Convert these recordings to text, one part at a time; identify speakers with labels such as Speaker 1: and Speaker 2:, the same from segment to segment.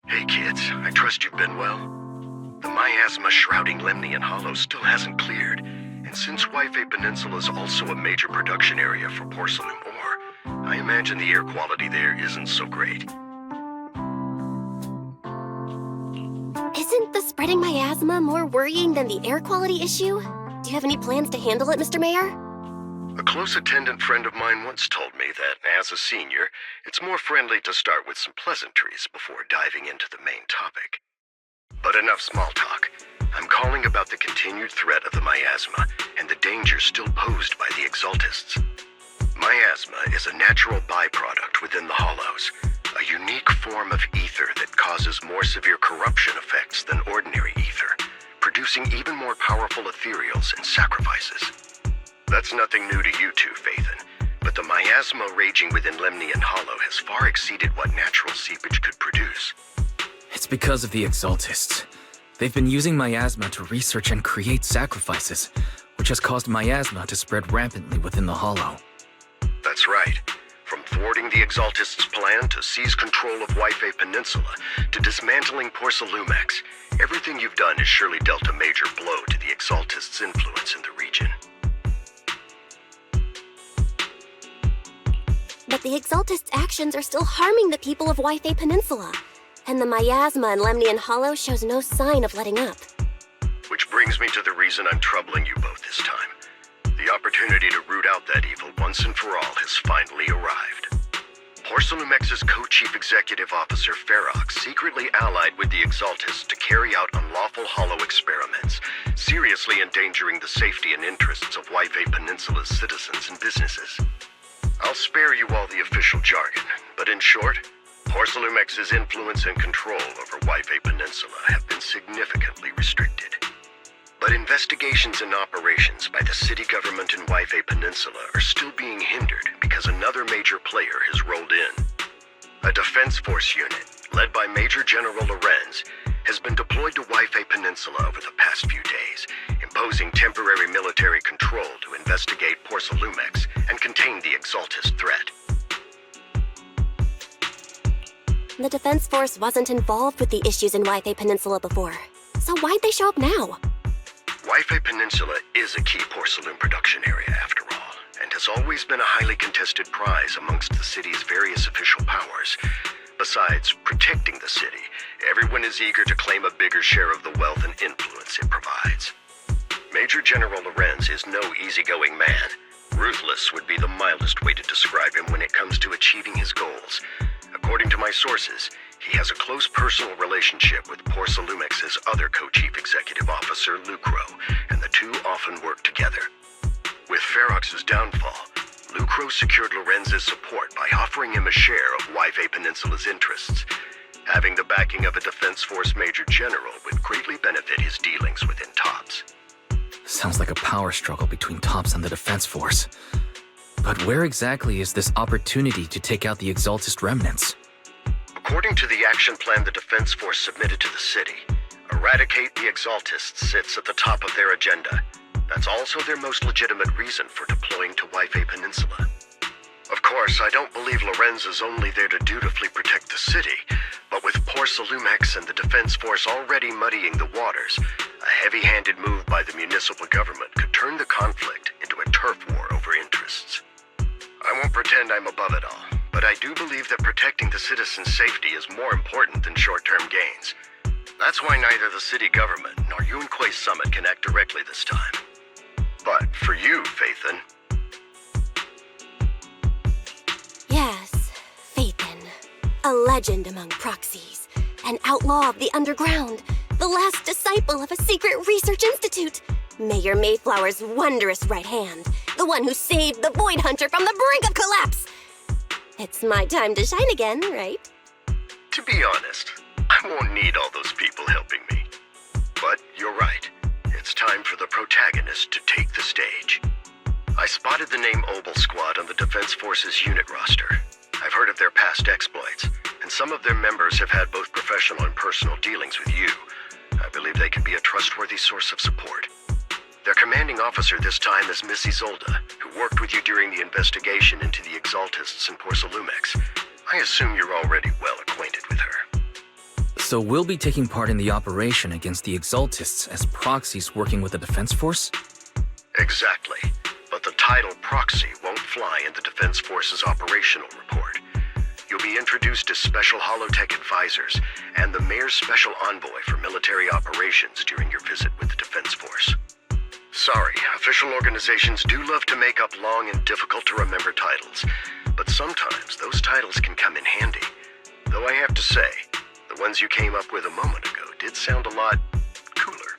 Speaker 1: Hey kids, I trust you've been well. The miasma shrouding Lemnian Hollow still hasn't cleared, and since Waifei Peninsula is also a major production area for porcelain ore, I imagine the air quality there isn't so great.
Speaker 2: Isn't the spreading miasma more worrying than the air quality issue? Do you have any plans to handle it, Mr. Mayor?
Speaker 1: A close attendant friend of mine once told me that, as a senior, it's more friendly to start with some pleasantries before diving into the main topic. But enough small talk. I'm calling about the continued threat of the miasma and the danger still posed by the Exaltists. Miasma is a natural byproduct within the Hollows, a unique form of ether that causes more severe corruption effects than ordinary ether, producing even more powerful ethereals and sacrifices. That's nothing new to you two, Phaethon, but the miasma raging within Lemnian Hollow has far exceeded what natural seepage could produce.
Speaker 3: It's because of the Exaltists. They've been using miasma to research and create sacrifices, which has caused miasma to spread rampantly within the Hollow.
Speaker 1: That's right. From thwarting the Exaltists' plan to seize control of Waifei Peninsula to dismantling Porcelumex, everything you've done has surely dealt a major blow to the Exaltists' influence in the region.
Speaker 2: But the Exaltists' actions are still harming the people of Waifei Peninsula, and the miasma in Lemnian Hollow shows no sign of letting up.
Speaker 1: Which brings me to the reason I'm troubling you both this time. The opportunity to root out that evil once and for all has finally arrived. Porcelumex's co-chief executive officer Ferox secretly allied with the Exaltists to carry out unlawful hollow experiments, seriously endangering the safety and interests of Waifei Peninsula's citizens and businesses. I'll spare you all the official jargon, but in short, Porcelumex's influence and control over Waifei Peninsula have been significantly restricted. But investigations and operations by the city government in Waifei Peninsula are still being hindered because another major player has rolled in. A defense force unit, led by Major General Lorenz, has been deployed to Waifei Peninsula over the past few days, imposing temporary military control to investigate Porcelumex and contain the Exaltist threat.
Speaker 2: The Defense Force wasn't involved with the issues in Waifei Peninsula before, so why'd they show up now?
Speaker 1: Waifei Peninsula is a key porcelain production area after all, and has always been a highly contested prize amongst the city's various official powers. Besides protecting the city, everyone is eager to claim a bigger share of the wealth and influence it provides. Major General Lorenz is no easygoing man. Ruthless would be the mildest way to describe him when it comes to achieving his goals. According to my sources, he has a close personal relationship with Porcelumex's other co-chief executive officer, Lucro, and the two often work together. With Ferox's downfall, Lucro secured Lorenz's support by offering him a share of Waifei Peninsula's interests. Having the backing of a Defense Force Major General would greatly benefit his dealings within TOPS.
Speaker 3: Sounds like a power struggle between TOPS and the Defense Force. But where exactly is this opportunity to take out the Exaltist remnants?
Speaker 1: According to the action plan the Defense Force submitted to the city, eradicate the Exaltists sits at the top of their agenda. That's also their most legitimate reason for deploying to Waifei Peninsula. Of course, I don't believe Lorenz is only there to dutifully protect the city, but with Porcelumex and the Defense Force already muddying the waters, a heavy-handed move by the municipal government could turn the conflict into a turf war over interests. I won't pretend I'm above it all, but I do believe that protecting the citizens' safety is more important than short-term gains. That's why neither the city government nor Yunque's summit can act directly this time. But for you, Phaethon...
Speaker 2: Yes, Phaethon. A legend among proxies. An outlaw of the underground. The last disciple of a secret research institute. Mayor Mayflower's wondrous right hand. The one who saved the Void Hunter from the brink of collapse. It's my time to shine again, right?
Speaker 1: To be honest, I won't need all those people helping me. But you're right. It's time for the protagonist to Force's unit roster. I've heard of their past exploits, and some of their members have had both professional and personal dealings with you. I believe they could be a trustworthy source of support. Their commanding officer this time is Miss Isolde, who worked with you during the investigation into the Exaltists in Porcelumex. I assume you're already well acquainted with her.
Speaker 3: So we'll be taking part in the operation against the Exaltists as proxies working with the Defense Force?
Speaker 1: Exactly. But the title proxy won't fly in the Defense Force's operational report. You'll be introduced as Special Holotech Advisors and the Mayor's Special Envoy for Military Operations during your visit with the Defense Force. Sorry, official organizations do love to make up long and difficult-to-remember titles, but sometimes those titles can come in handy. Though I have to say, the ones you came up with a moment ago did sound a lot cooler.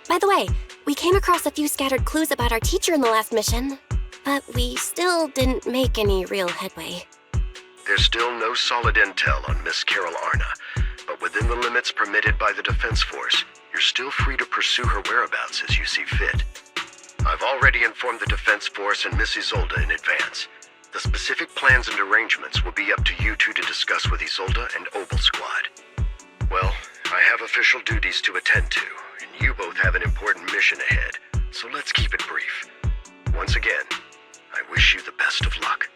Speaker 2: By the way, we came across a few scattered clues about our teacher in the last mission, but we still didn't make any real headway.
Speaker 1: There's still no solid intel on Miss Carol Arna, but within the limits permitted by the Defense Force, you're still free to pursue her whereabouts as you see fit. I've already informed the Defense Force and Miss Isolde in advance. The specific plans and arrangements will be up to you two to discuss with Isolde and Obel Squad. Well, I have official duties to attend to, and you both have an important mission ahead, so let's keep it brief. Once again, I wish you the best of luck.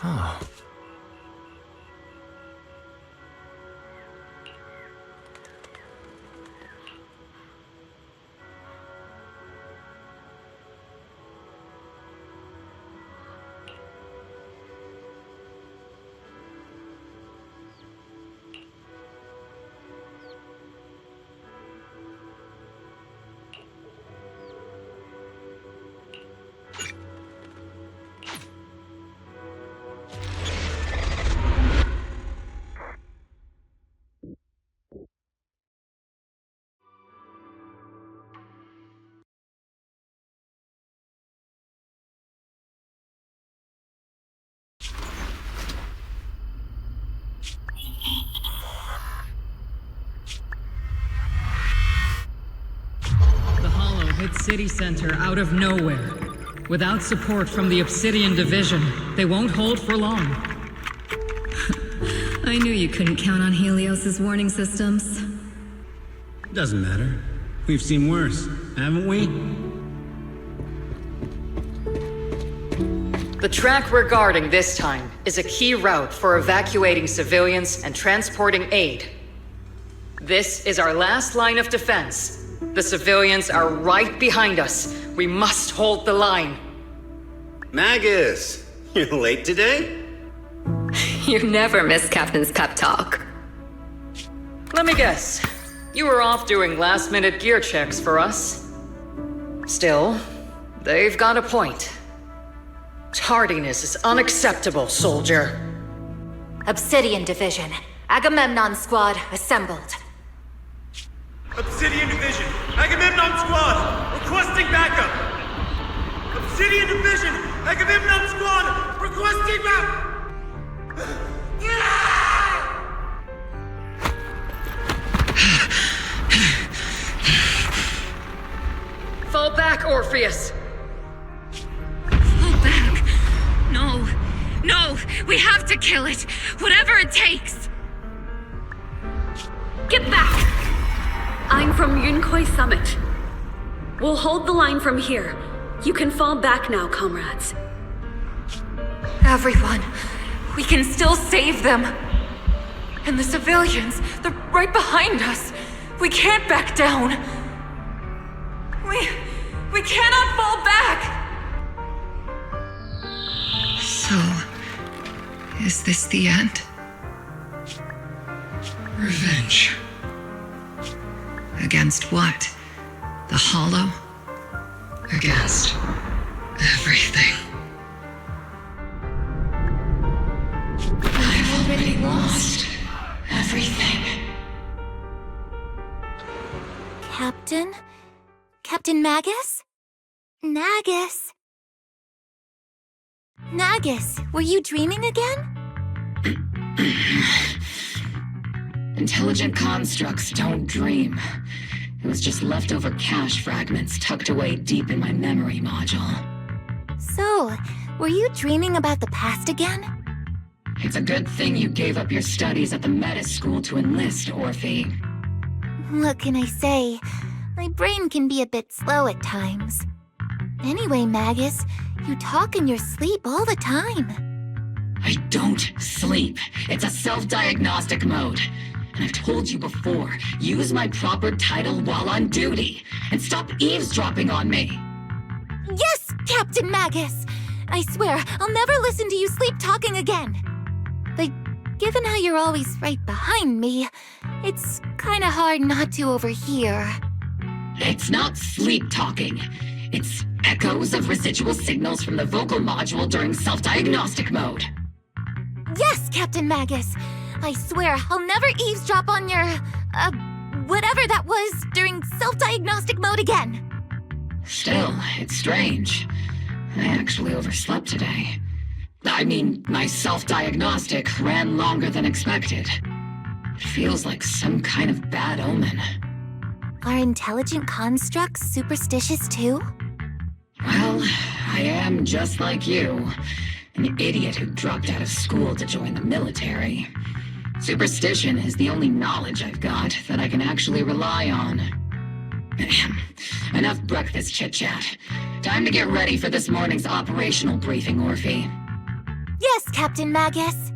Speaker 3: Oh.
Speaker 4: Hit city center out of nowhere. Without support from the Obsidian Division, they won't hold for long.
Speaker 5: I knew you couldn't count on Helios's warning systems.
Speaker 6: Doesn't matter. We've seen worse, haven't we?
Speaker 4: The track we're guarding this time is a key route for evacuating civilians and transporting aid. This is our last line of defense. The civilians are right behind us. We must hold the line.
Speaker 6: Magus, you're late today?
Speaker 5: You never miss Captain's pep talk.
Speaker 4: Let me guess. You were off doing last-minute gear checks for us. Still, they've got a point. Tardiness is unacceptable, soldier.
Speaker 7: Obsidian Division. Agamemnon Squad assembled.
Speaker 8: Obsidian Division, Agamemnon Agamemnon Squad, requesting backup! Obsidian Division, Agamemnon Squad, requesting backup!
Speaker 4: Fall back, Orpheus!
Speaker 5: Fall back. No. No, we have to kill it. Whatever it takes.
Speaker 9: Get back! I'm from Yunkoi Summit. We'll hold the line from here. You can fall back now, comrades.
Speaker 7: Everyone. We can still save them. And the civilians, they're right behind us. We can't back down. We cannot fall back!
Speaker 5: So, is this the end? Revenge. Against what? The Hollow? Against everything. I've already lost everything.
Speaker 2: Captain? Captain Magus? Nagus? Nagus, were you dreaming again?
Speaker 5: Intelligent constructs don't dream. It was just leftover cache fragments tucked away deep in my memory module.
Speaker 2: So, were you dreaming about the past again?
Speaker 5: It's a good thing you gave up your studies at the meta school to enlist, Orphe.
Speaker 2: What can I say? My brain can be a bit slow at times. Anyway, Magus, you talk in your sleep all the time.
Speaker 5: I don't sleep. It's a self-diagnostic mode. And I've told you before, use my proper title while on duty. And stop eavesdropping on me.
Speaker 2: Yes, Captain Magus! I swear, I'll never listen to you sleep-talking again. But given how you're always right behind me, it's kinda hard not to overhear.
Speaker 5: It's not sleep-talking. It's echoes of residual signals from the vocal module during self-diagnostic mode.
Speaker 2: Yes, Captain Magus! I swear, I'll never eavesdrop on your, whatever that was during self-diagnostic mode again.
Speaker 5: Still, it's strange. I actually overslept today. I mean, my self-diagnostic ran longer than expected. It feels like some kind of bad omen.
Speaker 2: Are intelligent constructs superstitious too?
Speaker 5: Well, I am just like you. An idiot who dropped out of school to join the military. Superstition is the only knowledge I've got that I can actually rely on. Enough breakfast chit-chat. Time to get ready for this morning's operational briefing, Orphe.
Speaker 2: Yes, Captain Magus.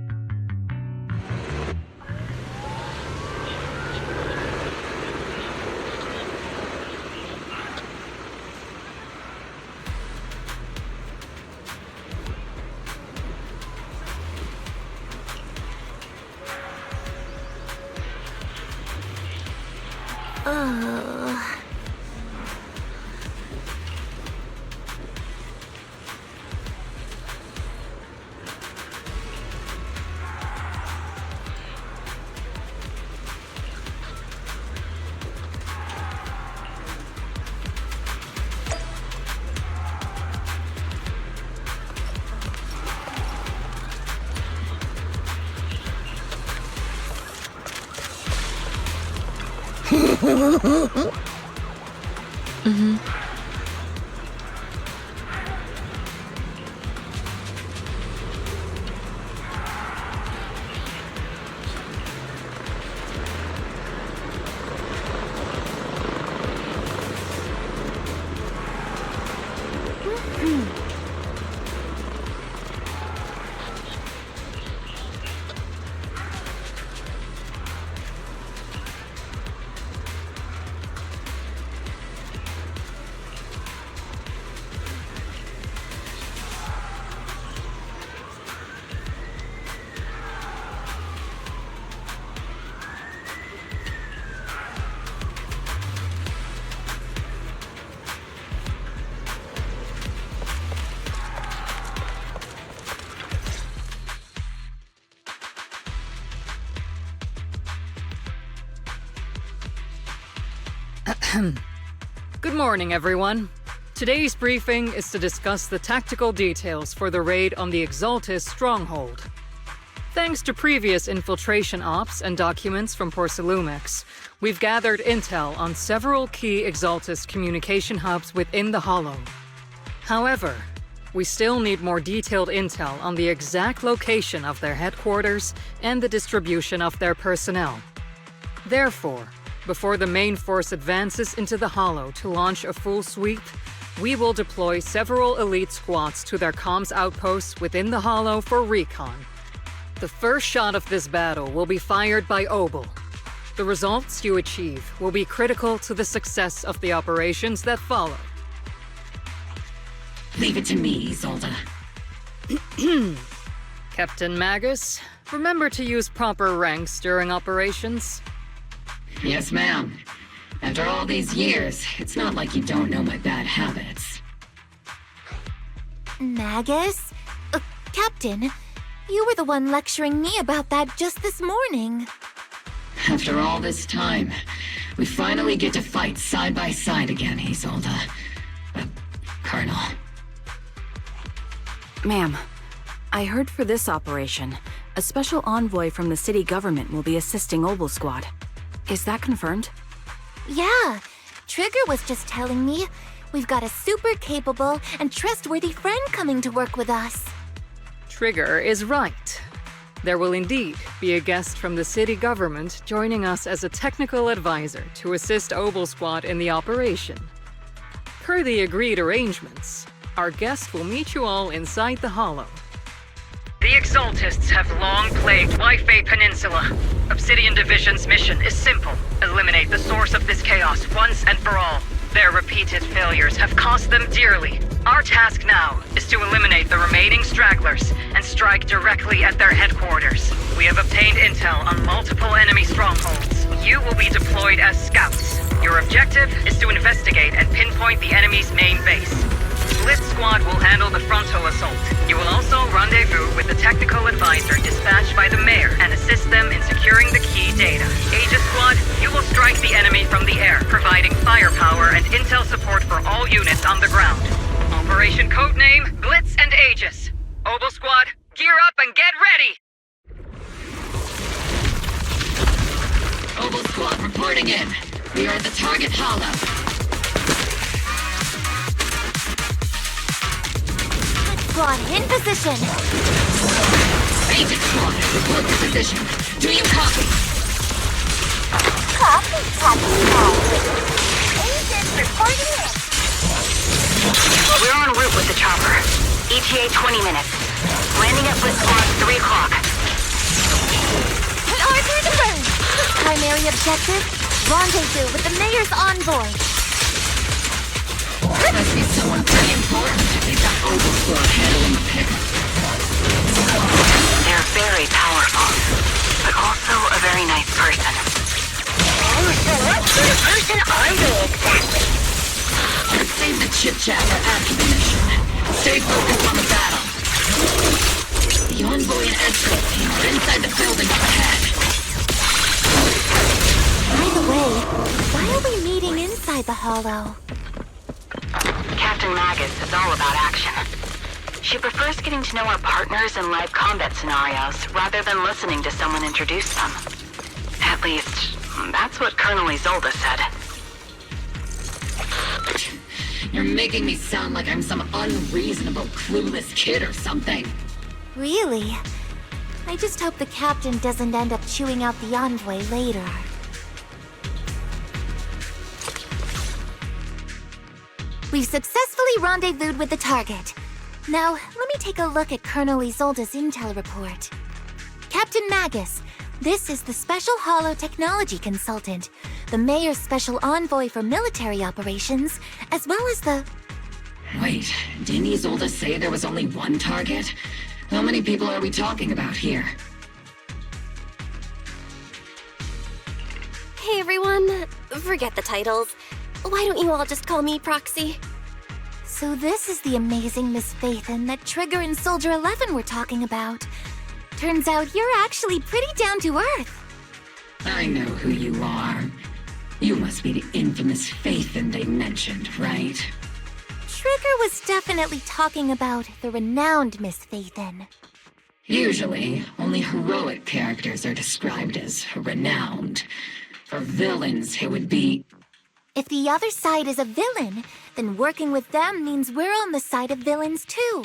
Speaker 4: Good morning, everyone. Today's briefing is to discuss the tactical details for the raid on the Exaltis stronghold. Thanks to previous infiltration ops and documents from Porcelumex, we've gathered intel on several key Exaltis communication hubs within the Hollow. However, we still need more detailed intel on the exact location of their headquarters and the distribution of their personnel. Therefore, before the main force advances into the Hollow to launch a full sweep, we will deploy several elite squads to their comms outposts within the Hollow for recon. The first shot of this battle will be fired by Obel. The results you achieve will be critical to the success of the operations that follow.
Speaker 5: Leave it to me, Isolde.
Speaker 4: Captain Magus, remember to use proper ranks during operations.
Speaker 5: Yes, ma'am. After all these years, it's not like you don't know my bad habits.
Speaker 10: Magus? Captain, you were the one lecturing me about that just this morning.
Speaker 5: After all this time, we finally get to fight side by side again, Isolde. Colonel.
Speaker 11: Ma'am, I heard for this operation, a special envoy from the city government will be assisting Obel Squad. Is that confirmed?
Speaker 10: Yeah, Trigger was just telling me we've got a super capable and trustworthy friend coming to work with us.
Speaker 4: Trigger is right. There will indeed be a guest from the city government joining us as a technical advisor to assist Obel Squad in the operation. Per the agreed arrangements, our guest will meet you all inside the Hollow. The Exaltists have long plagued Wi-Fi Peninsula. Obsidian Division's mission is simple. Eliminate the source of this chaos once and for all. Their repeated failures have cost them dearly. Our task now is to eliminate the remaining stragglers and strike directly at their headquarters. We have obtained intel on multiple enemy strongholds. You will be deployed as scouts. Your objective is to investigate and pinpoint the enemy's main base. Blitz Squad will handle the frontal assault. You will also rendezvous with the technical advisor dispatched by the mayor and assist them in securing the key data. Aegis Squad, you will strike the enemy from the air, providing firepower and intel support for all units on the ground. Operation codename Blitz and Aegis. Obel Squad, gear up and get ready!
Speaker 5: Obel Squad reporting in. We are at the target hollow.
Speaker 10: Squad in position.
Speaker 5: Agent Squad, report to position. Do you copy?
Speaker 10: Copy. Agent reporting in.
Speaker 12: We're en route with the chopper. ETA 20 minutes. Landing at Blitz Squad 3 o'clock.
Speaker 10: Order to burn. Primary objective, rendezvous with the mayor's envoy.
Speaker 5: Must be someone pretty important if they've got Obel Squad handling the pickup.
Speaker 12: They're very powerful, but also a very nice person. Oh, so what sort of person are they exactly?
Speaker 5: Let's save the chit-chat for after the mission. Stay focused on the battle. The envoy and escort team are inside the building up ahead.
Speaker 10: By the way, why are we meeting inside the Hollow?
Speaker 12: Captain Magus is all about action. She prefers getting to know our partners in live combat scenarios rather than listening to someone introduce them. At least, that's what Colonel Isolde said.
Speaker 5: You're making me sound like I'm some unreasonable, clueless kid or something.
Speaker 10: Really? I just hope the captain doesn't end up chewing out the envoy later. We've successfully rendezvoused with the target. Now, let me take a look at Colonel Isolde's intel report. Captain Magus, this is the Special Hollow Technology Consultant, the Mayor's Special Envoy for Military Operations, as well as the...
Speaker 5: Wait, didn't Isolde say there was only one target? How many people are we talking about here?
Speaker 2: Hey everyone, forget the titles. Why don't you all just call me Proxy?
Speaker 10: So this is the amazing Miss Phaethon that Trigger and Soldier 11 were talking about. Turns out you're actually pretty down to earth.
Speaker 5: I know who you are. You must be the infamous Phaethon they mentioned, right?
Speaker 10: Trigger was definitely talking about the renowned Miss Phaethon.
Speaker 5: Usually, only heroic characters are described as renowned. For villains, it would be...
Speaker 10: If the other side is a villain, then working with them means we're on the side of villains too.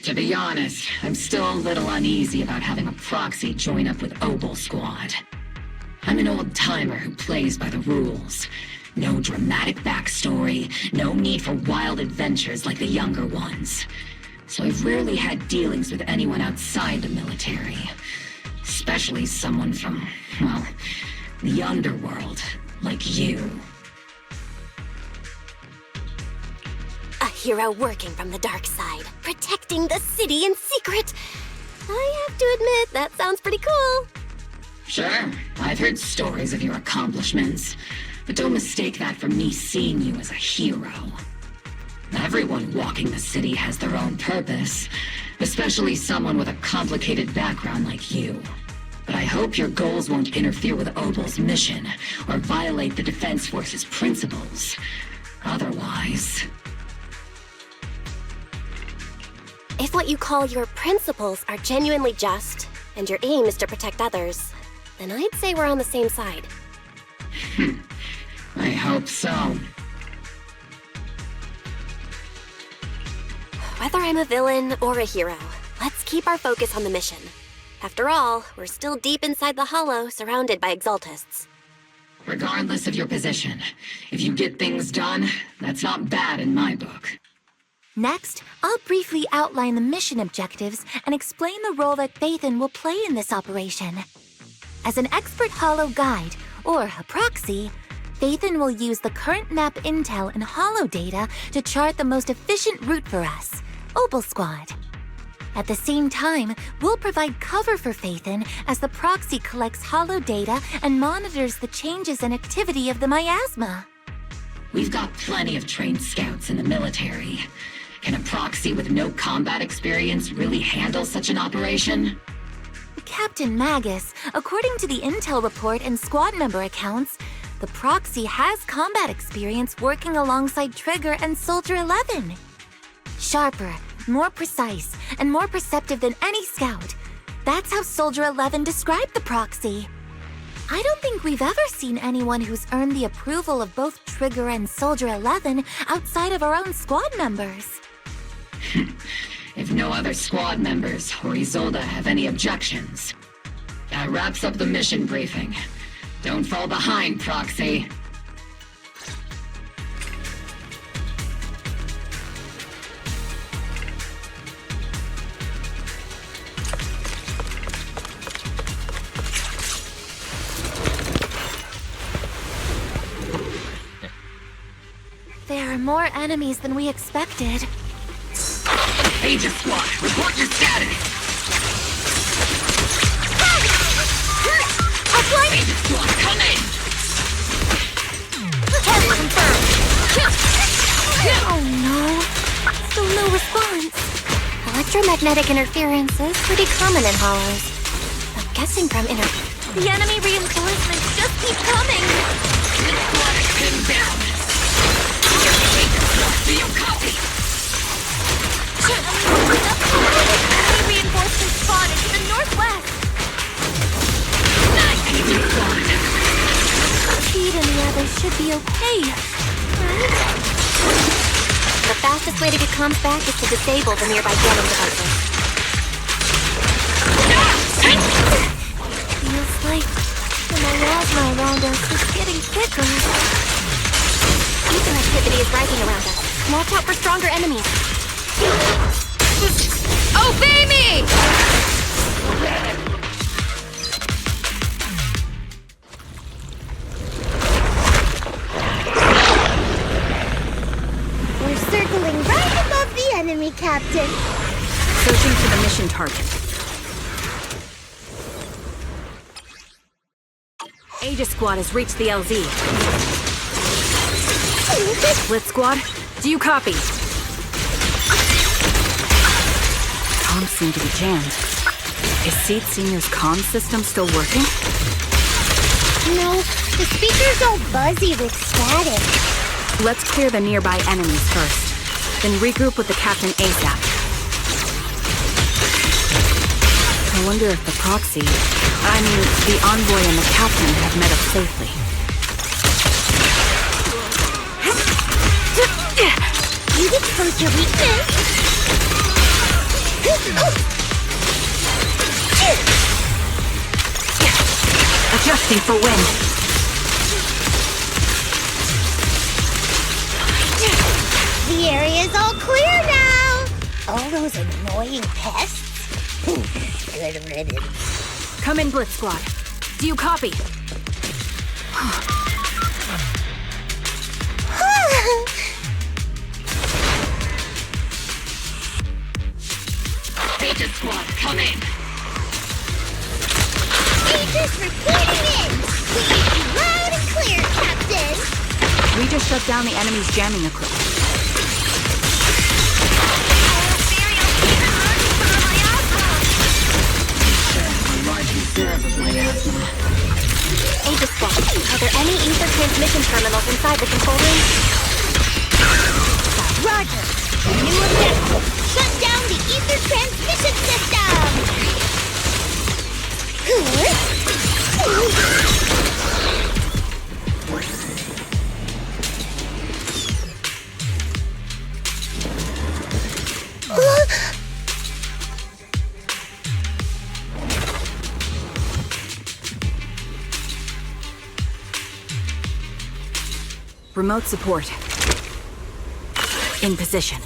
Speaker 5: To be honest, I'm still a little uneasy about having a proxy join up with Obel Squad. I'm an old-timer who plays by the rules. No dramatic backstory, no need for wild adventures like the younger ones. So I've rarely had dealings with anyone outside the military. Especially someone from, well, the underworld, like you.
Speaker 2: A hero working from the dark side, protecting the city in secret. I have to admit, that sounds pretty cool.
Speaker 5: Sure, I've heard stories of your accomplishments, but don't mistake that for me seeing you as a hero. Everyone walking the city has their own purpose, especially someone with a complicated background like you. But I hope your goals won't interfere with Obel's mission, or violate the Defense Force's principles. Otherwise...
Speaker 2: If what you call your principles are genuinely just, and your aim is to protect others, then I'd say we're on the same side.
Speaker 5: I hope so.
Speaker 2: Whether I'm a villain or a hero, let's keep our focus on the mission. After all, we're still deep inside the Hollow, surrounded by Exaltists.
Speaker 5: Regardless of your position, if you get things done, that's not bad in my book.
Speaker 10: Next, I'll briefly outline the mission objectives and explain the role that Phaethon will play in this operation. As an expert Hollow guide, or a proxy, Phaethon will use the current map intel and Hollow data to chart the most efficient route for us, Obel Squad. At the same time, we'll provide cover for Phaethon as the proxy collects Hollow data and monitors the changes and activity of the miasma.
Speaker 5: We've got plenty of trained scouts in the military. Can a proxy with no combat experience really handle such an operation?
Speaker 10: Captain Magus, according to the intel report and squad member accounts, the proxy has combat experience working alongside Trigger and Soldier 11. Sharper, more precise, and more perceptive than any scout. That's how Soldier 11 described the proxy. I don't think we've ever seen anyone who's earned the approval of both Trigger and Soldier 11 outside of our own squad members.
Speaker 5: If no other squad members or Isolde have any objections. That wraps up the mission briefing. Don't fall behind, Proxy.
Speaker 10: There are more enemies than we expected.
Speaker 5: Aegis Squad, report your status! Aegis Squad, come in!
Speaker 2: Target confirmed!
Speaker 10: Oh no! Still no response.
Speaker 2: Electromagnetic interference is pretty common in Hollows. I'm guessing from
Speaker 10: The enemy reinforcements just keep coming!
Speaker 5: This squad is pinned down! Aegis Squad, do you copy?
Speaker 10: Enemy reinforcements spotted to the northwest! Speed and the others should be okay, right?
Speaker 2: The fastest way to get comms back is to disable the nearby jamming devices.
Speaker 10: Feels like the miasma around us is getting thicker.
Speaker 2: Ether activity is rising around us. Watch out for stronger enemies.
Speaker 7: Obey me!
Speaker 10: We're circling right above the enemy, Captain.
Speaker 11: Searching for the mission target. Aegis Squad has reached the LZ. Blitz Squad, do you copy? Comms seem to be jammed. Is Seed Senior's comm system still working?
Speaker 10: No, the speaker's all buzzy with static.
Speaker 11: Let's clear the nearby enemies first, then regroup with the captain ASAP. I wonder if the proxy, the envoy and the captain have met up safely.
Speaker 10: You've exposed your weakness.
Speaker 5: Adjusting for wind.
Speaker 10: The area's all clear now. All those annoying pests. Good riddance.
Speaker 11: Come in, Blitz Squad. Do you copy?
Speaker 5: Agent Squad, come in.
Speaker 10: Agents reporting in. We hear you loud and clear, Captain.
Speaker 11: We just shut down the enemy's jamming equipment.
Speaker 2: Agent Squad, are there any ether transmission terminals inside the control room?
Speaker 10: Roger. New objective. Shut down the ether transmission system.
Speaker 11: Remote support. In position.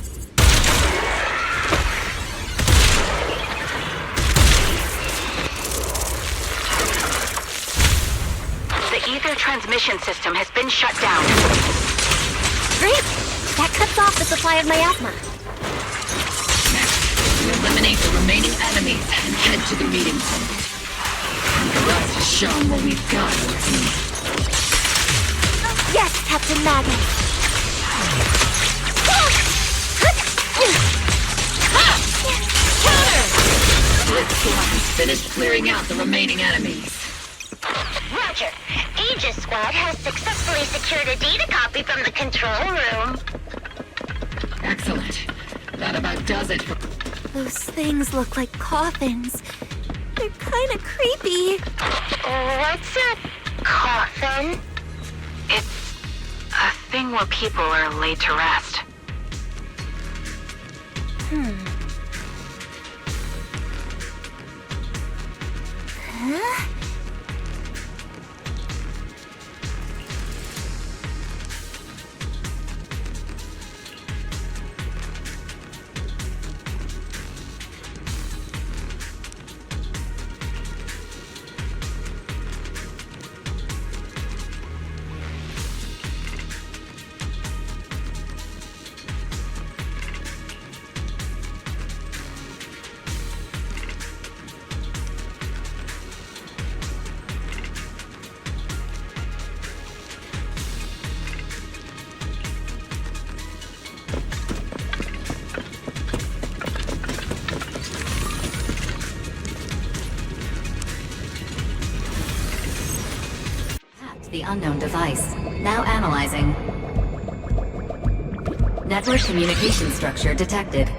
Speaker 12: The ether transmission system has been shut down.
Speaker 2: Great! That cuts off the supply of miasma.
Speaker 5: Next, we eliminate the remaining enemies and head to the meeting point. For us to show what we've got.
Speaker 10: Yes, Captain Magus.
Speaker 5: Blitz Squad has finished clearing out the remaining enemies.
Speaker 10: Roger. Aegis Squad has successfully secured a data copy from the control room.
Speaker 5: Excellent. That about does it for...
Speaker 10: Those things look like coffins. They're kind of creepy. What's a coffin?
Speaker 12: It's a thing where people are laid to rest.
Speaker 10: Huh?
Speaker 13: The unknown device. Now analyzing. Network communication structure detected.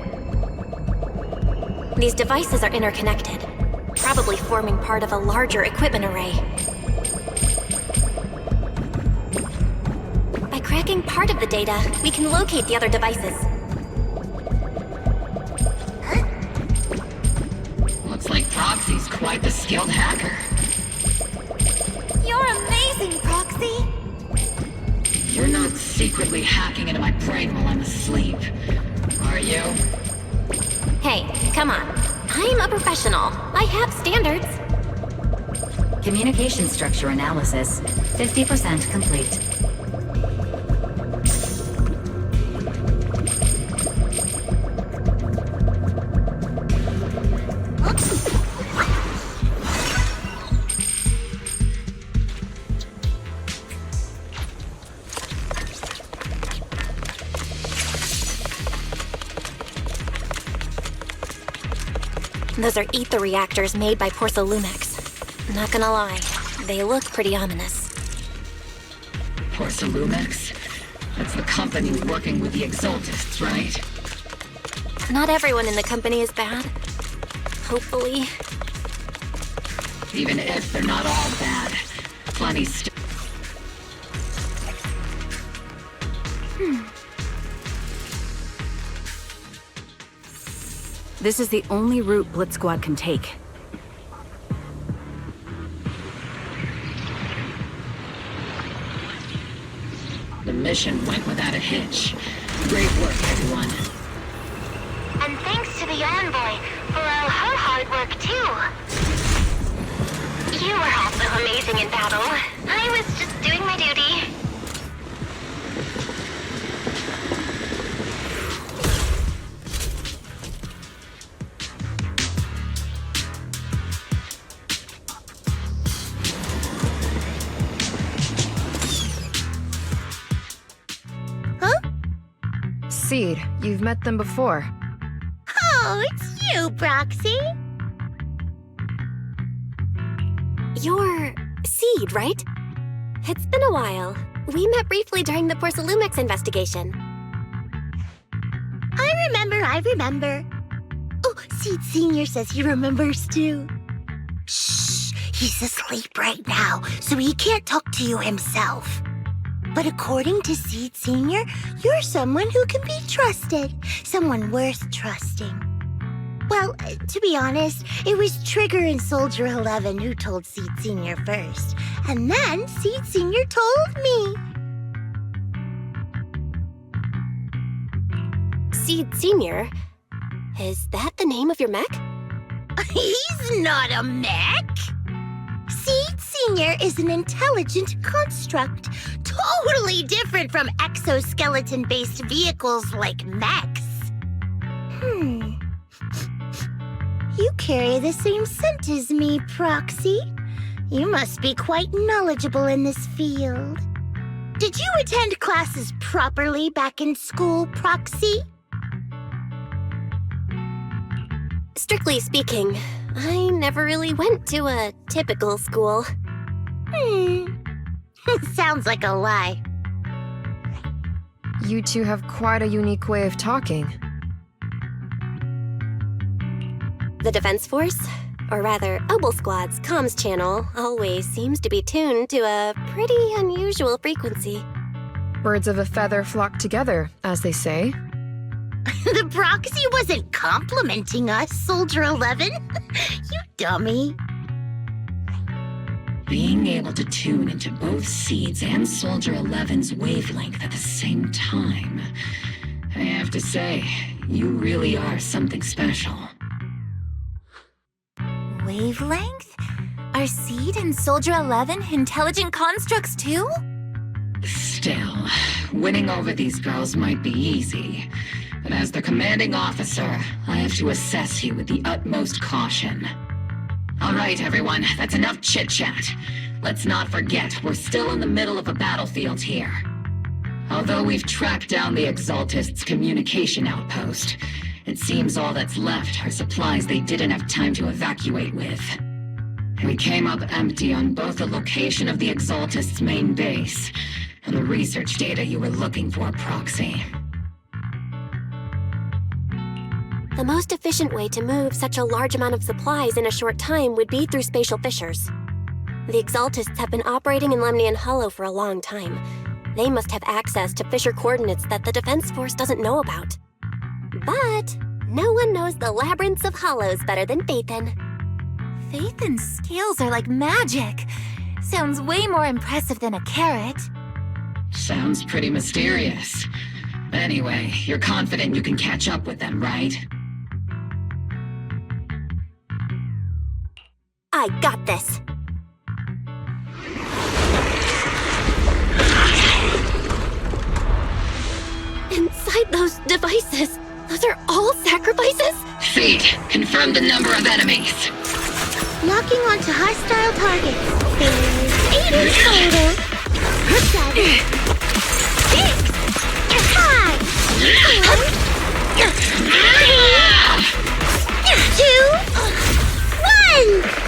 Speaker 2: These devices are interconnected, probably forming part of a larger equipment array. By cracking part of the data, we can locate the other devices.
Speaker 5: Looks like Proxy's quite the skilled hacker.
Speaker 10: You're amazing, Proxy!
Speaker 5: You're not secretly hacking into my brain while I'm asleep, are you?
Speaker 2: Hey, come on. I'm a professional. I have standards.
Speaker 13: Communication structure analysis. 50% complete.
Speaker 2: Those are ether reactors made by Porcelumex. Not gonna lie, They look pretty ominous.
Speaker 5: Porcelumex? That's the company working with the Exaltists, right?
Speaker 2: Not everyone in the company is bad. Hopefully.
Speaker 5: Even if they're not all bad, plenty
Speaker 11: This is the only route Blitz Squad can take.
Speaker 5: The mission went without a hitch. Great work, everyone.
Speaker 10: And thanks to the envoy for all her hard work, too. You were also amazing in battle. I was just doing my duty.
Speaker 14: Seed, you've met them before.
Speaker 10: Oh, it's you, Proxy.
Speaker 2: You're Seed, right? It's been a while. We met briefly during the Porcelumex investigation.
Speaker 10: I remember. Oh, Seed Senior says he remembers too. Shh, he's asleep right now, so he can't talk to you himself. But according to Seed Senior, you're someone who can be trusted. Someone worth trusting. Well, to be honest, it was Trigger and Soldier 11 who told Seed Senior first. And then Seed Senior told me.
Speaker 2: Seed Senior? Is that the name of your mech?
Speaker 10: He's not a mech. Seed Senior is an intelligent construct, totally different from exoskeleton-based vehicles like mechs. You carry the same scent as me, Proxy. You must be quite knowledgeable in this field. Did you attend classes properly back in school, Proxy?
Speaker 2: Strictly speaking, I never really went to a typical school.
Speaker 10: Sounds like a lie.
Speaker 14: You two have quite a unique way of talking.
Speaker 2: The Defense Force, or rather, Obel Squad's comms channel always seems to be tuned to a pretty unusual frequency.
Speaker 14: Birds of a feather flock together, as they say.
Speaker 10: The Proxy wasn't complimenting us, Soldier 11. You dummy.
Speaker 5: Being able to tune into both Seed's and Soldier 11's wavelength at the same time. I have to say, you really are something special.
Speaker 10: Wavelength? Are Seed and Soldier 11 intelligent constructs too?
Speaker 5: Still, winning over these girls might be easy. But as the commanding officer, I have to assess you with the utmost caution. All right, everyone, that's enough chit-chat. Let's not forget, we're still in the middle of a battlefield here. Although we've tracked down the Exaltists' communication outpost, it seems all that's left are supplies they didn't have time to evacuate with. We came up empty on both the location of the Exaltists' main base and the research data you were looking for, Proxy.
Speaker 2: The most efficient way to move such a large amount of supplies in a short time would be through spatial fissures. The Exaltists have been operating in Lemnian Hollow for a long time. They must have access to fissure coordinates that the Defense Force doesn't know about. But no one knows the labyrinths of hollows better than Phaethon.
Speaker 10: Phaethon's scales are like magic. Sounds way more impressive than a carrot.
Speaker 5: Sounds pretty mysterious. Anyway, you're confident you can catch up with them, right?
Speaker 2: I got this. Inside those devices, those are all sacrifices?
Speaker 5: Seed, confirm the number of enemies.
Speaker 10: Locking onto hostile targets. There's 8 in total. 7, 6, 5, 4, 3, 2, 1!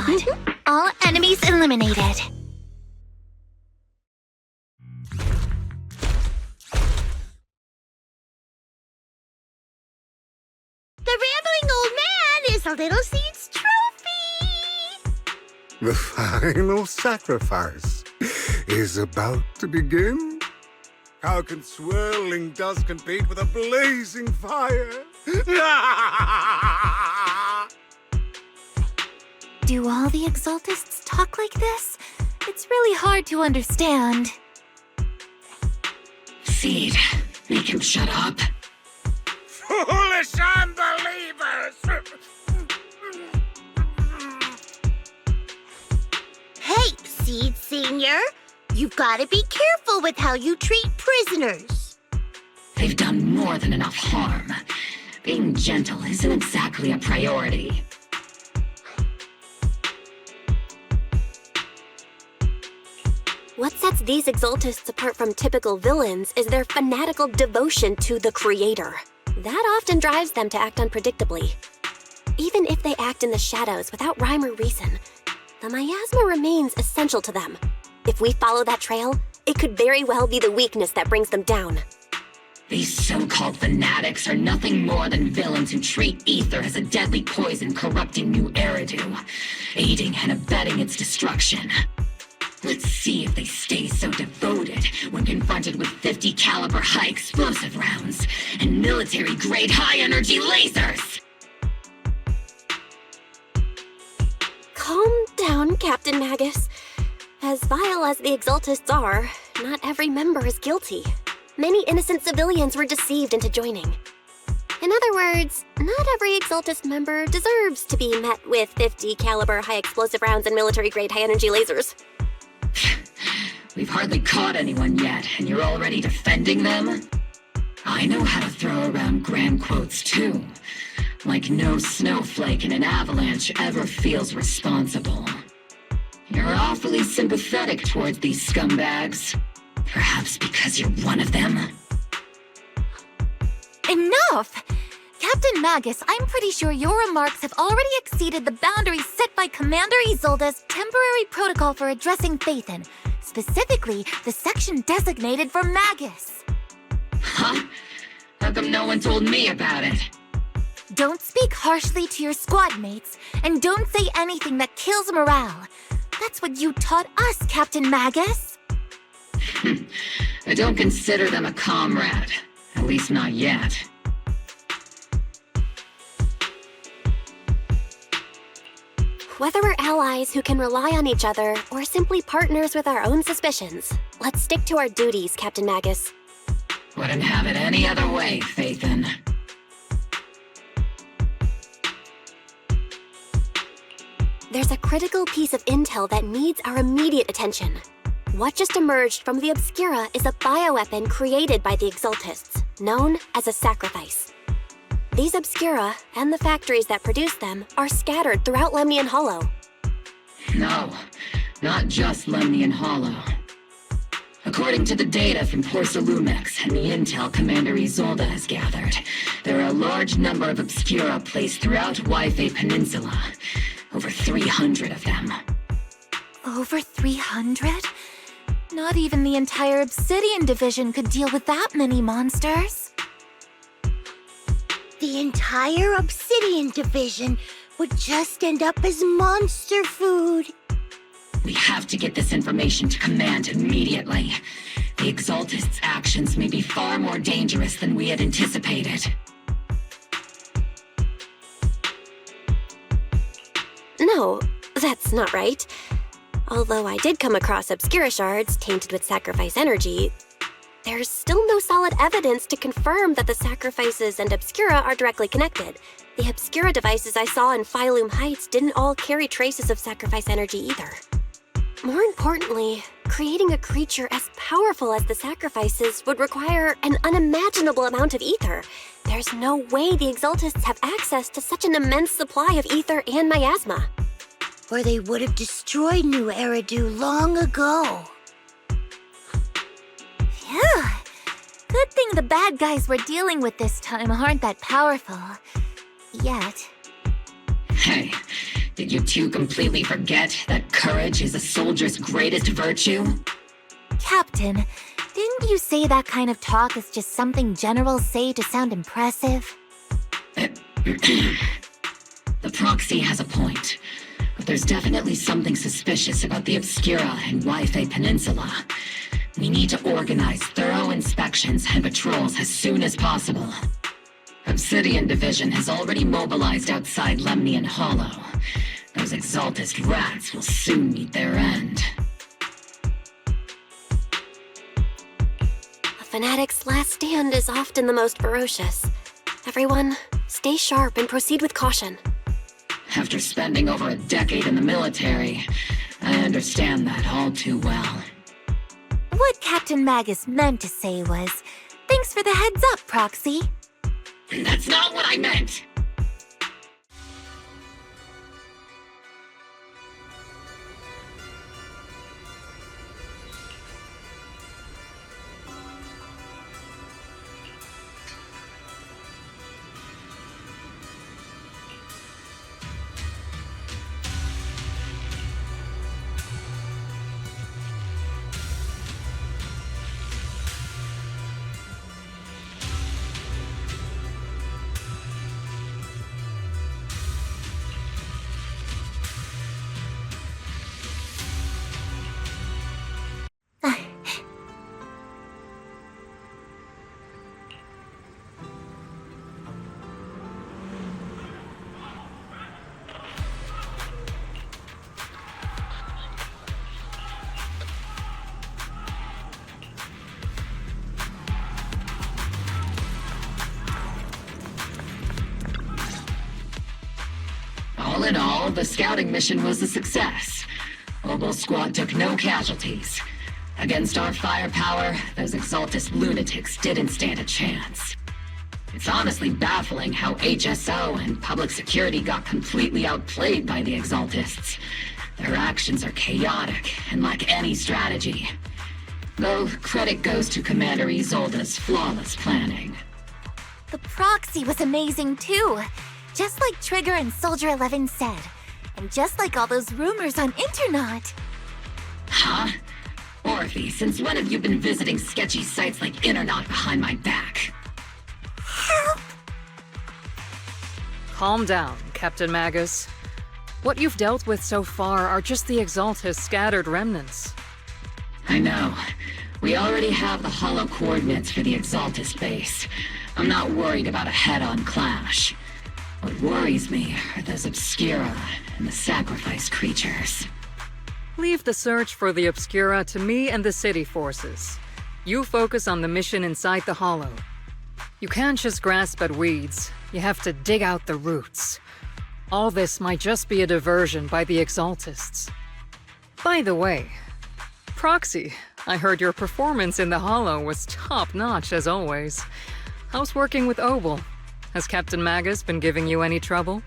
Speaker 10: squad. All enemies eliminated.
Speaker 15: The rambling old man is a little seed's trophy!
Speaker 16: The final sacrifice is about to begin? How can swirling dust compete with a blazing fire?
Speaker 10: Do all the Exaltists talk like this? It's really hard to understand.
Speaker 5: Seed, make him shut up.
Speaker 16: Foolish unbelievers!
Speaker 15: Hey, Seed Senior! You've got to be careful with how you treat prisoners.
Speaker 5: They've done more than enough harm. Being gentle isn't exactly a priority.
Speaker 2: What sets these Exaltists apart from typical villains is their fanatical devotion to the Creator. That often drives them to act unpredictably. Even if they act in the shadows without rhyme or reason, the miasma remains essential to them. If we follow that trail, it could very well be the weakness that brings them down.
Speaker 5: These so-called fanatics are nothing more than villains who treat ether as a deadly poison corrupting New Eridu, aiding and abetting its destruction. Let's see if they stay so devoted when confronted with 50 caliber high explosive rounds and military-grade high-energy lasers!
Speaker 2: Calm down, Captain Magus. As vile as the Exaltists are, not every member is guilty. Many innocent civilians were deceived into joining. In other words, not every Exaltist member deserves to be met with 50 caliber high explosive rounds and military-grade high-energy lasers.
Speaker 5: We've hardly caught anyone yet, and you're already defending them? I know how to throw around grand quotes too. Like no snowflake in an avalanche ever feels responsible. You're awfully sympathetic towards these scumbags. Perhaps because you're one of them?
Speaker 10: Enough! Captain Magus, I'm pretty sure your remarks have already exceeded the boundaries set by Commander Isolde's temporary protocol for addressing Phaethon, specifically the section designated for Magus.
Speaker 5: Huh? How come no one told me about it?
Speaker 10: Don't speak harshly to your squad mates, and don't say anything that kills morale. That's what you taught us, Captain Magus.
Speaker 5: I don't consider them a comrade. At least not yet.
Speaker 2: Whether we're allies who can rely on each other, or simply partners with our own suspicions, let's stick to our duties, Captain Magus.
Speaker 5: Wouldn't have it any other way, Phaethon.
Speaker 2: There's a critical piece of intel that needs our immediate attention. What just emerged from the Obscura is a bioweapon created by the Exaltists, known as a sacrifice. These Obscura, and the factories that produce them, are scattered throughout Lemnian Hollow.
Speaker 5: No, not just Lemnian Hollow. According to the data from Porcelumex and the intel Commander Isolde has gathered, there are a large number of Obscura placed throughout Waife Peninsula. Over 300 of them.
Speaker 10: Over 300? Not even the entire Obsidian Division could deal with that many monsters.
Speaker 15: The entire Obsidian Division would just end up as monster food.
Speaker 5: We have to get this information to Command immediately. The Exaltists' actions may be far more dangerous than we had anticipated.
Speaker 2: No, that's not right. Although I did come across Obscura shards tainted with sacrifice energy, there's still no solid evidence to confirm that the sacrifices and Obscura are directly connected. The Obscura devices I saw in Phylum Heights didn't all carry traces of sacrifice energy either. More importantly, creating a creature as powerful as the sacrifices would require an unimaginable amount of ether. There's no way the Exaltists have access to such an immense supply of ether and miasma.
Speaker 15: Or they would have destroyed New Eridu long ago.
Speaker 10: Phew. Good thing the bad guys we're dealing with this time aren't that powerful. Yet.
Speaker 5: Hey, Did you two completely forget that courage is a soldier's greatest virtue?
Speaker 10: Captain, didn't you say that kind of talk is just something generals say to sound impressive?
Speaker 5: The proxy has a point, but there's definitely something suspicious about the Obscura and Wi-Fi Peninsula. We need to organize thorough inspections and patrols as soon as possible. Obsidian Division has already mobilized outside Lemnian Hollow. Those Exaltist rats will soon meet their end.
Speaker 2: A fanatic's last stand is often the most ferocious. Everyone, stay sharp and proceed with caution.
Speaker 5: After spending over a decade in the military, I understand that all too well.
Speaker 10: What Captain Magus meant to say was, thanks for the heads up, Proxy.
Speaker 5: That's not what I meant! All in all, the scouting mission was a success. Obel Squad took no casualties. Against our firepower, those Exaltist lunatics didn't stand a chance. It's honestly baffling how HSO and public security got completely outplayed by the Exaltists. Their actions are chaotic and lack any strategy. Though credit goes to Commander Isolde's flawless planning.
Speaker 10: The proxy was amazing too. Just like Trigger and Soldier 11 said. And just like all those rumors on Internet.
Speaker 5: Huh? Orphe, since when have you been visiting sketchy sites like Internet behind my back?
Speaker 10: Help!
Speaker 4: Calm down, Captain Magus. What you've dealt with so far are just the Exaltist scattered remnants.
Speaker 5: I know. We already have the hollow coordinates for the Exaltist base. I'm not worried about a head-on clash. What worries me are those Obscura and the sacrifice creatures.
Speaker 4: Leave the search for the Obscura to me and the city forces. You focus on the mission inside the Hollow. You can't just grasp at weeds. You have to dig out the roots. All this might just be a diversion by the Exaltists. By the way, Proxy, I heard your performance in the Hollow was top-notch as always. How's working with Obel? Has Captain Magus been giving you any trouble?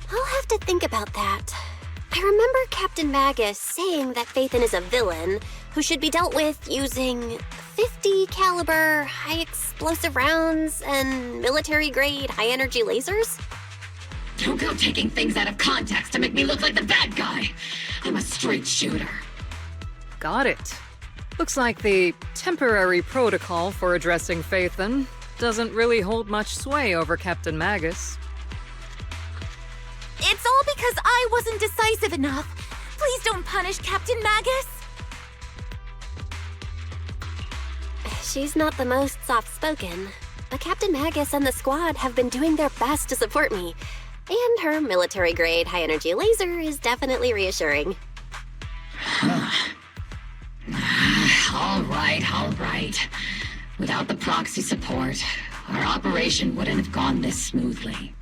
Speaker 2: I'll have to think about that. I remember Captain Magus saying that Phaethon is a villain who should be dealt with using 50 caliber, high explosive rounds and military-grade high-energy lasers?
Speaker 5: Don't go taking things out of context to make me look like the bad guy. I'm a straight shooter.
Speaker 4: Got it. Looks like the temporary protocol for addressing Phaethon doesn't really hold much sway over Captain Magus.
Speaker 10: It's all because I wasn't decisive enough. Please don't punish Captain Magus.
Speaker 2: She's not the most soft-spoken, but Captain Magus and the squad have been doing their best to support me. And her military-grade high-energy laser is definitely reassuring.
Speaker 5: All right. Without the proxy support, our operation wouldn't have gone this smoothly.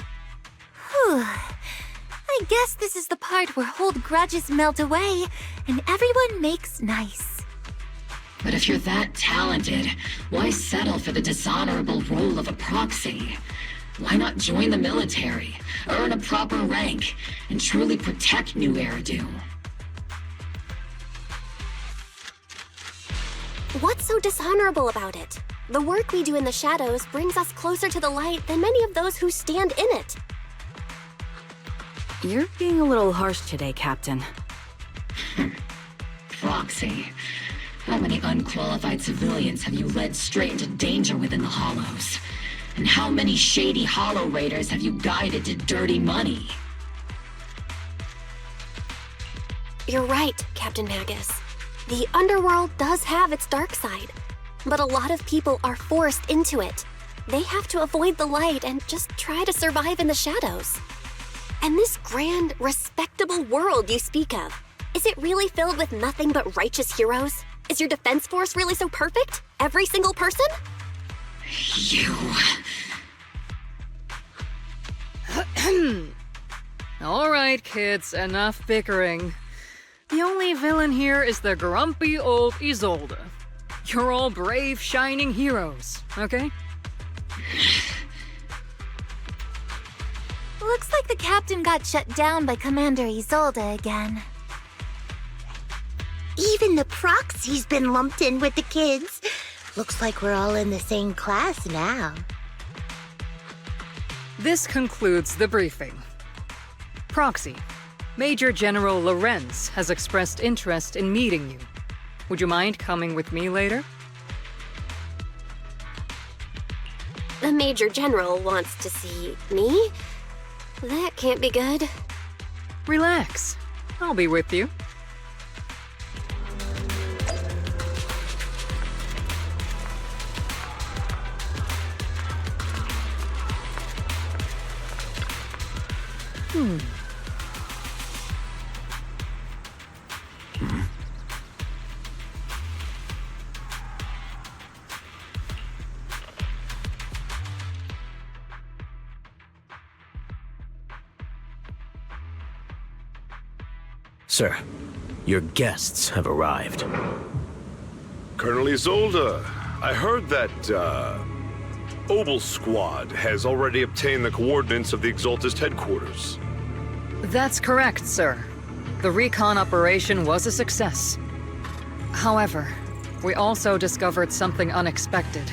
Speaker 10: Whew. I guess this is the part where old grudges melt away and everyone makes nice.
Speaker 5: But if you're that talented, why settle for the dishonorable role of a proxy? Why not join the military, earn a proper rank, and truly protect New Eridu?
Speaker 2: What's so dishonorable about it? The work we do in the shadows brings us closer to the light than many of those who stand in it.
Speaker 11: You're being a little harsh today, Captain.
Speaker 5: Proxy. How many unqualified civilians have you led straight into danger within the Hollows? And how many shady Hollow Raiders have you guided to dirty money?
Speaker 2: You're right, Captain Magus. The underworld does have its dark side, but a lot of people are forced into it. They have to avoid the light and just try to survive in the shadows. And this grand, respectable world you speak of, is it really filled with nothing but righteous heroes? Is your defense force really so perfect? Every single person?
Speaker 5: You...
Speaker 4: All right, kids, enough bickering. The only villain here is the grumpy old Isolde. You're all brave, shining heroes, okay?
Speaker 10: Looks like the captain got shut down by Commander Isolde again.
Speaker 15: Even the proxy's been lumped in with the kids. Looks like we're all in the same class now.
Speaker 4: This concludes the briefing. Proxy, Major General Lorenz has expressed interest in meeting you. Would you mind coming with me later?
Speaker 2: The Major General wants to see me? That can't be good.
Speaker 4: Relax. I'll be with you.
Speaker 17: Sir, your guests have arrived.
Speaker 18: Colonel Isolde, I heard that, Obel Squad has already obtained the coordinates of the Exaltist headquarters.
Speaker 4: That's correct, sir. The recon operation was a success. However, we also discovered something unexpected.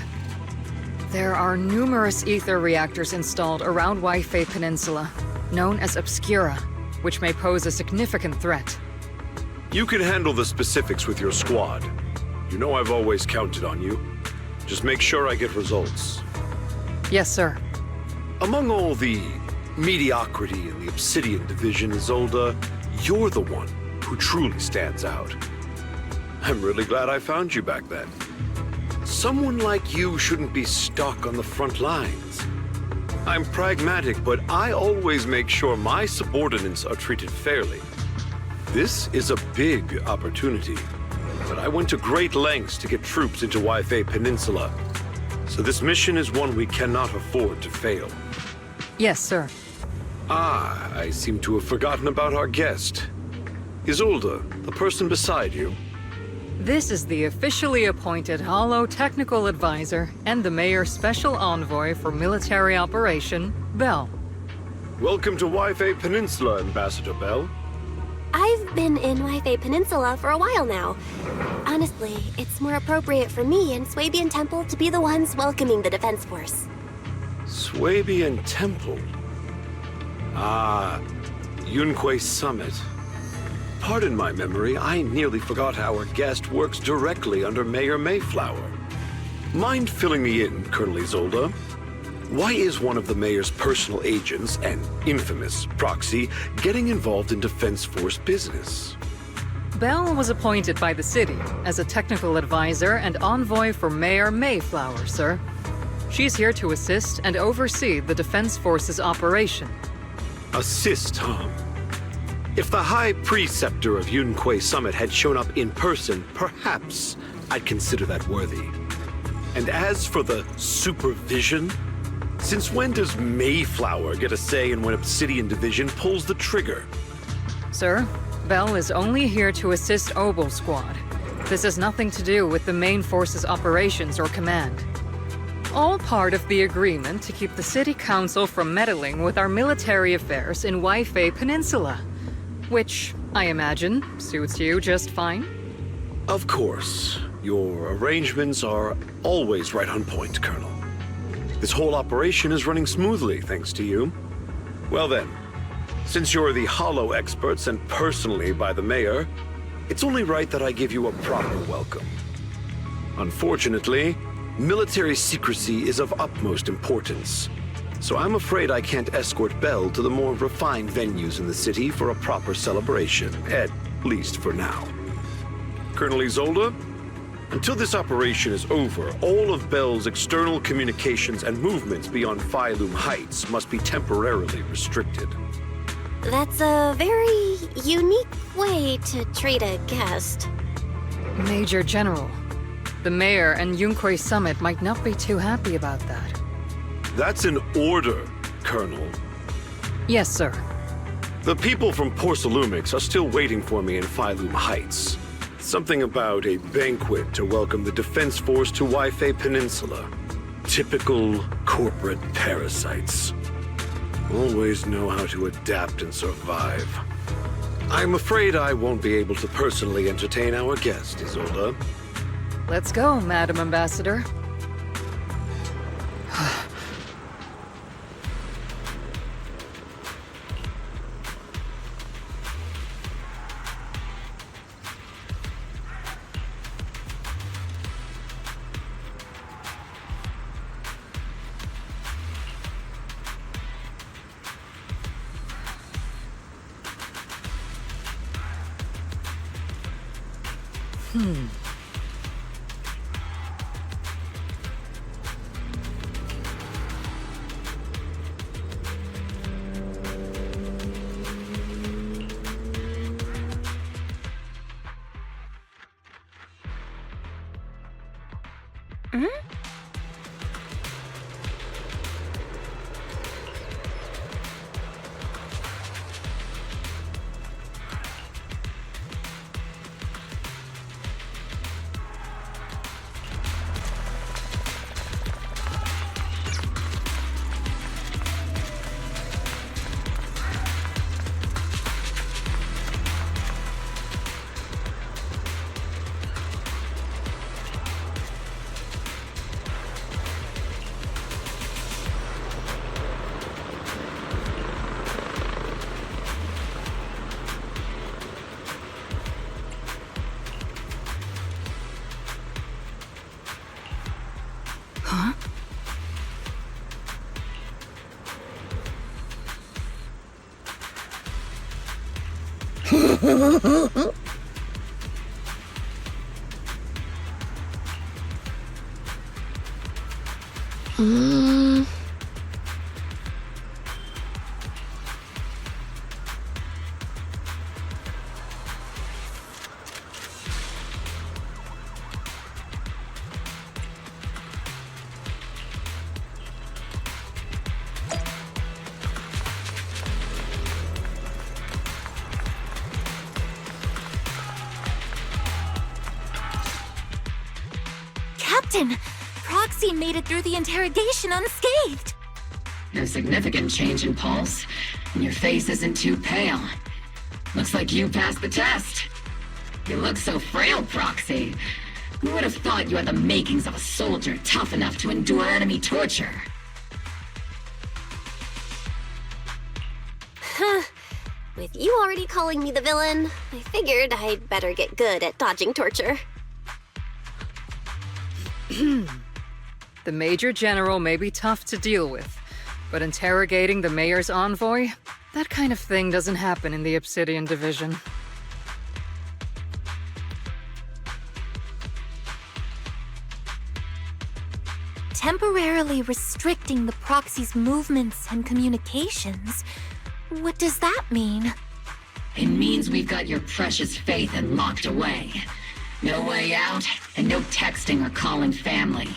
Speaker 4: There are numerous ether reactors installed around Waifei Peninsula, known as Obscura, which may pose a significant threat.
Speaker 18: You can handle the specifics with your squad. You know I've always counted on you. Just make sure I get results.
Speaker 4: Yes, sir.
Speaker 18: Among all the mediocrity in the Obsidian Division, Isolde, you're the one who truly stands out. I'm really glad I found you back then. Someone like you shouldn't be stuck on the front lines. I'm pragmatic, but I always make sure my subordinates are treated fairly. This is a big opportunity, but I went to great lengths to get troops into Waifei Peninsula. So this mission is one we cannot afford to fail.
Speaker 4: Yes, sir.
Speaker 18: Ah, I seem to have forgotten about our guest. Isolde, the person beside you.
Speaker 4: This is the officially appointed Hollow Technical Advisor and the Mayor's Special Envoy for Military Operation, Bell.
Speaker 18: Welcome to Waifei Peninsula, Ambassador Bell.
Speaker 2: I've been in Waifei Peninsula for a while now. Honestly, it's more appropriate for me and Swabian Temple to be the ones welcoming the Defense Force.
Speaker 18: Swabian Temple? Ah, Yunquay Summit. Pardon my memory, I nearly forgot our guest works directly under Mayor Mayflower. Mind filling me in, Colonel Isolde? Why is one of the mayor's personal agents, an infamous proxy, getting involved in Defense Force business?
Speaker 4: Bell was appointed by the city as a technical advisor and envoy for Mayor Mayflower, sir. She's here to assist and oversee the Defense Force's operation.
Speaker 18: Assist, huh? If the High Preceptor of Yunquay Summit had shown up in person, perhaps I'd consider that worthy. And as for the supervision, since when does Mayflower get a say in when Obsidian Division pulls the trigger?
Speaker 4: Sir, Bell is only here to assist Obel Squad. This has nothing to do with the main force's operations or command. All part of the agreement to keep the City Council from meddling with our military affairs in Waifei Peninsula. Which, I imagine, suits you just fine?
Speaker 18: Of course. Your arrangements are always right on point, Colonel. This whole operation is running smoothly, thanks to you. Well then, since you're the Hollow experts and personally by the Mayor, it's only right that I give you a proper welcome. Unfortunately, military secrecy is of utmost importance, so I'm afraid I can't escort Belle to the more refined venues in the city for a proper celebration, at least for now. Colonel Isolde, until this operation is over, all of Belle's external communications and movements beyond Phylum Heights must be temporarily restricted.
Speaker 2: That's a very unique way to treat a guest.
Speaker 4: Major General, the Mayor and Yunkoi Summit might not be too happy about that.
Speaker 18: That's an order, Colonel.
Speaker 4: Yes, sir.
Speaker 18: The people from Porcelumix are still waiting for me in Phylum Heights. Something about a banquet to welcome the Defense Force to Waifei Peninsula. Typical corporate parasites. Always know how to adapt and survive. I'm afraid I won't be able to personally entertain our guest, Isolde.
Speaker 4: Let's go, Madam Ambassador.
Speaker 10: Captain, Proxy made it through the interrogation unscathed.
Speaker 5: No significant change in pulse, and your face isn't too pale. Looks like you passed the test. You look so frail, Proxy. Who would have thought you had the makings of a soldier tough enough to endure enemy torture?
Speaker 2: With you already calling me the villain, I figured I'd better get good at dodging torture.
Speaker 4: The Major General may be tough to deal with, but interrogating the Mayor's envoy? That kind of thing doesn't happen in the Obsidian Division.
Speaker 10: Temporarily restricting the Proxy's movements and communications? What does that mean?
Speaker 5: It means we've got your precious Phaethon locked away. No way out, and no texting or calling family.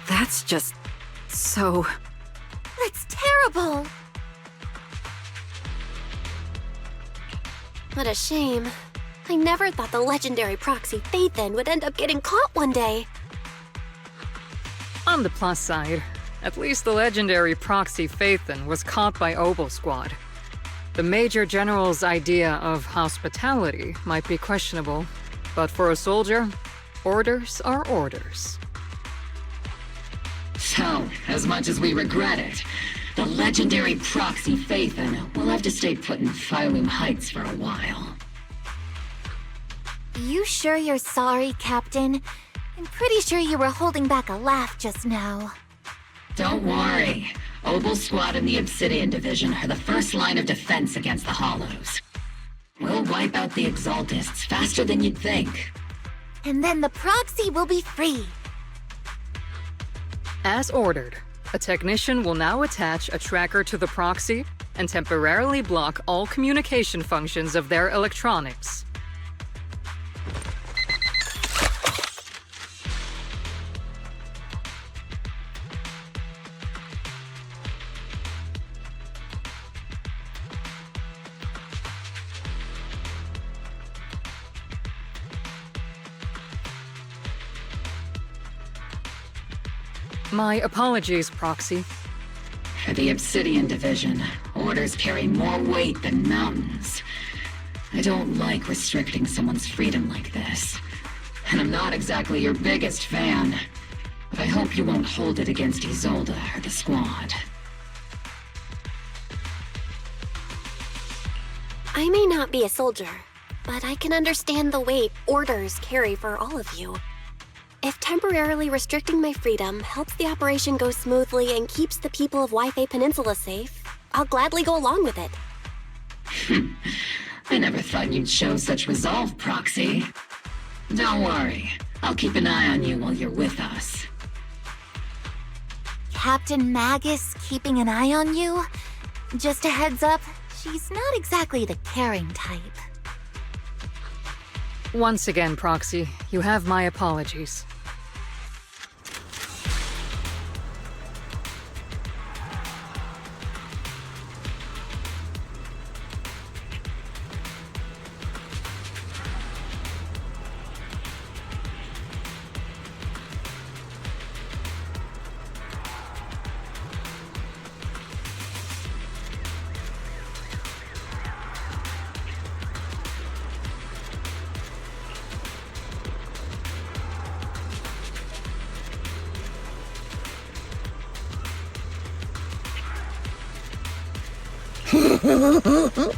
Speaker 11: That's just so...
Speaker 10: That's terrible!
Speaker 2: What a shame. I never thought the legendary proxy Phaethon would end up getting caught one day.
Speaker 4: On the plus side, at least the legendary proxy Phaethon was caught by Obel Squad. The Major General's idea of hospitality might be questionable. But for a soldier, orders are orders.
Speaker 5: So, as much as we regret it, the legendary proxy Phaethon will have to stay put in Phylum Heights for a while.
Speaker 10: You sure you're sorry, Captain? I'm pretty sure you were holding back a laugh just now.
Speaker 5: Don't worry. Obel Squad and the Obsidian Division are the first line of defense against the Hollows. We'll wipe out the Exaltists faster than you'd think.
Speaker 10: And then the proxy will be free.
Speaker 4: As ordered, a technician will now attach a tracker to the proxy and temporarily block all communication functions of their electronics. My apologies, Proxy.
Speaker 5: For the Obsidian Division, orders carry more weight than mountains. I don't like restricting someone's freedom like this. And I'm not exactly your biggest fan. But I hope you won't hold it against Isolde or the Squad.
Speaker 2: I may not be a soldier, but I can understand the weight orders carry for all of you. If temporarily restricting my freedom helps the operation go smoothly and keeps the people of Wi-Fi Peninsula safe, I'll gladly go along with it.
Speaker 5: I never thought you'd show such resolve, Proxy. Don't worry. I'll keep an eye on you while you're with us.
Speaker 10: Captain Magus keeping an eye on you? Just a heads up, she's not exactly the caring type.
Speaker 4: Once again, Proxy, you have my apologies.
Speaker 10: Huh?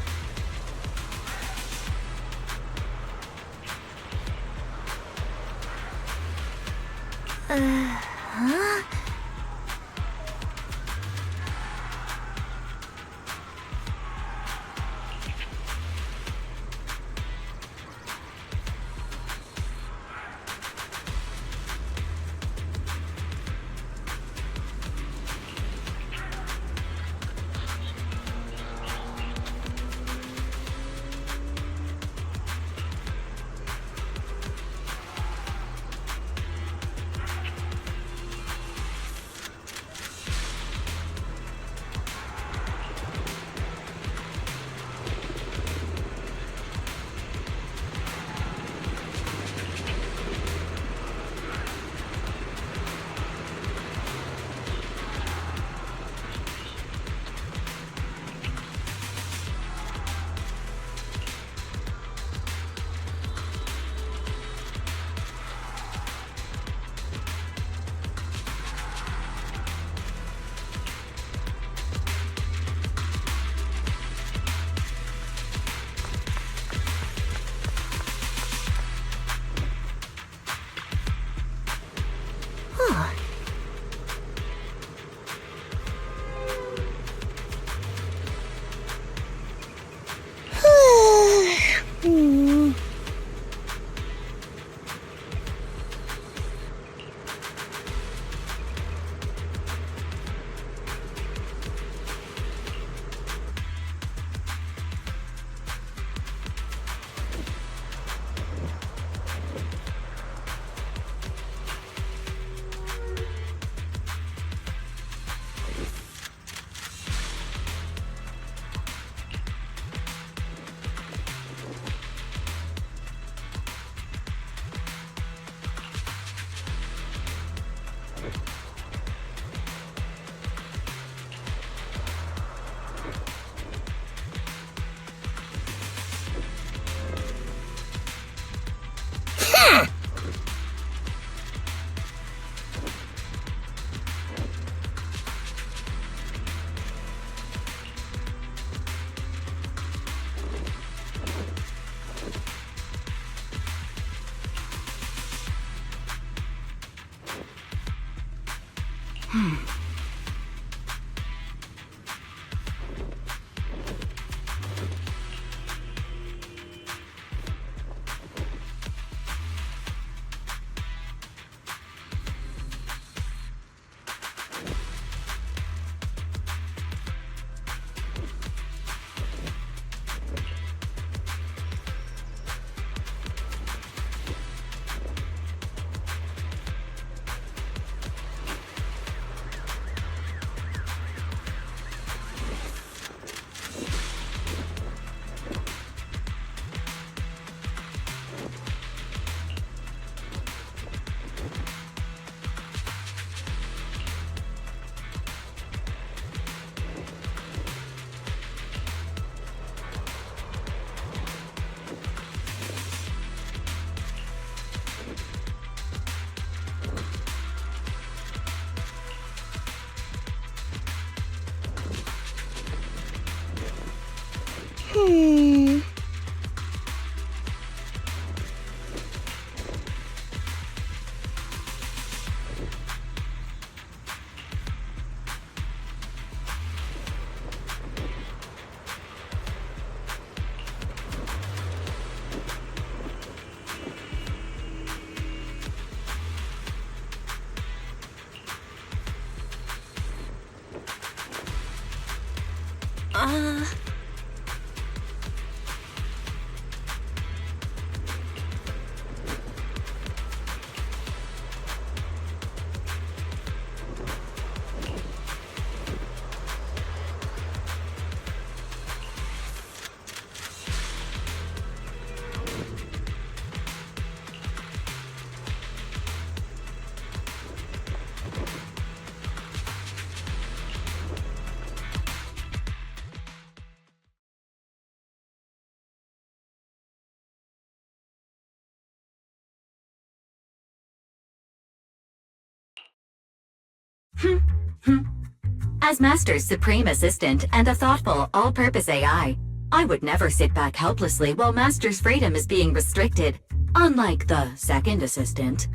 Speaker 13: As Master's supreme assistant and a thoughtful, all-purpose AI, I would never sit back helplessly while Master's freedom is being restricted, unlike the second assistant.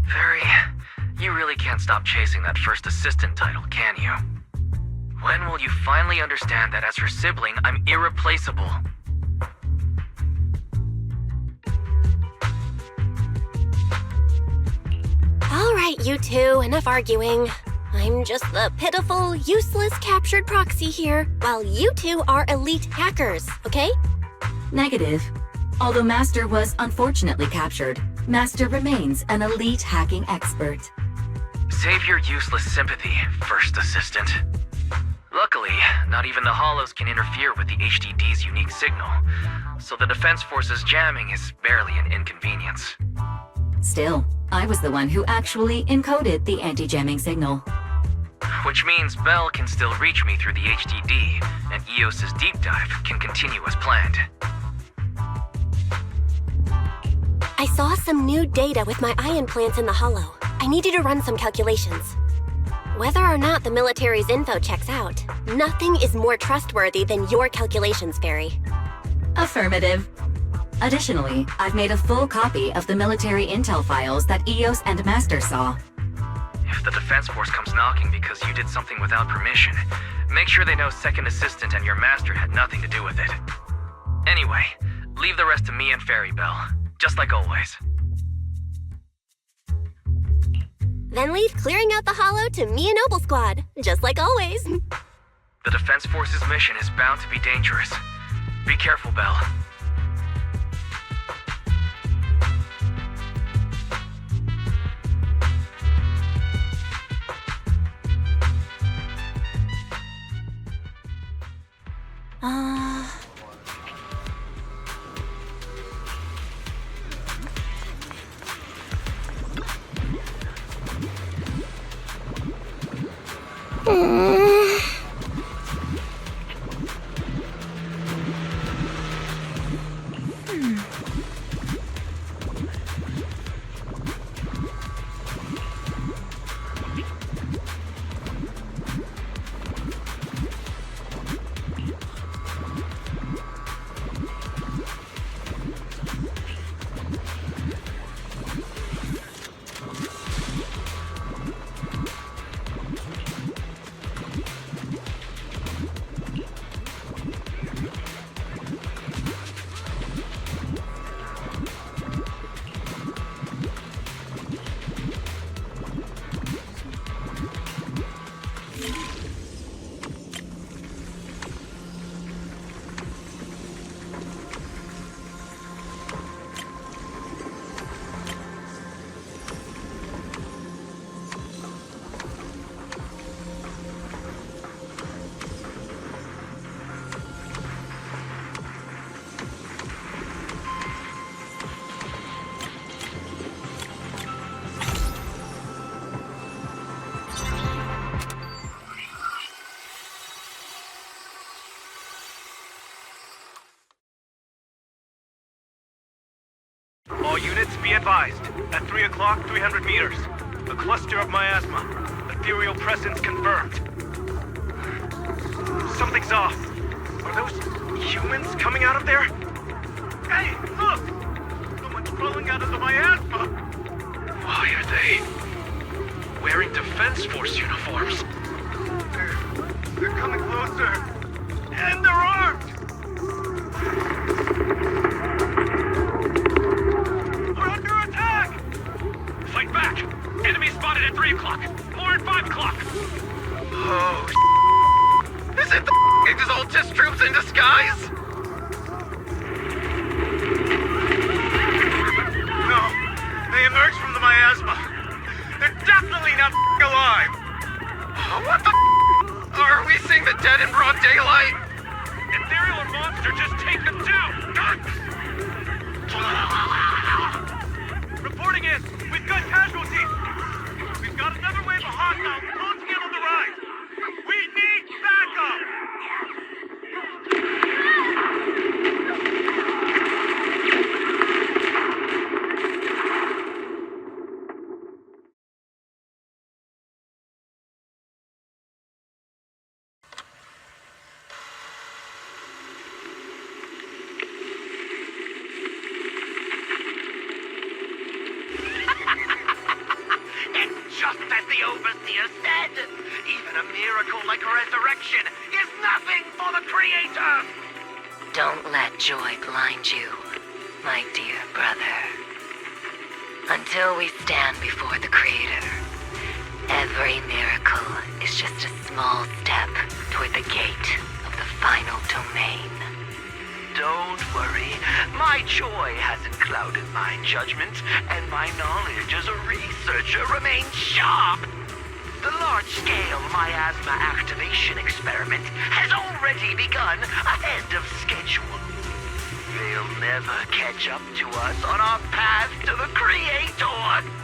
Speaker 3: Fairy, you really can't stop chasing that first assistant title, can you? When will you finally understand that as her sibling, I'm irreplaceable?
Speaker 2: All right, you two, enough arguing. I'm just the pitiful, useless captured proxy here, while you two are elite hackers, okay?
Speaker 13: Negative. Although Master was unfortunately captured, Master remains an elite hacking expert.
Speaker 3: Save your useless sympathy, first assistant. Luckily, not even the Hollows can interfere with the HDD's unique signal, so the Defense Force's jamming is barely an inconvenience.
Speaker 13: Still, I was the one who actually encoded the anti-jamming signal.
Speaker 3: Which means Bell can still reach me through the HDD, and EOS's deep dive can continue as planned.
Speaker 2: I saw some new data with my eye implants in the Hollow. I need you to run some calculations. Whether or not the military's info checks out, nothing is more trustworthy than your calculations, Fairy.
Speaker 13: Affirmative. Additionally, I've made a full copy of the military intel files that EOS and Master saw.
Speaker 3: If the Defense Force comes knocking because you did something without permission, make sure they know Second Assistant and your Master had nothing to do with it. Anyway, leave the rest to me and Fairy Bell, just like always.
Speaker 2: Then leave clearing out the Hollow to me and Noble Squad, just like always.
Speaker 3: The Defense Force's mission is bound to be dangerous. Be careful, Bell.
Speaker 8: All units be advised. At 3 o'clock, 300 meters. A cluster of miasma. Ethereal presence confirmed. Something's off. Are those humans coming out of there? Hey, look! Someone's crawling out of the miasma! Why are they wearing Defense Force uniforms? They're coming closer. And they're armed! We're under attack! Fight back! Enemy spotted at 3 o'clock. More at 5 o'clock. Oh, is it the Exaltus troops in disguise? No, they emerged from the miasma. They're definitely not alive. What the are we seeing the dead in broad daylight? Ethereal or monster, just take them down! Reporting in, we've got casualties. We've got another wave of hostiles closing in on the right. We need backup! Just as the Overseer said, even a miracle like resurrection is nothing for the Creator!
Speaker 12: Don't let joy blind you, my dear brother. Until we stand before the Creator, every miracle is just a small step toward the gate of the final domain.
Speaker 8: Don't worry, my joy hasn't clouded my judgment, and my knowledge as a researcher remains sharp. The large-scale miasma activation experiment has already begun ahead of schedule. They'll never catch up to us on our path to the Creator.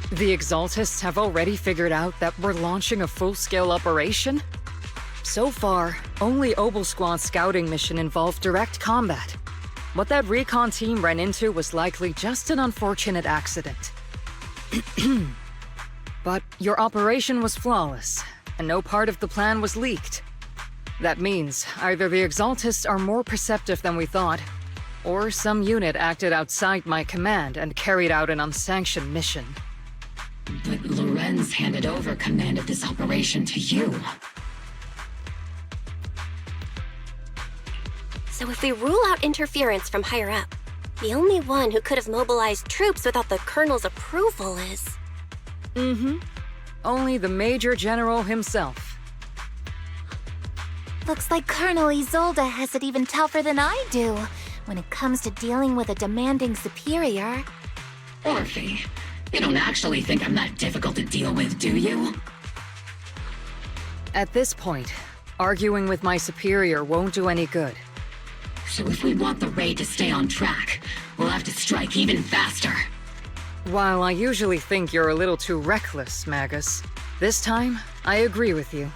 Speaker 4: The Exaltists have already figured out that we're launching a full-scale operation? So far, only Obel Squad's scouting mission involved direct combat. What that recon team ran into was likely just an unfortunate accident. But your operation was flawless, and no part of the plan was leaked. That means either the Exaltists are more perceptive than we thought, or some unit acted outside my command and carried out an unsanctioned mission.
Speaker 5: But Lorenz handed over command of this operation to you.
Speaker 2: So if we rule out interference from higher up, the only one who could have mobilized troops without the Colonel's approval is...
Speaker 4: Only the Major General himself.
Speaker 10: Looks like Colonel Isolde has it even tougher than I do when it comes to dealing with a demanding superior.
Speaker 5: Orphe, you don't actually think I'm that difficult to deal with, do you?
Speaker 4: At this point, arguing with my superior won't do any good.
Speaker 5: So if we want the raid to stay on track, we'll have to strike even faster.
Speaker 4: While I usually think you're a little too reckless, Magus, this time, I agree with you.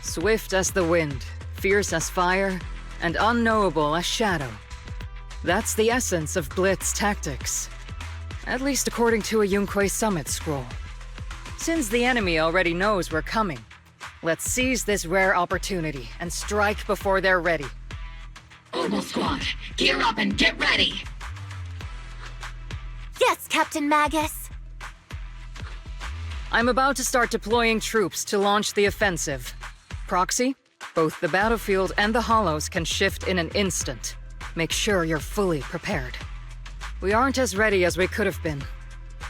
Speaker 4: Swift as the wind, fierce as fire, and unknowable as shadow. That's the essence of Blitz tactics. At least according to a Yunque Summit scroll. Since the enemy already knows we're coming, let's seize this rare opportunity and strike before they're ready.
Speaker 5: Oval Squad, gear up and get ready!
Speaker 10: Yes, Captain Magus.
Speaker 4: I'm about to start deploying troops to launch the offensive. Proxy, both the battlefield and the hollows can shift in an instant. Make sure you're fully prepared. We aren't as ready as we could have been.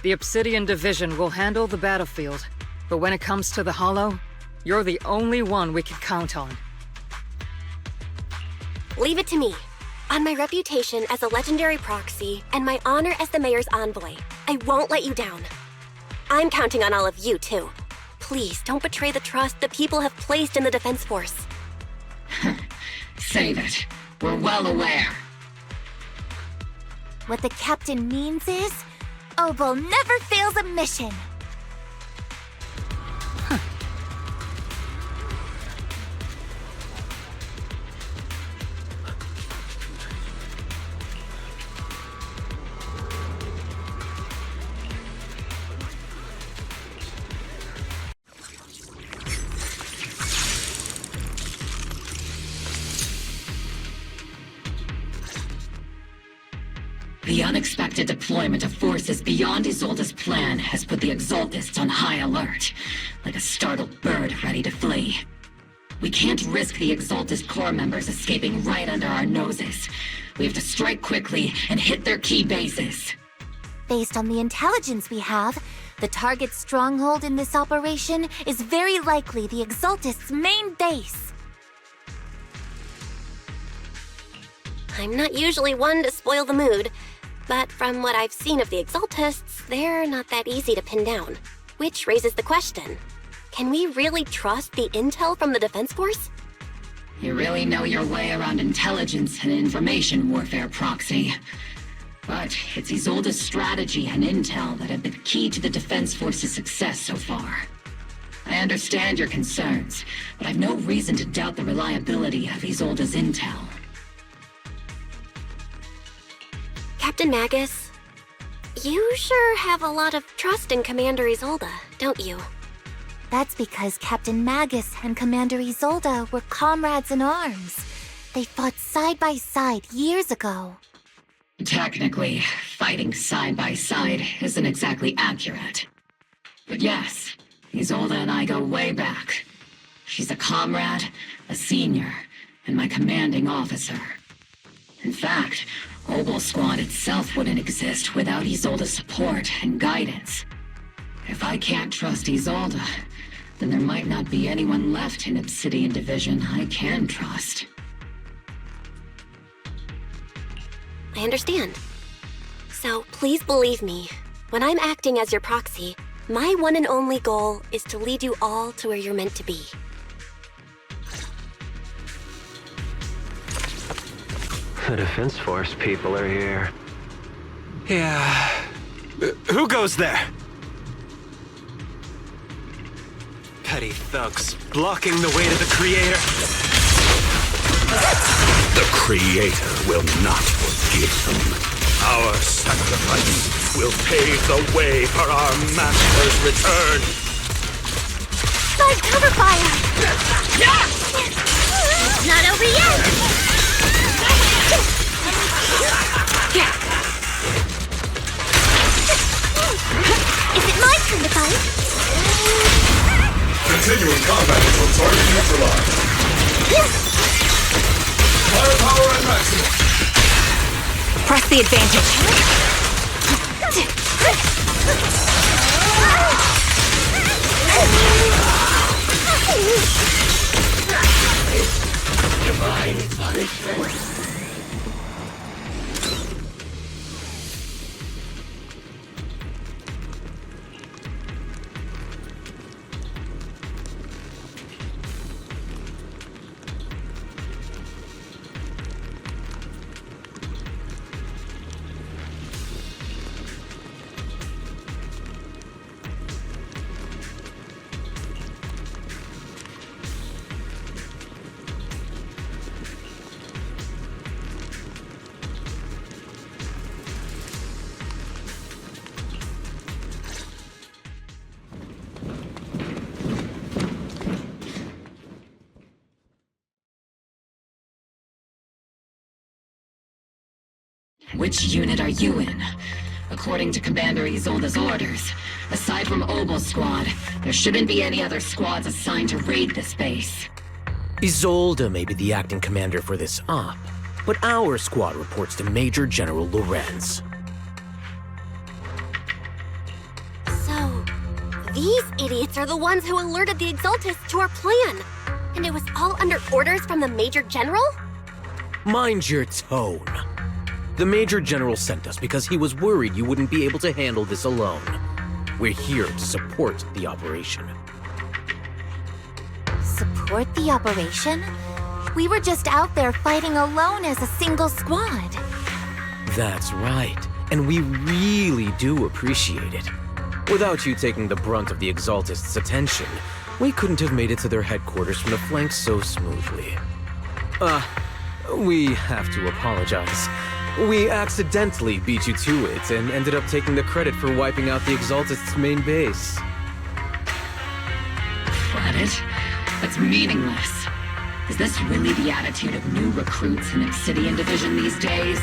Speaker 4: The Obsidian Division will handle the battlefield, but when it comes to the hollow, you're the only one we can count on.
Speaker 2: Leave it to me. On my reputation as a legendary proxy and my honor as the mayor's envoy, I won't let you down. I'm counting on all of you, too. Please don't betray the trust the people have placed in the Defense Force.
Speaker 5: Save it. We're well aware.
Speaker 10: What the captain means is, Obel never fails a mission.
Speaker 5: The unexpected deployment of forces beyond Isolde's plan has put the Exaltists on high alert, like a startled bird ready to flee. We can't risk the Exaltist core members escaping right under our noses. We have to strike quickly and hit their key bases.
Speaker 10: Based on the intelligence we have, the target's stronghold in this operation is very likely the Exaltists' main base.
Speaker 2: I'm not usually one to spoil the mood, but from what I've seen of the Exaltists, they're not that easy to pin down. Which raises the question, can we really trust the intel from the Defense Force?
Speaker 5: You really know your way around intelligence and information warfare, Proxy. But it's Isolde's strategy and intel that have been key to the Defense Force's success so far. I understand your concerns, but I've no reason to doubt the reliability of Isolde's intel.
Speaker 2: Captain Magus, you sure have a lot of trust in Commander Isolde, don't you?
Speaker 10: That's because Captain Magus and Commander Isolde were comrades in arms. They fought side by side years ago.
Speaker 5: Technically, fighting side by side isn't exactly accurate. But yes, Isolde and I go way back. She's a comrade, a senior, and my commanding officer. In fact, Obel Squad itself wouldn't exist without Isolde's support and guidance. If I can't trust Isolde, then there might not be anyone left in Obsidian Division I can trust.
Speaker 2: I understand. So please believe me, when I'm acting as your proxy, my one and only goal is to lead you all to where you're meant to be.
Speaker 19: The Defense Force people are here. Yeah. Who goes there? Petty thugs blocking the way to the Creator.
Speaker 20: The Creator will not forgive them. Our sacrifice will pave the way for our Master's return.
Speaker 10: Side cover fire! It's not over yet! Is it my turn to fight?
Speaker 21: Continuing combat until target neutralized. Firepower at maximum.
Speaker 11: Press the advantage.
Speaker 21: Divine punishment.
Speaker 5: which unit are you in? According to Commander Isolde's orders, aside from Obel's squad, there shouldn't be any other squads assigned to raid this base.
Speaker 17: Isolde may be the acting commander for this op, but our squad reports to Major General Lorenz.
Speaker 2: So, these idiots are the ones who alerted the Exaltists to our plan. And it was all under orders from the Major General?
Speaker 17: Mind your tone. The Major General sent us because he was worried you wouldn't be able to handle this alone. We're here to support the operation.
Speaker 10: Support the operation? We were just out there fighting alone as a single squad.
Speaker 17: That's right, and we really do appreciate it. Without you taking the brunt of the Exaltists' attention, we couldn't have made it to their headquarters from the flank so smoothly. We have to apologize. We accidentally beat you to it and ended up taking the credit for wiping out the Exaltists' main base.
Speaker 5: Credit? That's meaningless. Is this really the attitude of new recruits in Obsidian Division these days?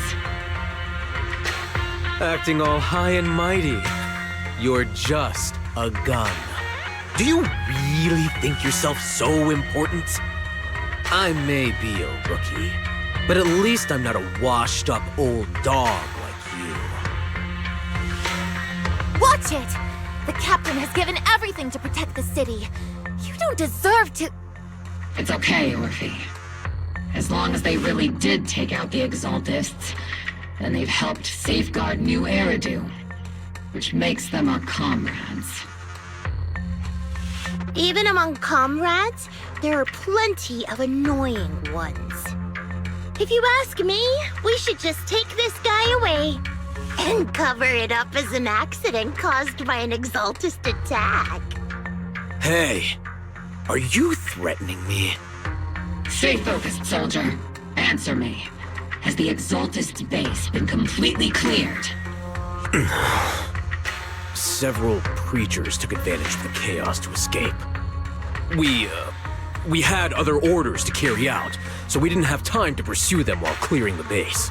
Speaker 17: Acting all high and mighty. You're just a gun. Do you really think yourself so important? I may be a rookie, but at least I'm not a washed-up old dog like you.
Speaker 10: Watch it! The captain has given everything to protect the city. You don't deserve to...
Speaker 5: It's okay, Orphe. As long as they really did take out the Exaltists, then they've helped safeguard New Eridu, which makes them our comrades.
Speaker 15: Even among comrades, there are plenty of annoying ones. If you ask me, we should just take this guy away and cover it up as an accident caused by an Exaltist attack.
Speaker 17: Hey, are you threatening me?
Speaker 5: Stay focused, soldier. Answer me. Has the Exaltist base been completely cleared?
Speaker 17: Several creatures took advantage of the chaos to escape. We had other orders to carry out, so we didn't have time to pursue them while clearing the base.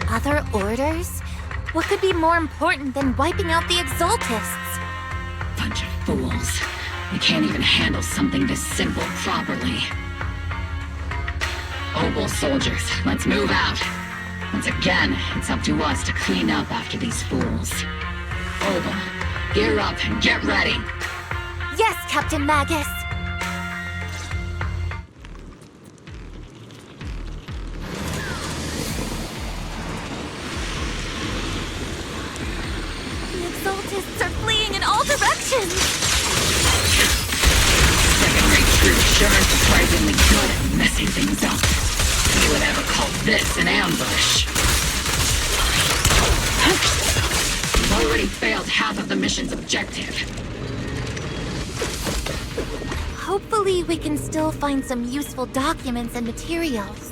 Speaker 10: Other orders? What could be more important than wiping out the Exaltists?
Speaker 5: Bunch of fools. They can't even handle something this simple properly. Obel soldiers, let's move out. Once again, it's up to us to clean up after these fools. Obel, gear up and get ready.
Speaker 10: Yes, Captain Magus. The Exaltists are fleeing in all directions.
Speaker 5: Second-rate troops sure are surprisingly good at messing things up. Who would ever call this an ambush? We've already failed half of the mission's objective.
Speaker 10: Hopefully we can still find some useful documents and materials.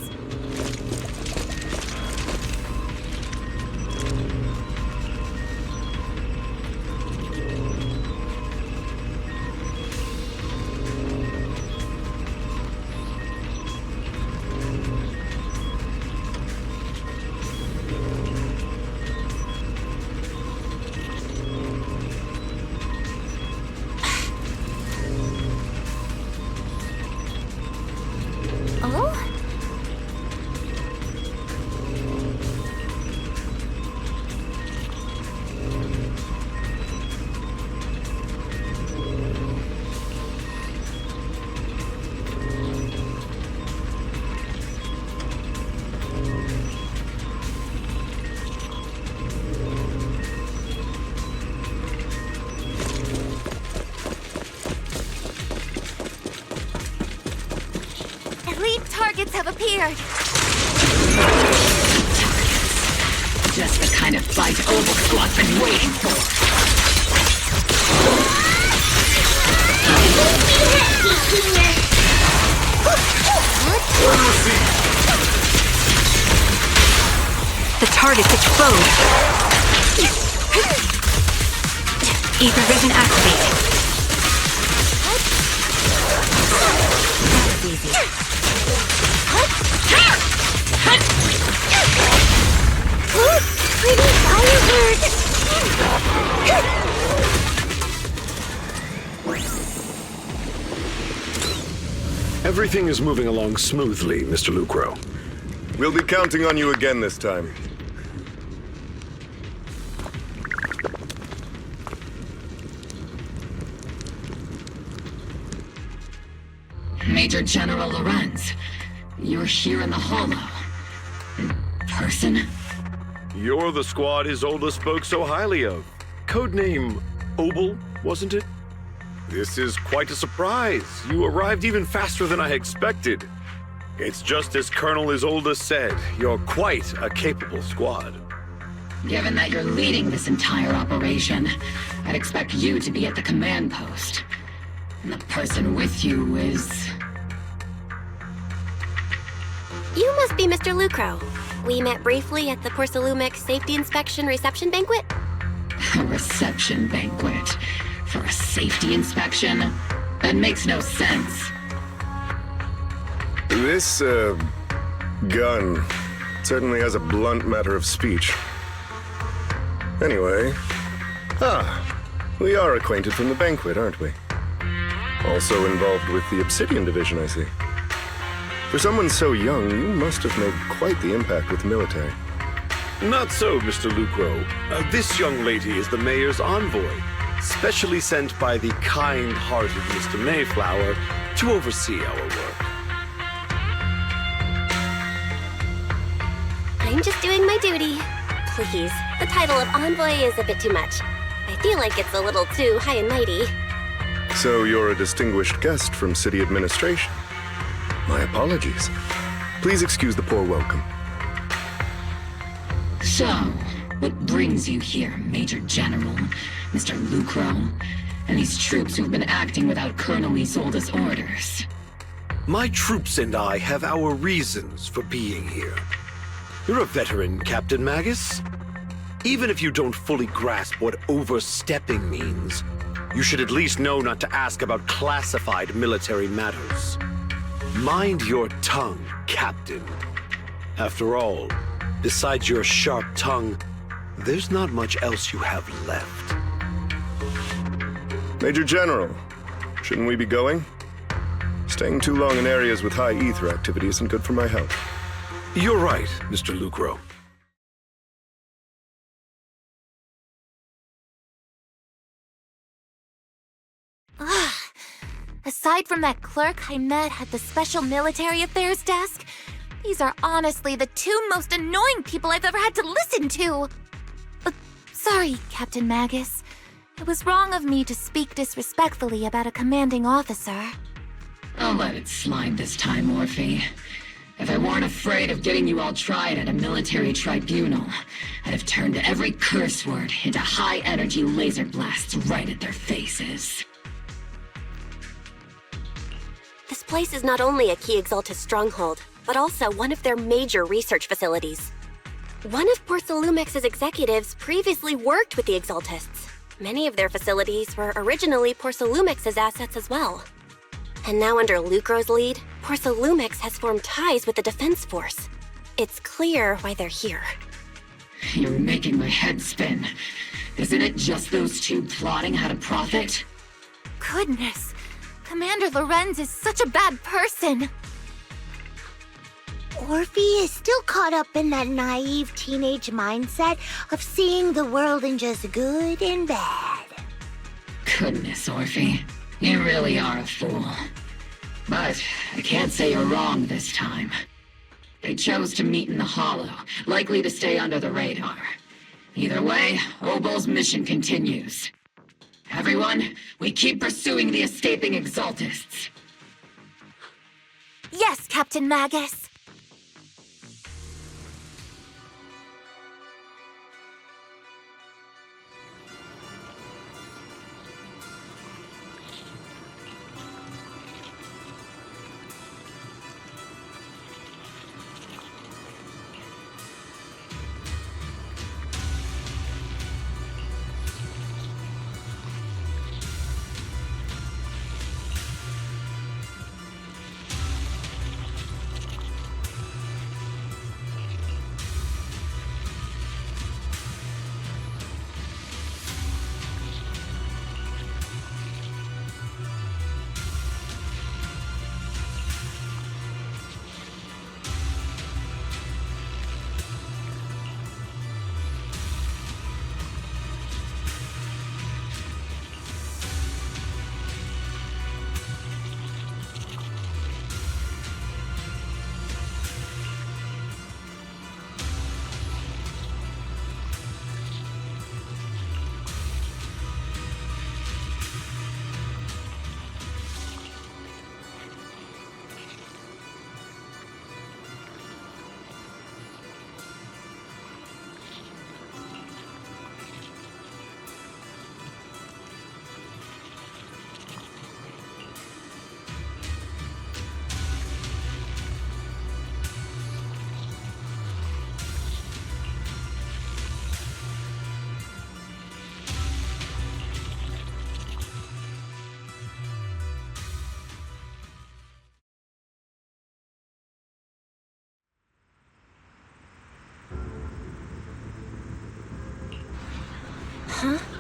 Speaker 10: Targets have appeared.
Speaker 5: Just the kind of fight Obel Squad's been waiting for.
Speaker 7: The target's exposed. Ether vision activated. That's easy.
Speaker 15: Oh, pretty firebird!
Speaker 18: Everything is moving along smoothly, Mr. Lucro.
Speaker 1: We'll be counting on you again this time.
Speaker 5: Major General Lorenz, you're here in the Hollow. In person?
Speaker 18: You're the squad Isolde spoke so highly of. Codename Obel, wasn't it? This is quite a surprise. You arrived even faster than I expected. It's just as Colonel Isolde said, you're quite a capable squad.
Speaker 5: Given that you're leading this entire operation, I'd expect you to be at the command post. And the person with you is...
Speaker 2: You must be Mr. Lucro. We met briefly at the Porcelumix Safety Inspection Reception Banquet.
Speaker 5: A reception banquet? For a safety inspection? That makes no sense.
Speaker 1: This, gun certainly has a blunt matter of speech. Anyway, we are acquainted from the banquet, aren't we? Also involved with the Obsidian Division, I see. For someone so young, you must have made quite the impact with the military.
Speaker 18: Not so, Mr. Lucro. This young lady is the mayor's envoy, specially sent by the kind-hearted Mr. Mayflower to oversee our work.
Speaker 2: I'm just doing my duty. Please, the title of envoy is a bit too much. I feel like it's a little too high and mighty.
Speaker 1: So you're a distinguished guest from city administration. My apologies. Please excuse the poor welcome.
Speaker 5: So, what brings you here, Major General, Mr. Lucro, and these troops who've been acting without Colonel Isolde's orders?
Speaker 18: My troops and I have our reasons for being here. You're a veteran, Captain Magus. Even if you don't fully grasp what overstepping means, you should at least know not to ask about classified military matters. Mind your tongue, Captain. After all, besides your sharp tongue, there's not much else you have left.
Speaker 1: Major General, shouldn't we be going? Staying too long in areas with high ether activity isn't good for my health.
Speaker 18: You're right, Mr. Lucro.
Speaker 10: Aside from that clerk I met at the Special Military Affairs desk, these are honestly the two most annoying people I've ever had to listen to. Sorry, Captain Magus. It was wrong of me to speak disrespectfully about a commanding officer.
Speaker 5: I'll let it slide this time, Orphe. If I weren't afraid of getting you all tried at a military tribunal, I'd have turned every curse word into high-energy laser blasts right at their faces.
Speaker 2: This place is not only a key Exaltus stronghold, but also one of their major research facilities. One of Porcelumix's executives previously worked with the Exaltists. Many of their facilities were originally Porcelumix's assets as well. And now under Lucro's lead, Porcelumix has formed ties with the Defense Force. It's clear why they're here.
Speaker 5: You're making my head spin. Isn't it just those two plotting how to profit?
Speaker 10: Goodness, Commander Lorenz is such a bad person.
Speaker 15: Orphe is still caught up in that naive teenage mindset of seeing the world in just good and bad.
Speaker 5: Goodness, Orphe. You really are a fool. But I can't say you're wrong this time. They chose to meet in the Hollow, likely to stay under the radar. Either way, Obel's mission continues. Everyone, we keep pursuing the escaping Exaltists.
Speaker 10: Yes, Captain Magus.
Speaker 2: Huh?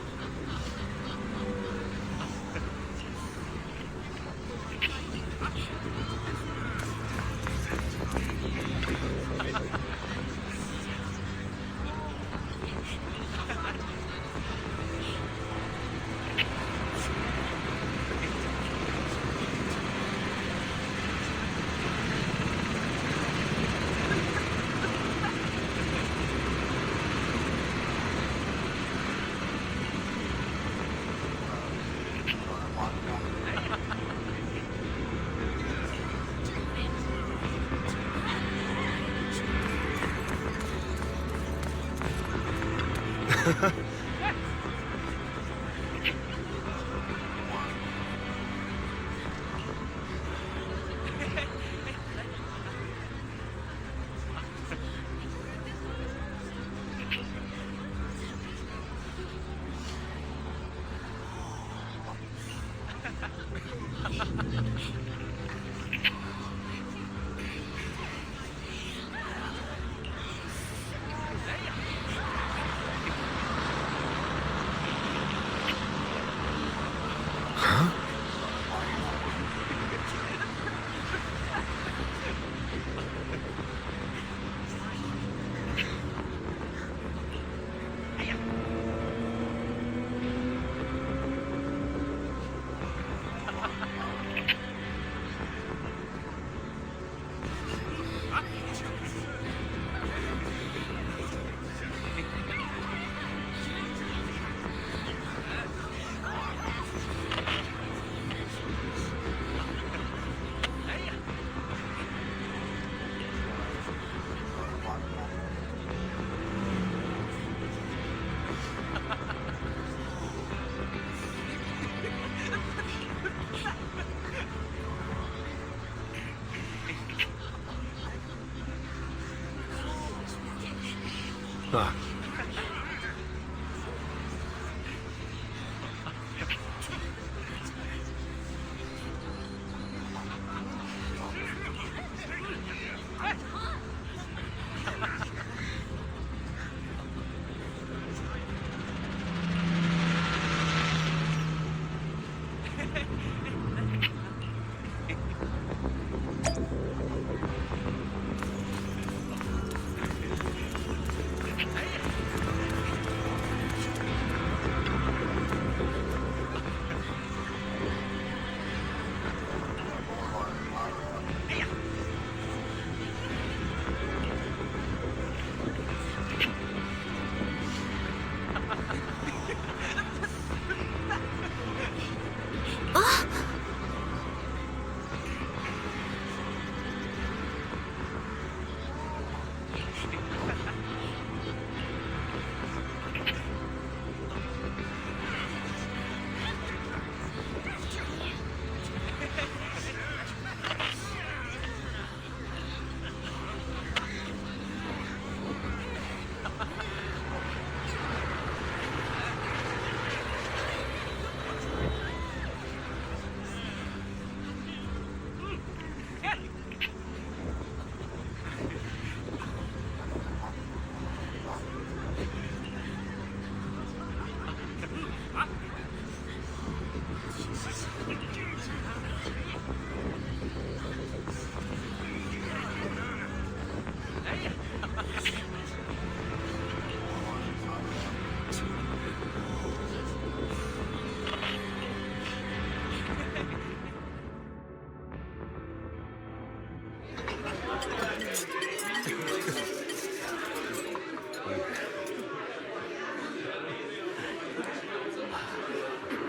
Speaker 1: Ah.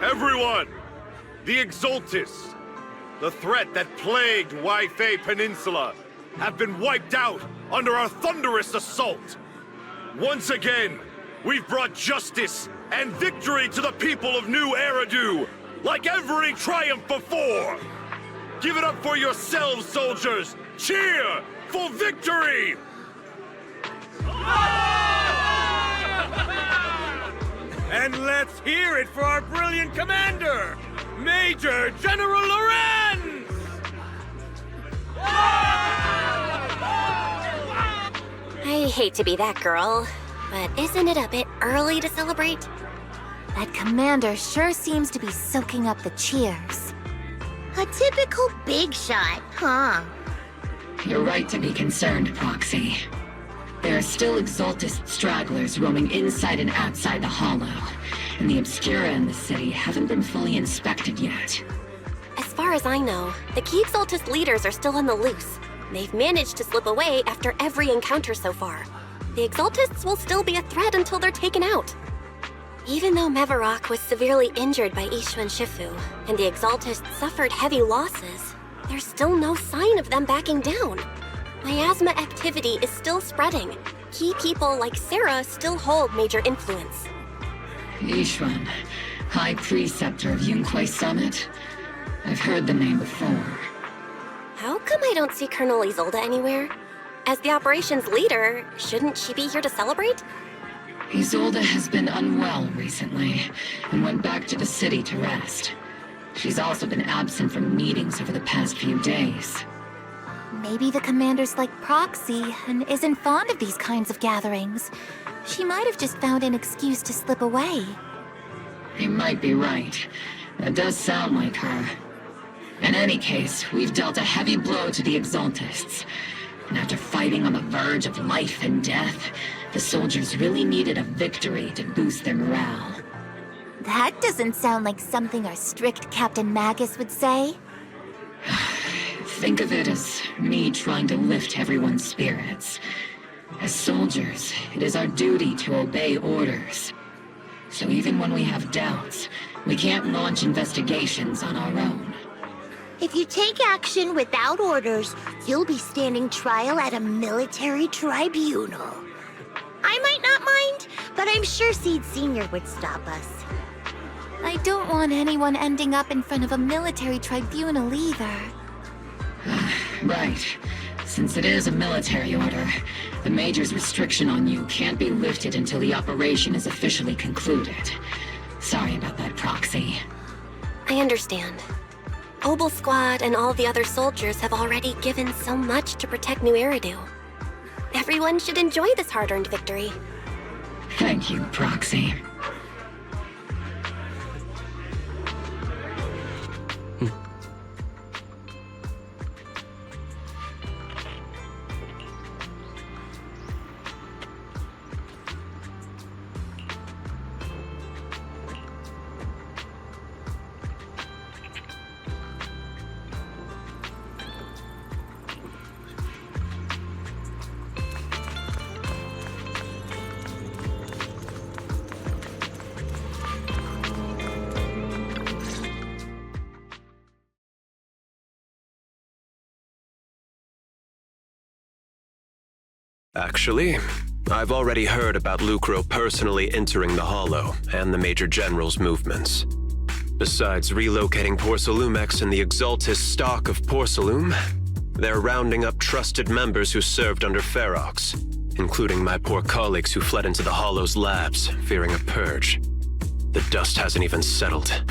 Speaker 18: Everyone! The Exultus, the threat that plagued Waifei Peninsula, have been wiped out under our thunderous assault. Once again, we've brought justice and victory to the people of New Eridu, like every triumph before. Give it up for yourselves, soldiers! Cheer for victory!
Speaker 6: And let's hear it for our brilliant commander, Major General Lorenz!
Speaker 2: I hate to be that girl, but isn't it a bit early to celebrate?
Speaker 10: That commander sure seems to be soaking up the cheers.
Speaker 15: A typical big shot, huh?
Speaker 5: You're right to be concerned, Proxy. There are still Exaltist stragglers roaming inside and outside the Hollow, and the Obscura in the city haven't been fully inspected yet.
Speaker 2: As far as I know, the key Exaltist leaders are still on the loose. They've managed to slip away after every encounter so far. The Exaltists will still be a threat until they're taken out. Even though Mevarok was severely injured by Ishu and Shifu, and the Exaltists suffered heavy losses, there's still no sign of them backing down. Miasma activity is still spreading. Key people like Sarah still hold major influence.
Speaker 5: Ishwan, High Preceptor of Yunquay Summit? I've heard the name before.
Speaker 2: How come I don't see Colonel Isolde anywhere? As the operations leader, shouldn't she be here to celebrate?
Speaker 5: Isolde has been unwell recently, and went back to the city to rest. She's also been absent from meetings over the past few days.
Speaker 10: Maybe the commander's like Proxy and isn't fond of these kinds of gatherings. She might have just found an excuse to slip away.
Speaker 5: You might be right. That does sound like her. In any case, we've dealt a heavy blow to the Exaltists. And after fighting on the verge of life and death, the soldiers really needed a victory to boost their morale.
Speaker 10: That doesn't sound like something our strict Captain Magus would say.
Speaker 5: Think of it as me trying to lift everyone's spirits. As soldiers, it is our duty to obey orders. So even when we have doubts, we can't launch investigations on our own.
Speaker 15: If you take action without orders, you'll be standing trial at a military tribunal. I might not mind, but I'm sure Seed Sr. would stop us.
Speaker 10: I don't want anyone ending up in front of a military tribunal either.
Speaker 5: Right. Since it is a military order, the Major's restriction on you can't be lifted until the operation is officially concluded. Sorry about that, Proxy.
Speaker 2: I understand. Obel Squad and all the other soldiers have already given so much to protect New Eridu. Everyone should enjoy this hard-earned victory.
Speaker 5: Thank you, Proxy.
Speaker 19: Actually, I've already heard about Lucro personally entering the Hollow and the Major General's movements. Besides relocating Porcelumex and the Exaltist stock of Porcelume, they're rounding up trusted members who served under Ferox, including my poor colleagues who fled into the Hollow's labs, fearing a purge. The dust hasn't even settled,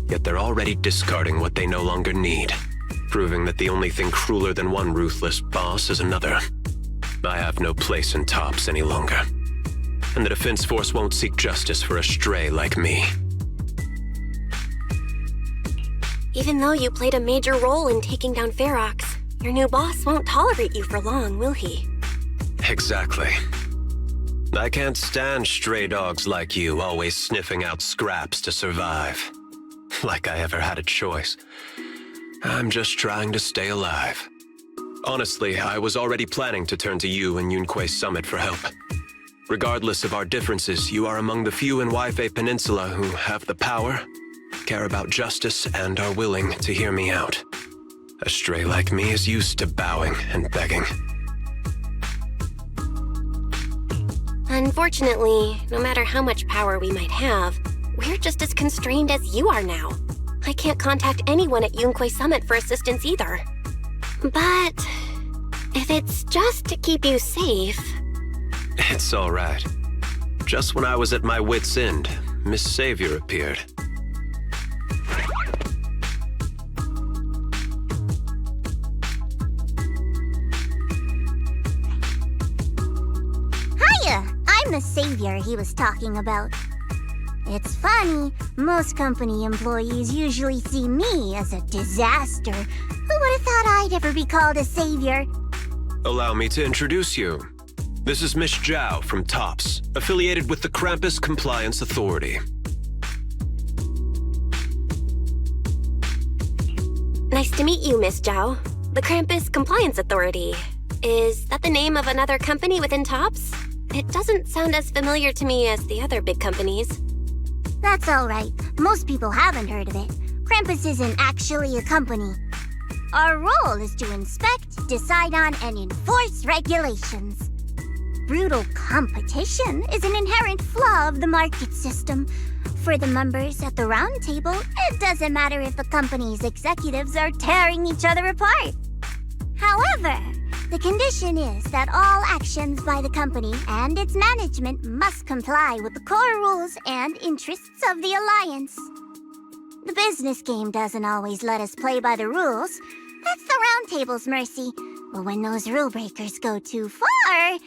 Speaker 19: yet they're already discarding what they no longer need, proving that the only thing crueler than one ruthless boss is another. I have no place in Tops any longer, and the Defense Force won't seek justice for a stray like me.
Speaker 2: Even though you played a major role in taking down Ferox, your new boss won't tolerate you for long, will he?
Speaker 19: Exactly. I can't stand stray dogs like you always sniffing out scraps to survive. Like I ever had a choice. I'm just trying to stay alive. Honestly, I was already planning to turn to you and Yunquay Summit for help. Regardless of our differences, you are among the few in Waifei Peninsula who have the power, care about justice, and are willing to hear me out. A stray like me is used to bowing and begging.
Speaker 2: Unfortunately, no matter how much power we might have, we're just as constrained as you are now. I can't contact anyone at Yunquay Summit for assistance either. But if it's just to keep you safe...
Speaker 19: It's all right. Just when I was at my wit's end, Miss Savior appeared.
Speaker 15: Hiya! I'm the savior he was talking about. It's funny, most company employees usually see me as a disaster. Who would have thought I'd ever be called a savior?
Speaker 19: Allow me to introduce you. This is Miss Zhao from TOPS, affiliated with the Krampus Compliance Authority.
Speaker 2: Nice to meet you, Miss Zhao. The Krampus Compliance Authority. Is that the name of another company within TOPS? It doesn't sound as familiar to me as the other big companies.
Speaker 15: That's alright. Most people haven't heard of it. Krampus isn't actually a company. Our role is to inspect, decide on, and enforce regulations. Brutal competition is an inherent flaw of the market system. For the members at the round table, it doesn't matter if a company's executives are tearing each other apart. However, the condition is that all actions by the company and its management must comply with the core rules and interests of the Alliance. The business game doesn't always let us play by the rules. That's the round table's mercy. But when those rule breakers go too far,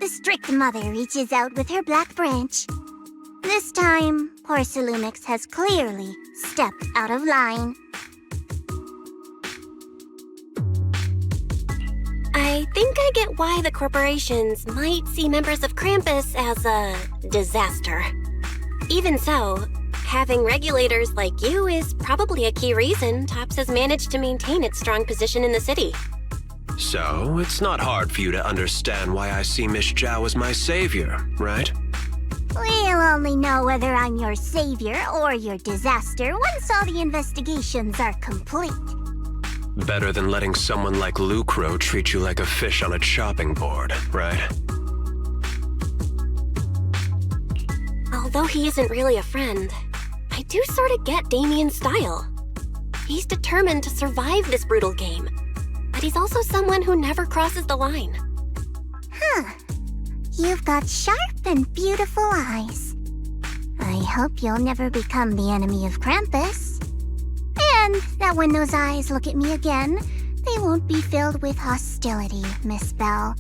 Speaker 15: the strict mother reaches out with her black branch. This time, poor Salumix has clearly stepped out of line.
Speaker 2: I think I get why the corporations might see members of Krampus as a disaster. Even so, having regulators like you is probably a key reason TOPS has managed to maintain its strong position in the city.
Speaker 19: So, it's not hard for you to understand why I see Miss Zhao as my savior, right?
Speaker 15: We'll only know whether I'm your savior or your disaster once all the investigations are complete.
Speaker 19: Better than letting someone like Lucro treat you like a fish on a chopping board, right?
Speaker 2: Although he isn't really a friend, I do sort of get Damien's style. He's determined to survive this brutal game, but he's also someone who never crosses the line.
Speaker 15: Huh. You've got sharp and beautiful eyes. I hope you'll never become the enemy of Krampus. And that when those eyes look at me again, they won't be filled with hostility, Miss Bell.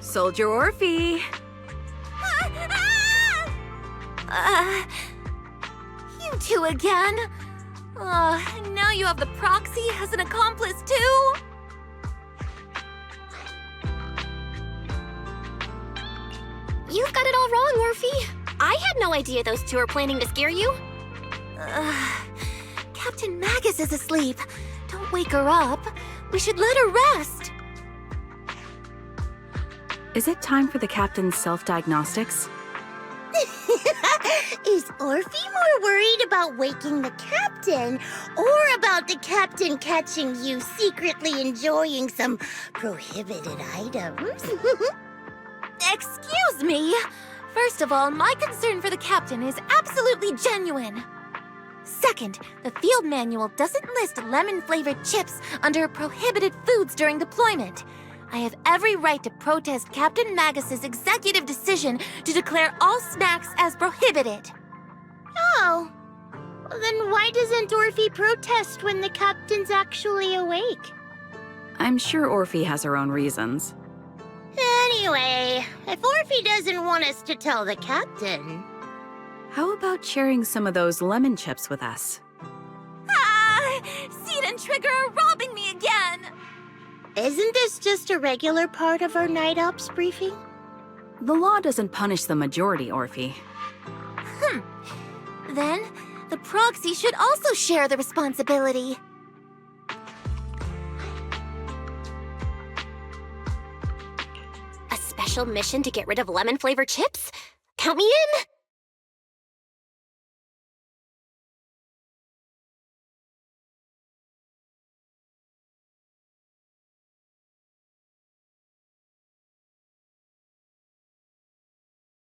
Speaker 11: Soldier Orphe!
Speaker 10: You two again? Now you have the proxy as an accomplice too?
Speaker 2: You've got it all wrong, Orphe. I had no idea those two were planning to scare you.
Speaker 10: Captain Magus is asleep. Don't wake her up. We should let her rest.
Speaker 11: Is it time for the captain's self-diagnostics?
Speaker 15: Is Orphe more worried about waking the captain or about the captain catching you secretly enjoying some prohibited items?
Speaker 10: Excuse me. First of all, my concern for the captain is absolutely genuine. Second, the field manual doesn't list lemon-flavored chips under prohibited foods during deployment. I have every right to protest Captain Magus's executive decision to declare all snacks as prohibited.
Speaker 15: Oh. Then why doesn't Orphe protest when the captain's actually awake?
Speaker 11: I'm sure Orphe has her own reasons.
Speaker 15: Anyway, if Orphe doesn't want us to tell the captain,
Speaker 11: How about sharing some of those lemon chips with us?
Speaker 10: Ah! Seed and Trigger are robbing me again!
Speaker 15: Isn't this just a regular part of our night ops briefing?
Speaker 11: The law doesn't punish the majority, Orphe.
Speaker 10: Then, the proxy should also share the responsibility.
Speaker 2: A special mission to get rid of lemon-flavored chips? Count me in!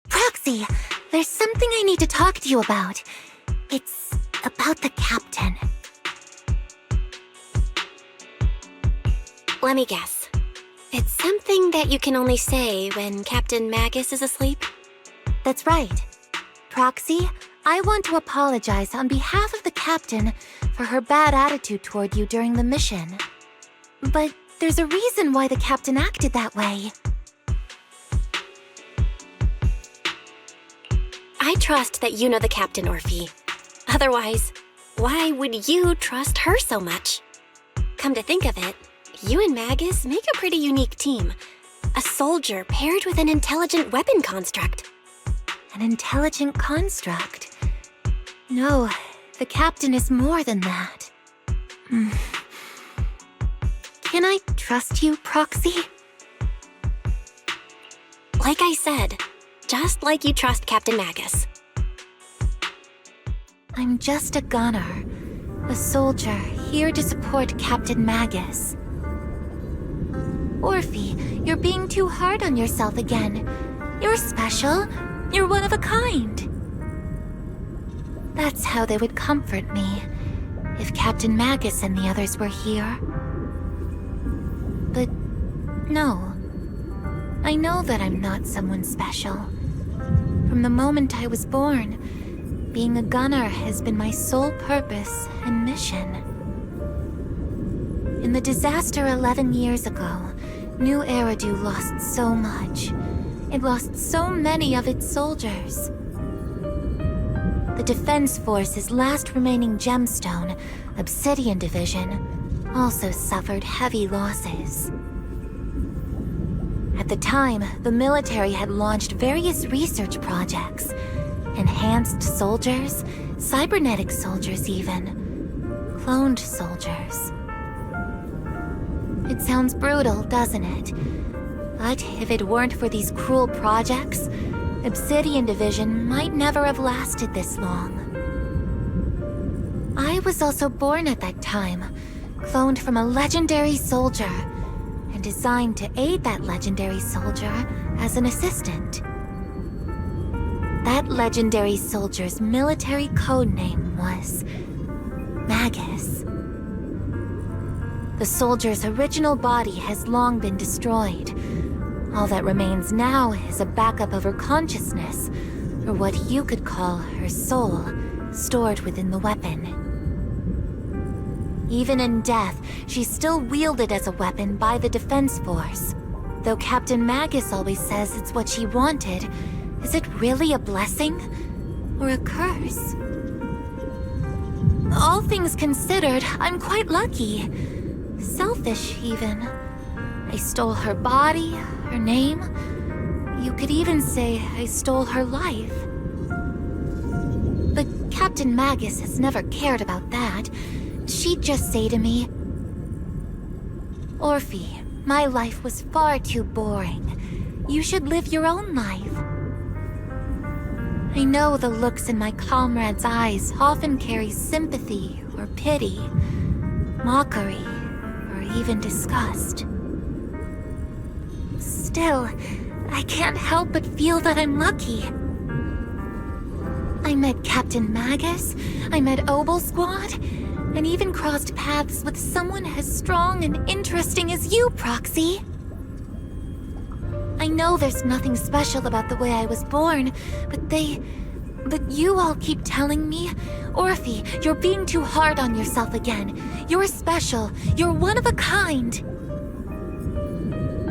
Speaker 10: Proxy, there's something I need to talk to you about. It's about the captain.
Speaker 2: Let me guess. It's something that you can only say when Captain Magus is asleep?
Speaker 10: That's right. Proxy, I want to apologize on behalf of the captain for her bad attitude toward you during the mission. But there's a reason why the captain acted that way.
Speaker 2: I trust that you know the captain, Orphe. Otherwise, why would you trust her so much? Come to think of it, you and Magus make a pretty unique team. A soldier paired with an intelligent weapon construct.
Speaker 10: An intelligent construct? No, the captain is more than that. Can I trust you, Proxy?
Speaker 2: Like I said, just like you trust Captain Magus.
Speaker 10: I'm just a gunner. A soldier here to support Captain Magus. Orphe, you're being too hard on yourself again. You're special. You're one of a kind. That's how they would comfort me, if Captain Magus and the others were here. But no. I know that I'm not someone special. From the moment I was born, being a gunner has been my sole purpose and mission. In the disaster 11 years ago, New Eridu lost so much. It lost so many of its soldiers. The Defense Force's last remaining gemstone, Obsidian Division, also suffered heavy losses. At the time, the military had launched various research projects. Enhanced soldiers, cybernetic soldiers even. Cloned soldiers. It sounds brutal, doesn't it? But if it weren't for these cruel projects, Obsidian Division might never have lasted this long. I was also born at that time, cloned from a legendary soldier, and designed to aid that legendary soldier as an assistant. That legendary soldier's military code name was Magus. The soldier's original body has long been destroyed. All that remains now is a backup of her consciousness, or what you could call her soul, stored within the weapon. Even in death, she's still wielded as a weapon by the Defense Force. Though Captain Magus always says it's what she wanted, is it really a blessing or a curse? All things considered, I'm quite lucky. Selfish, even. I stole her body, her name. You could even say I stole her life. But Captain Magus has never cared about that. She'd just say to me, Orphe, my life was far too boring. You should live your own life. I know the looks in my comrades' eyes often carry sympathy or pity, mockery, or even disgust. Still, I can't help but feel that I'm lucky. I met Captain Magus, I met Obel Squad, and even crossed paths with someone as strong and interesting as you, Proxy. I know there's nothing special about the way I was born, but you all keep telling me, Orphe, you're being too hard on yourself again. You're special. You're one of a kind.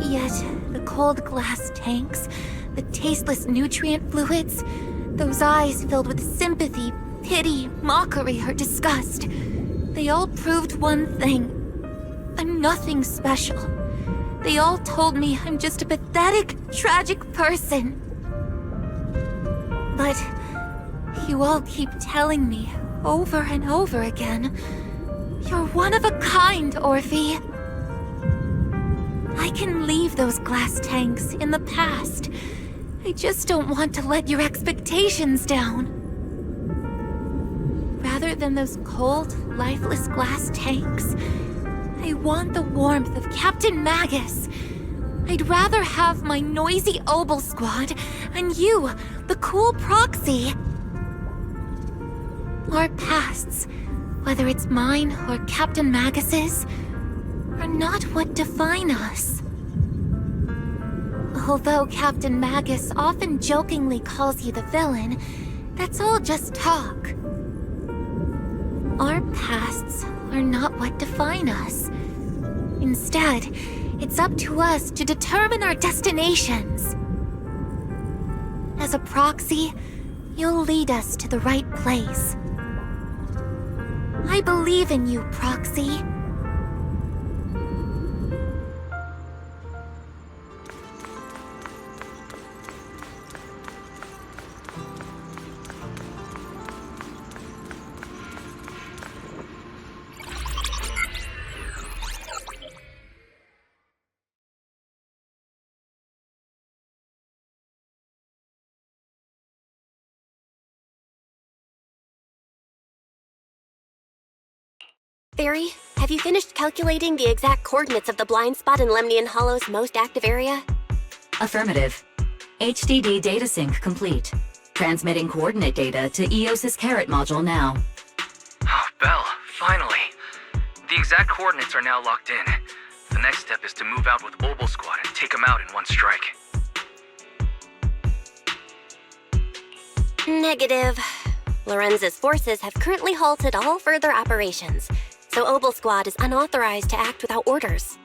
Speaker 10: Yet, the cold glass tanks, the tasteless nutrient fluids, Those eyes filled with sympathy, pity, mockery, or disgust. They all proved one thing. I'm nothing special. They all told me I'm just a pathetic, tragic person. But you all keep telling me over and over again, you're one of a kind, Orphe. I can leave those glass tanks in the past. I just don't want to let your expectations down. Rather than those cold, lifeless glass tanks, I want the warmth of Captain Magus. I'd rather have my noisy Obel squad and you, the cool proxy. Our pasts, whether it's mine or Captain Magus's, are not what define us. Although Captain Magus often jokingly calls you the villain, that's all just talk. Our pasts are not what define us. Instead, it's up to us to determine our destinations. As a proxy, you'll lead us to the right place. I believe in you, Proxy.
Speaker 2: Fairy, have you finished calculating the exact coordinates of the blind spot in Lemnian Hollow's most active area?
Speaker 13: Affirmative. HDD data sync complete. Transmitting coordinate data to EOS's Carrot module now.
Speaker 3: Oh, Belle, finally. The exact coordinates are now locked in. The next step is to move out with Obel Squad and take them out in one strike.
Speaker 2: Negative. Lorenz's forces have currently halted all further operations, so Obel Squad is unauthorized to act without orders.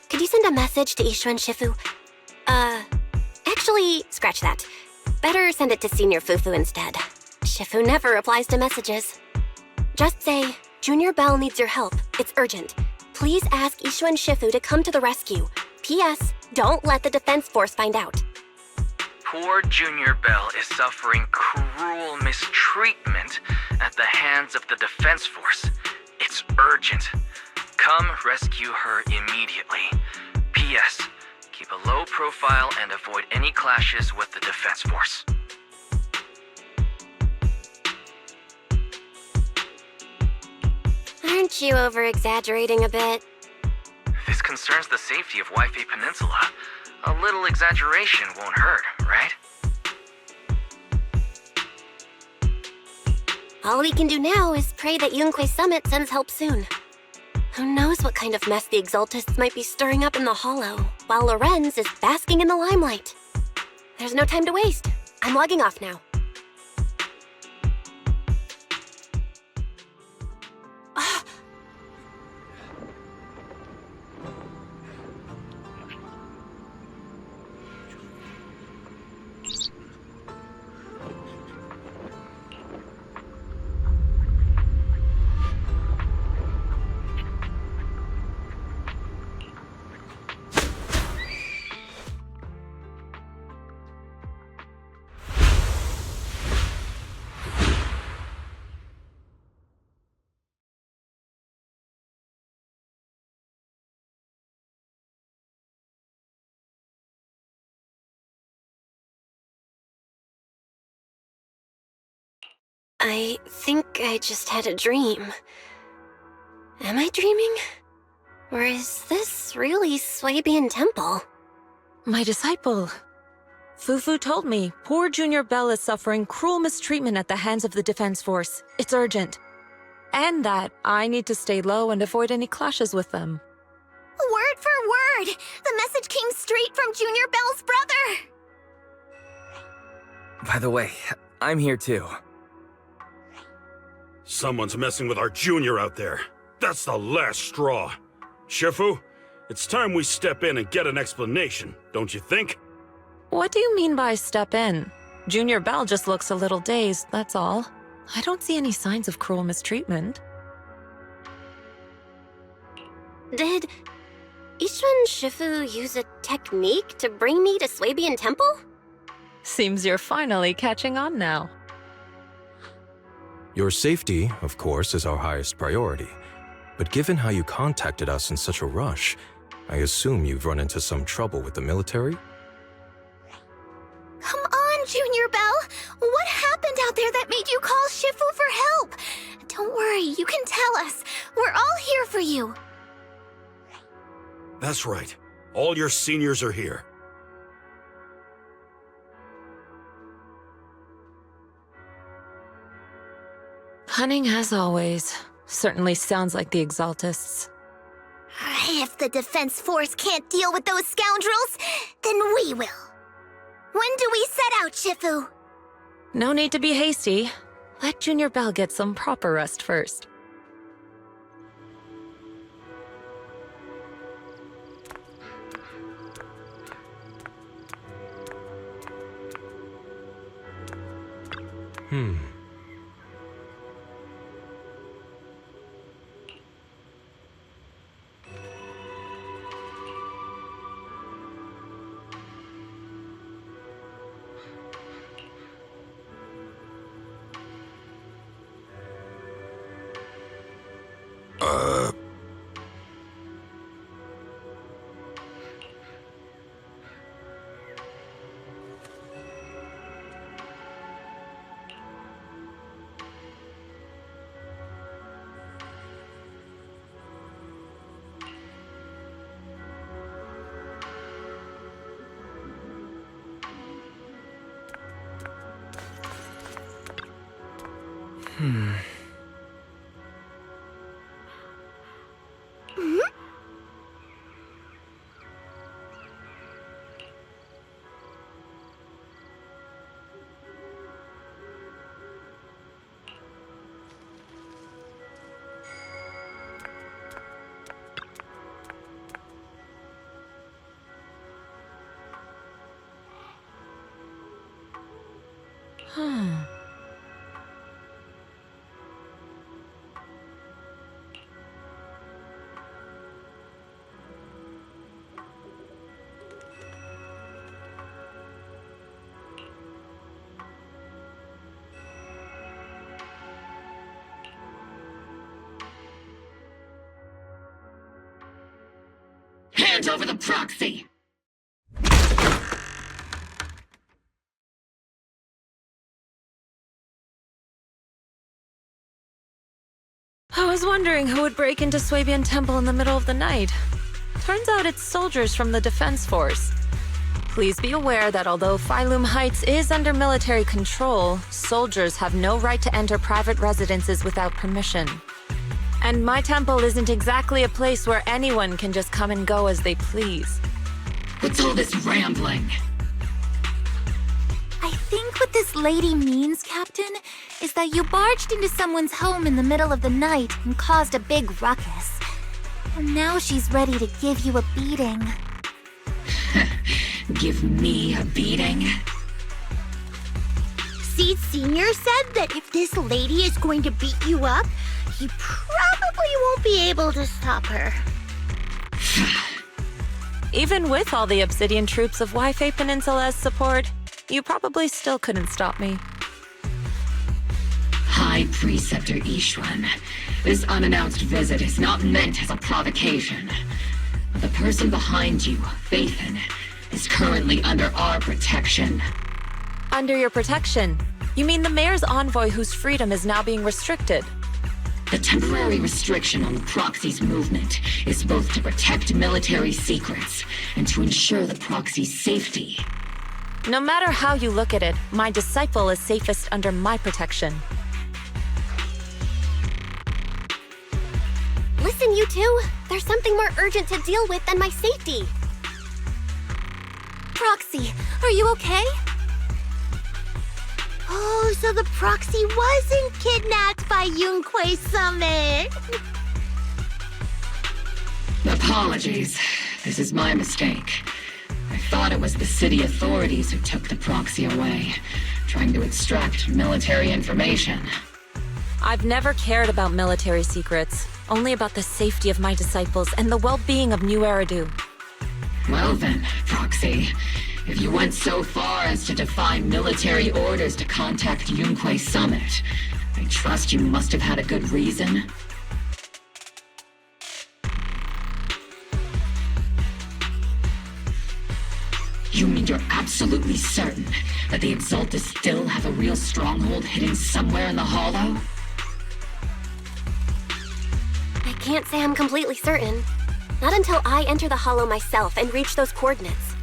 Speaker 2: Could you send a message to Ishu and Shifu? Actually, scratch that. Better send it to Senior Fufu instead. Shifu never replies to messages. Just say, Junior Belle needs your help. It's urgent. Please ask Ishu and Shifu to come to the rescue. P.S. Don't let the Defense Force find out.
Speaker 3: Poor Junior Belle is suffering cruel mistreatment at the hands of the Defense Force. It's urgent. Come rescue her immediately. P.S. Keep a low profile and avoid any clashes with the Defense Force.
Speaker 2: Aren't you over-exaggerating a bit?
Speaker 3: This concerns the safety of Wi-Fi Peninsula. A little exaggeration won't hurt, right?
Speaker 2: All we can do now is pray that Yunque Summit sends help soon. Who knows what kind of mess the Exaltists might be stirring up in the Hollow, while Lorenz is basking in the limelight. There's no time to waste. I'm logging off now. I think I just had a dream. Am I dreaming? Or is this really Swabian Temple?
Speaker 9: My disciple. Fufu told me poor Junior Belle is suffering cruel mistreatment at the hands of the Defense Force. It's urgent. And that I need to stay low and avoid any clashes with them.
Speaker 15: Word for word! The message came straight from Junior Belle's brother!
Speaker 22: By the way, I'm here too.
Speaker 20: Someone's messing with our junior out there. That's the last straw. Shifu, it's time we step in and get an explanation, don't you think?
Speaker 9: What do you mean by step in? Junior Belle just looks a little dazed, that's all. I don't see any signs of cruel mistreatment.
Speaker 2: Did Ishun Shifu use a technique to bring me to Swabian Temple?
Speaker 9: Seems you're finally catching on now.
Speaker 14: Your safety, of course, is our highest priority. But given how you contacted us in such a rush, I assume you've run into some trouble with the military?
Speaker 15: Come on, Junior Belle! What happened out there that made you call Shifu for help? Don't worry, you can tell us. We're all here for you.
Speaker 20: That's right. All your seniors are here.
Speaker 9: Cunning as always. Certainly sounds like the Exaltists.
Speaker 15: If the Defense Force can't deal with those scoundrels, then we will. When do we set out, Shifu?
Speaker 9: No need to be hasty. Let Junior Belle get some proper rest first.
Speaker 5: Hand over the proxy!
Speaker 9: I was wondering who would break into Swabian Temple in the middle of the night. Turns out it's soldiers from the Defense Force. Please be aware that although Phylum Heights is under military control, soldiers have no right to enter private residences without permission. And my temple isn't exactly a place where anyone can just come and go as they please.
Speaker 5: What's all this rambling?
Speaker 10: I think what this lady means, Captain, is that you barged into someone's home in the middle of the night and caused a big ruckus. And now she's ready to give you a beating.
Speaker 5: Give me a beating?
Speaker 15: Seed Sr. said that if this lady is going to beat you up, you probably won't be able to stop her.
Speaker 9: Even with all the Obsidian troops of Waifei Peninsula's support, you probably still couldn't stop me.
Speaker 5: High Preceptor Ishwan, this unannounced visit is not meant as a provocation. The person behind you, Faithin, is currently under our protection.
Speaker 9: Under your protection? You mean the mayor's envoy whose freedom is now being restricted?
Speaker 5: The temporary restriction on the proxy's movement is both to protect military secrets and to ensure the proxy's safety.
Speaker 9: No matter how you look at it, my disciple is safest under my protection.
Speaker 2: Listen, you two. There's something more urgent to deal with than my safety.
Speaker 10: Proxy, are you okay?
Speaker 15: Oh, so the proxy wasn't kidnapped by Yunquei Summit.
Speaker 5: Apologies. This is my mistake. I thought it was the city authorities who took the proxy away. trying to extract military information.
Speaker 9: I've never cared about military secrets, only about the safety of my disciples and the well-being of New Eridu.
Speaker 5: Well then, Proxy, if you went so far as to defy military orders to contact Yunquei Summit, I trust you must have had a good reason. You mean you're absolutely certain that the Exaltus still have a real stronghold hidden somewhere in the Hollow?
Speaker 2: I can't say I'm completely certain. Not until I enter the Hollow myself and reach those coordinates.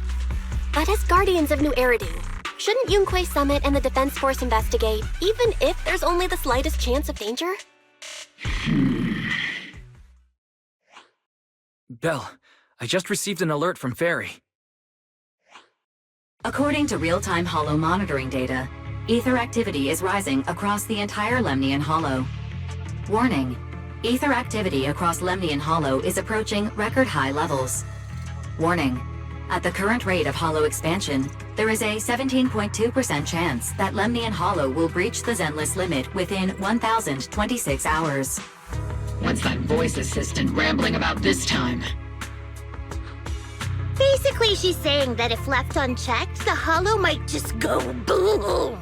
Speaker 2: But as Guardians of New Eridu, shouldn't Yunquei Summit and the Defense Force investigate, even if there's only the slightest chance of danger?
Speaker 17: Belle, I just received an alert from Fairy.
Speaker 13: According to real-time Hollow monitoring data, ether activity is rising across the entire Lemnian Hollow. Warning: ether activity across Lemnian Hollow is approaching record-high levels. Warning: at the current rate of Hollow expansion, there is a 17.2% chance that Lemnian Hollow will breach the Zenless limit within 1,026 hours.
Speaker 5: What's that voice assistant rambling about this time?
Speaker 15: Basically, she's saying that if left unchecked, the Hollow might just go boom.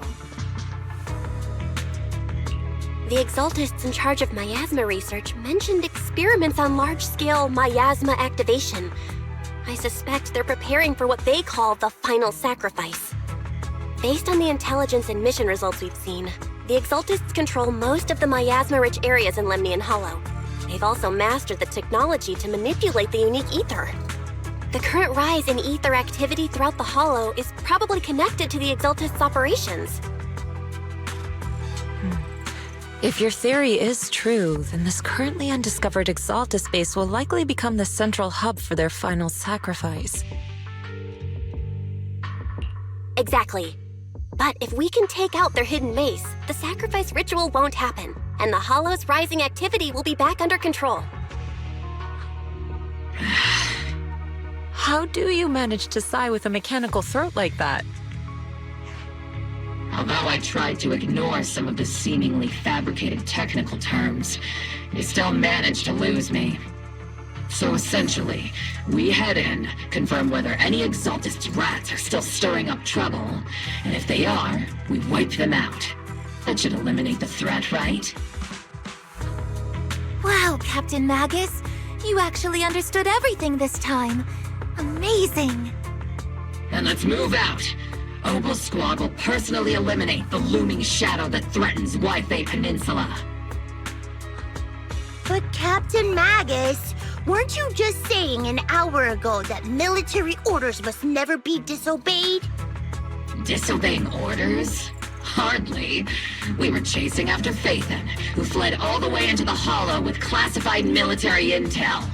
Speaker 2: The Exaltists in charge of miasma research mentioned experiments on large-scale miasma activation. I suspect they're preparing for what they call the final sacrifice. Based on the intelligence and mission results we've seen, the Exaltists control most of the miasma-rich areas in Lemnian Hollow. They've also mastered the technology to manipulate the unique ether. The current rise in ether activity throughout the Hollow is probably connected to the Exaltists' operations.
Speaker 9: If your theory is true, then this currently undiscovered Exaltus base will likely become the central hub for their final sacrifice.
Speaker 2: Exactly. But if we can take out their hidden base, the sacrifice ritual won't happen, and the Hollow's rising activity will be back under control.
Speaker 9: How do you manage to sigh with a mechanical throat like that?
Speaker 5: Although I tried to ignore some of the seemingly fabricated technical terms, you still managed to lose me. So essentially, we head in, confirm whether any Exaltist rats are still stirring up trouble, and if they are, we wipe them out. That should eliminate the threat, right?
Speaker 10: Wow, Captain Magus, you actually understood everything this time. Amazing!
Speaker 5: Then let's move out. Obel Squad will personally eliminate the looming shadow that threatens Wi-Fi Peninsula.
Speaker 15: But Captain Magus, weren't you just saying an hour ago that military orders must never be disobeyed?
Speaker 5: Disobeying orders? Hardly. We were chasing after Phaethon, who fled all the way into the Hollow with classified military intel.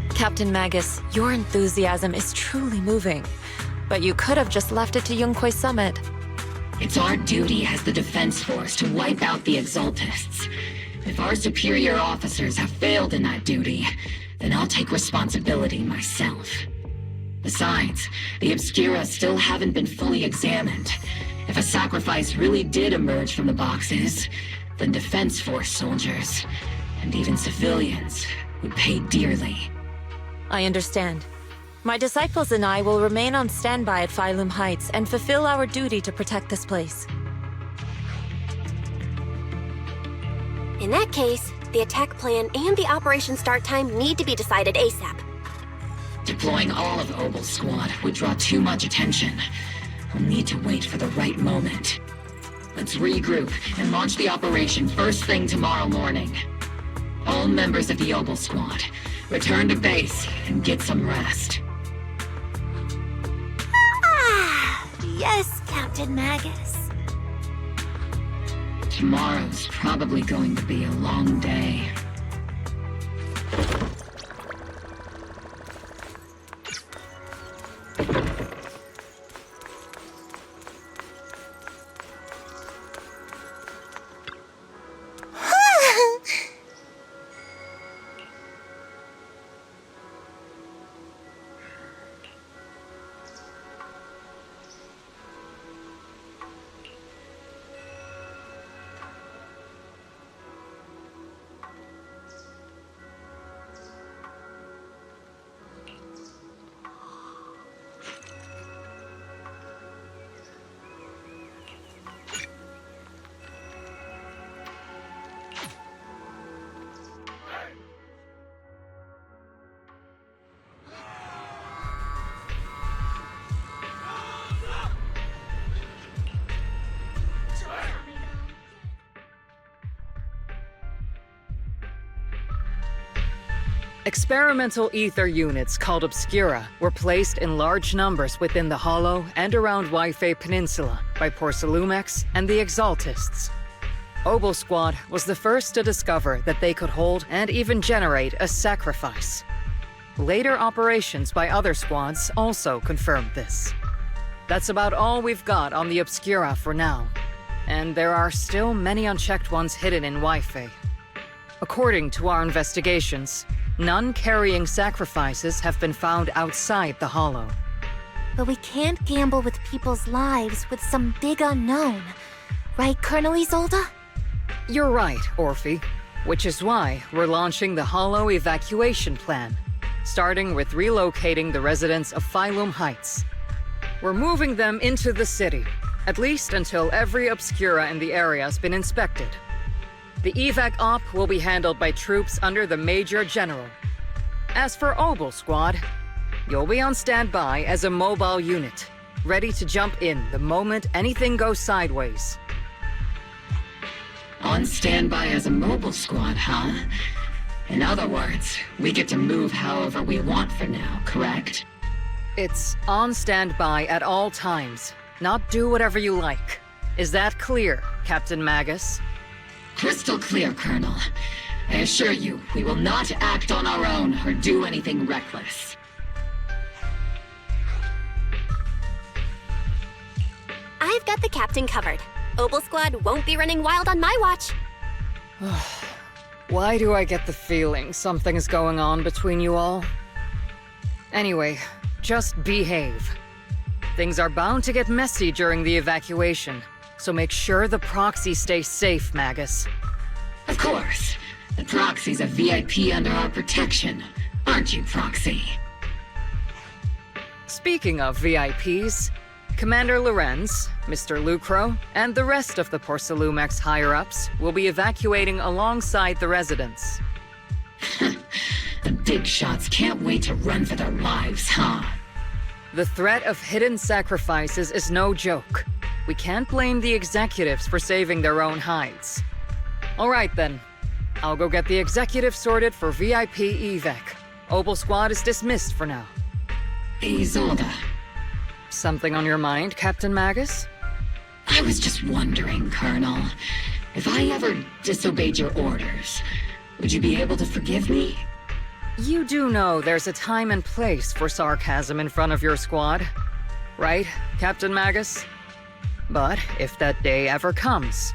Speaker 9: Captain Magus, your enthusiasm is truly moving. But you could have just left it to Yunquei Summit.
Speaker 5: It's our duty as the Defense Force to wipe out the Exaltists. If our superior officers have failed in that duty, then I'll take responsibility myself. Besides, the Obscura still haven't been fully examined. If a sacrifice really did emerge from the boxes, then Defense Force soldiers, and even civilians, would pay dearly.
Speaker 9: I understand. My disciples and I will remain on standby at Phylum Heights and fulfill our duty to protect this place.
Speaker 2: In that case, the attack plan and the operation start time need to be decided ASAP.
Speaker 5: Deploying all of Obel Squad would draw too much attention. I'll need to wait for the right moment. Let's regroup and launch the operation first thing tomorrow morning. All members of the Obel Squad, return to base and get some rest.
Speaker 10: Yes, Captain Magus.
Speaker 5: Tomorrow's probably going to be a long day.
Speaker 4: Experimental ether units called Obscura were placed in large numbers within the Hollow and around Waifei Peninsula by Porcelumex and the Exaltists. Obel Squad was the first to discover that they could hold and even generate a sacrifice. Later operations by other squads also confirmed this. That's about all we've got on the Obscura for now, and there are still many unchecked ones hidden in Waifei. According to our investigations, none carrying sacrifices have been found outside the Hollow.
Speaker 10: But we can't gamble with people's lives with some big unknown. Right, Colonel Isolde?
Speaker 4: You're right, Orphe. Which is why we're launching the Hollow evacuation plan, starting with relocating the residents of Phylum Heights. We're moving them into the city, at least until every Obscura in the area has been inspected. The evac op will be handled by troops under the Major General. As for Obel Squad, you'll be on standby as a mobile unit, ready to jump in the moment anything goes sideways.
Speaker 5: On standby as a mobile squad, huh? In other words, we get to move however we want for now, correct?
Speaker 4: It's on standby at all times, not do whatever you like. Is that clear, Captain Magus?
Speaker 5: Crystal clear, Colonel. I assure you, we will not act on our own or do anything reckless.
Speaker 2: I've got the captain covered. Obel Squad won't be running wild on my watch.
Speaker 4: Why do I get the feeling something's going on between you all? Anyway, just behave. Things are bound to get messy during the evacuation, so make sure the proxy stays safe, Magus.
Speaker 5: Of course. The proxy's a VIP under our protection, aren't you, Proxy?
Speaker 4: Speaking of VIPs, Commander Lorenz, Mr. Lucro, and the rest of the Porcelumex higher-ups will be evacuating alongside the residents.
Speaker 5: The big shots can't wait to run for their lives, huh?
Speaker 4: The threat of hidden sacrifices is no joke. We can't blame the executives for saving their own hides. All right then. I'll go get the executives sorted for VIP evac. Obel Squad is dismissed for now.
Speaker 5: Isolde.
Speaker 4: Something on your mind, Captain Magus?
Speaker 5: I was just wondering, Colonel. If I ever disobeyed your orders, would you be able to forgive me?
Speaker 4: You do know there's a time and place for sarcasm in front of your squad, right, Captain Magus? But if that day ever comes,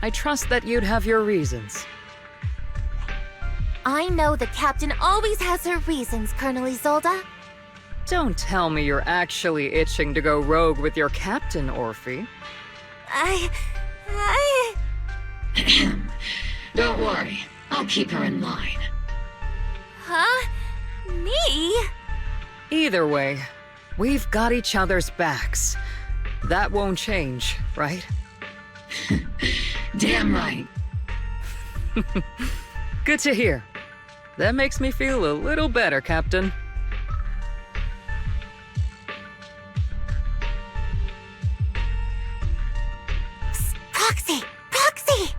Speaker 4: I trust that you'd have your reasons.
Speaker 10: I know the captain always has her reasons, Colonel Isolde.
Speaker 4: Don't tell me you're actually itching to go rogue with your captain, Orphe.
Speaker 5: Don't worry, I'll keep her in line.
Speaker 10: Huh? Me?
Speaker 4: Either way, we've got each other's backs. That won't change, right?
Speaker 5: Damn right.
Speaker 4: Good to hear. That makes me feel a little better, Captain.
Speaker 2: Proxy! Proxy!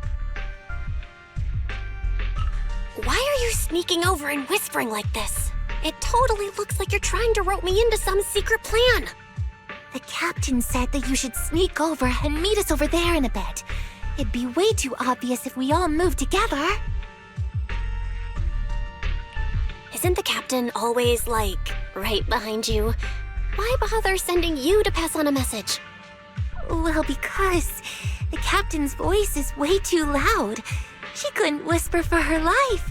Speaker 2: Why are you sneaking over and whispering like this? It totally looks like you're trying to rope me into some secret plan.
Speaker 10: The captain said that you should sneak over and meet us over there in a bit. It'd be way too obvious if we all moved together.
Speaker 2: Isn't the captain always, like, right behind you? Why bother sending you to pass on a message?
Speaker 10: Well, because the captain's voice is way too loud. She couldn't whisper for her life.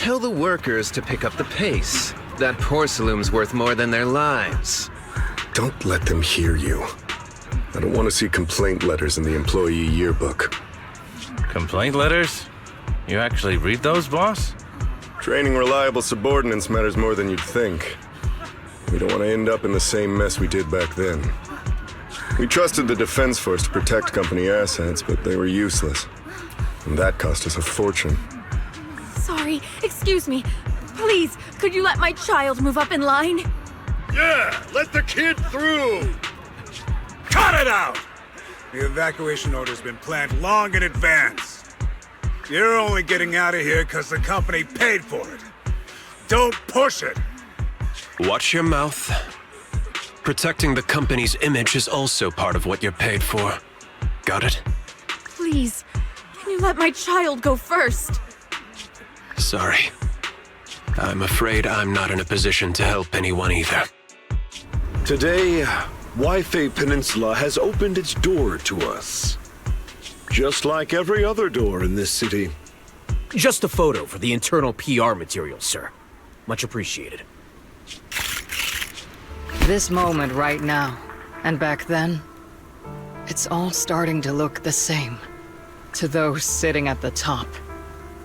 Speaker 12: Tell the workers to pick up the pace. That porcelain's worth more than their lives.
Speaker 1: Don't let them hear you. I don't want to see complaint letters in the employee yearbook.
Speaker 16: Complaint letters? You actually read those, boss?
Speaker 1: Training reliable subordinates matters more than you'd think. We don't want to end up in the same mess we did back then. We trusted the Defense Force to protect company assets, but they were useless. And that cost us a fortune.
Speaker 7: Sorry, excuse me. Please, could you let my child move up in line?
Speaker 6: Yeah, let the kid through! Cut it out! The evacuation order's been planned long in advance. You're only getting out of here because the company paid for it. Don't push it!
Speaker 19: Watch your mouth. Protecting the company's image is also part of what you're paid for. Got it?
Speaker 7: Please, can you let my child go first?
Speaker 19: Sorry. I'm afraid I'm not in a position to help anyone either.
Speaker 18: Today, Wi-Fi Peninsula has opened its door to us. Just like every other door in this city.
Speaker 17: Just a photo for the internal PR material, sir. Much appreciated.
Speaker 4: This moment right now, and back then, it's all starting to look the same. To those sitting at the top,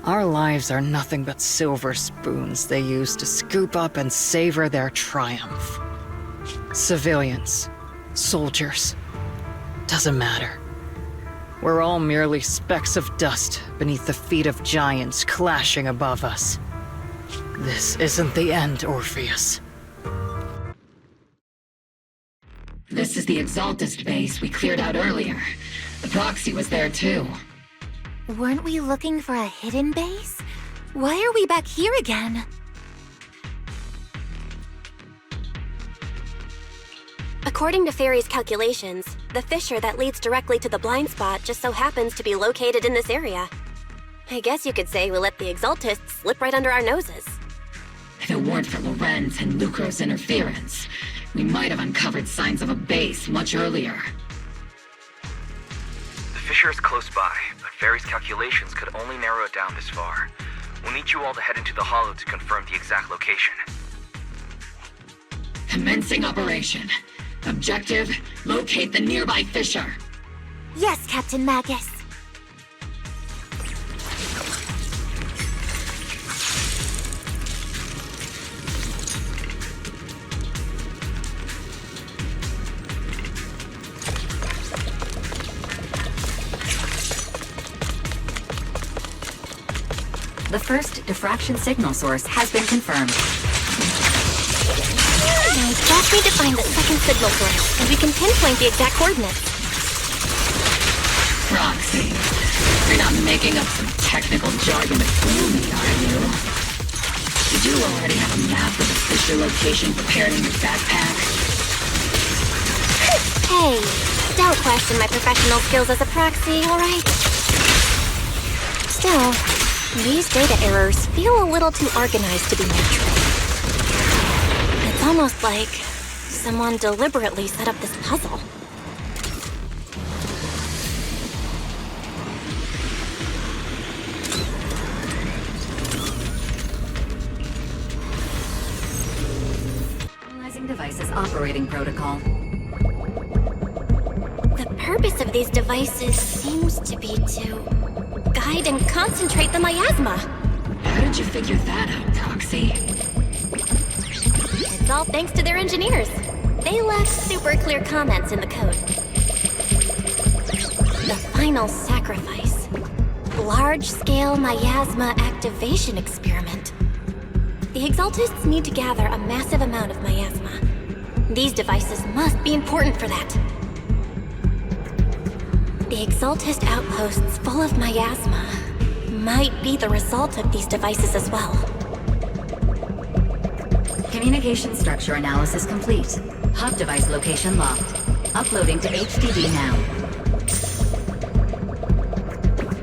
Speaker 4: our lives are nothing but silver spoons they use to scoop up and savor their triumph. Civilians, soldiers, doesn't matter. We're all merely specks of dust beneath the feet of giants clashing above us. This isn't the end, Orpheus.
Speaker 5: This is the Exaltist base we cleared out earlier. The proxy was there too.
Speaker 10: Weren't we looking for a hidden base? Why are we back here again?
Speaker 2: According to Fairy's calculations, the fissure that leads directly to the blind spot just so happens to be located in this area. I guess you could say we let the Exaltists slip right under our noses.
Speaker 5: If it weren't for Lorenz and Lucro's interference, we might have uncovered signs of a base much earlier.
Speaker 3: The fissure is close by, but Fairy's calculations could only narrow it down this far. We'll need you all to head into the hollow to confirm the exact location.
Speaker 5: Commencing operation. Objective, locate the nearby fissure.
Speaker 10: Yes, Captain Magus.
Speaker 13: The first diffraction signal source has been confirmed.
Speaker 2: We just need to find the second signal source, and we can pinpoint the exact coordinates.
Speaker 5: Roxy, you're not making up some technical jargon to fool me, are you? Did you already have a map of the Fisher location prepared in your backpack?
Speaker 2: Hey, don't question my professional skills as a proxy, alright? Still, these data errors feel a little too organized to be natural. It's almost like someone deliberately set up this puzzle.
Speaker 13: Analyzing devices operating protocol.
Speaker 2: The purpose of these devices seems to be to guide and concentrate the miasma.
Speaker 5: How did you figure that out, Proxy?
Speaker 2: It's all thanks to their engineers. They left super clear comments in the code. The final sacrifice. Large-scale miasma activation experiment. The Exaltists need to gather a massive amount of miasma. These devices must be important for that. The Exaltist outposts full of miasma might be the result of these devices as well.
Speaker 13: Communication structure analysis complete. Hub device location locked. Uploading to HDD now.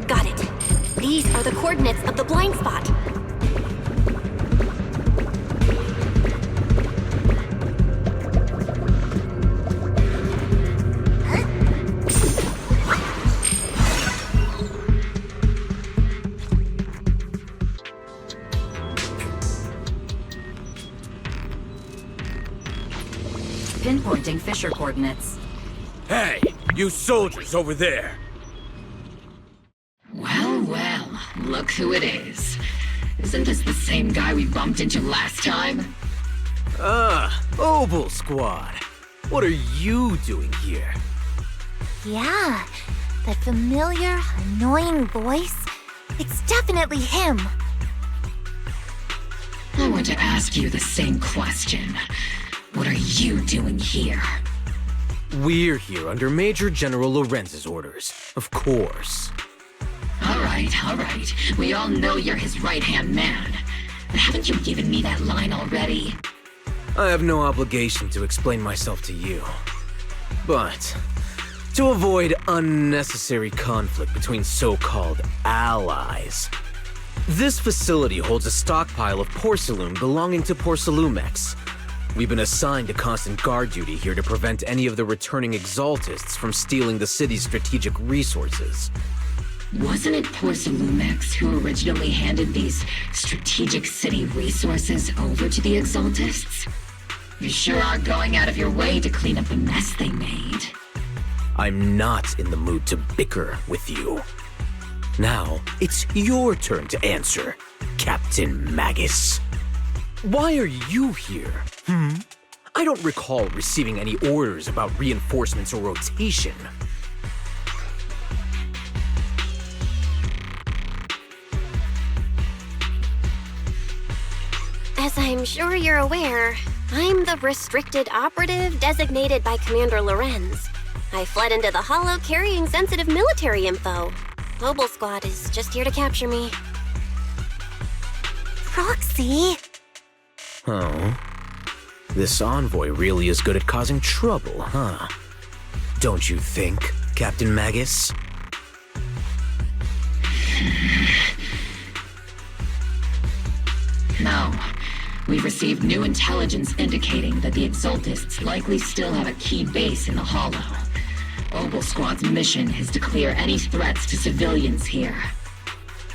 Speaker 2: Got it. These are the coordinates of the blind spot.
Speaker 13: Pinpointing Fisher coordinates.
Speaker 17: Hey, you soldiers over there!
Speaker 5: Well, well, look who it is. Isn't this the same guy we bumped into last time?
Speaker 17: Obel Squad. What are you doing here?
Speaker 10: Yeah, that familiar, annoying voice. It's definitely him.
Speaker 5: I want to ask you the same question. What are you doing here?
Speaker 17: We're here under Major General Lorenz's orders, of course.
Speaker 5: All right. We all know you're his right-hand man. But haven't you given me that line already?
Speaker 17: I have no obligation to explain myself to you. But to avoid unnecessary conflict between so-called allies, this facility holds a stockpile of porcelain belonging to Porcelumex. We've been assigned to constant guard duty here to prevent any of the returning Exaltists from stealing the city's strategic resources.
Speaker 5: Wasn't it Porcelumex who originally handed these strategic city resources over to the Exaltists? You sure are going out of your way to clean up the mess they made.
Speaker 17: I'm not in the mood to bicker with you. Now, it's your turn to answer, Captain Magus. Why are you here? I don't recall receiving any orders about reinforcements or rotation.
Speaker 2: As I'm sure you're aware, I'm the restricted operative designated by Commander Lorenz. I fled into the Hollow carrying sensitive military info. Obel Squad is just here to capture me.
Speaker 10: Roxy!
Speaker 17: Oh. This envoy really is good at causing trouble, huh? Don't you think, Captain Magus?
Speaker 5: No. We've received new intelligence indicating that the Exaltists likely still have a key base in the Hollow. Obel Squad's mission is to clear any threats to civilians here.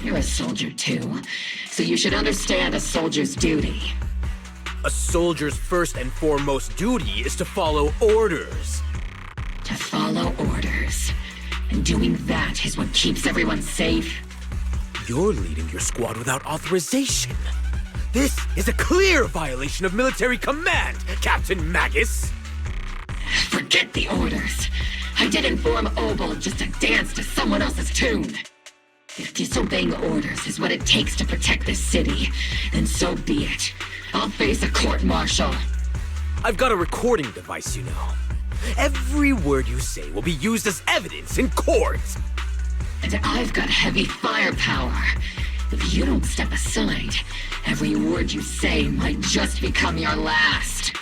Speaker 5: You're a soldier too, so you should understand a soldier's duty.
Speaker 17: A soldier's first and foremost duty is to follow orders.
Speaker 5: To follow orders. And doing that is what keeps everyone safe.
Speaker 17: You're leading your squad without authorization. This is a clear violation of military command, Captain Magus!
Speaker 5: Forget the orders. I didn't form Obel just to dance to someone else's tune. If disobeying orders is what it takes to protect this city, then so be it. I'll face a court-martial.
Speaker 17: I've got a recording device, you know. Every word you say will be used as evidence in court.
Speaker 5: And I've got heavy firepower. If you don't step aside, every word you say might just become your last.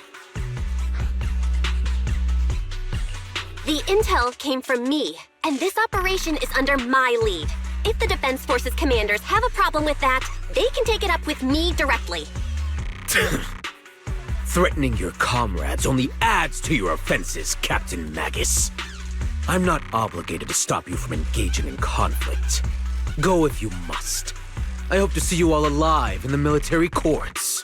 Speaker 2: The intel came from me, and this operation is under my lead. If the Defense Forces commanders have a problem with that, they can take it up with me directly.
Speaker 17: Threatening your comrades only adds to your offenses, Captain Magus. I'm not obligated to stop you from engaging in conflict. Go if you must. I hope to see you all alive in the military courts.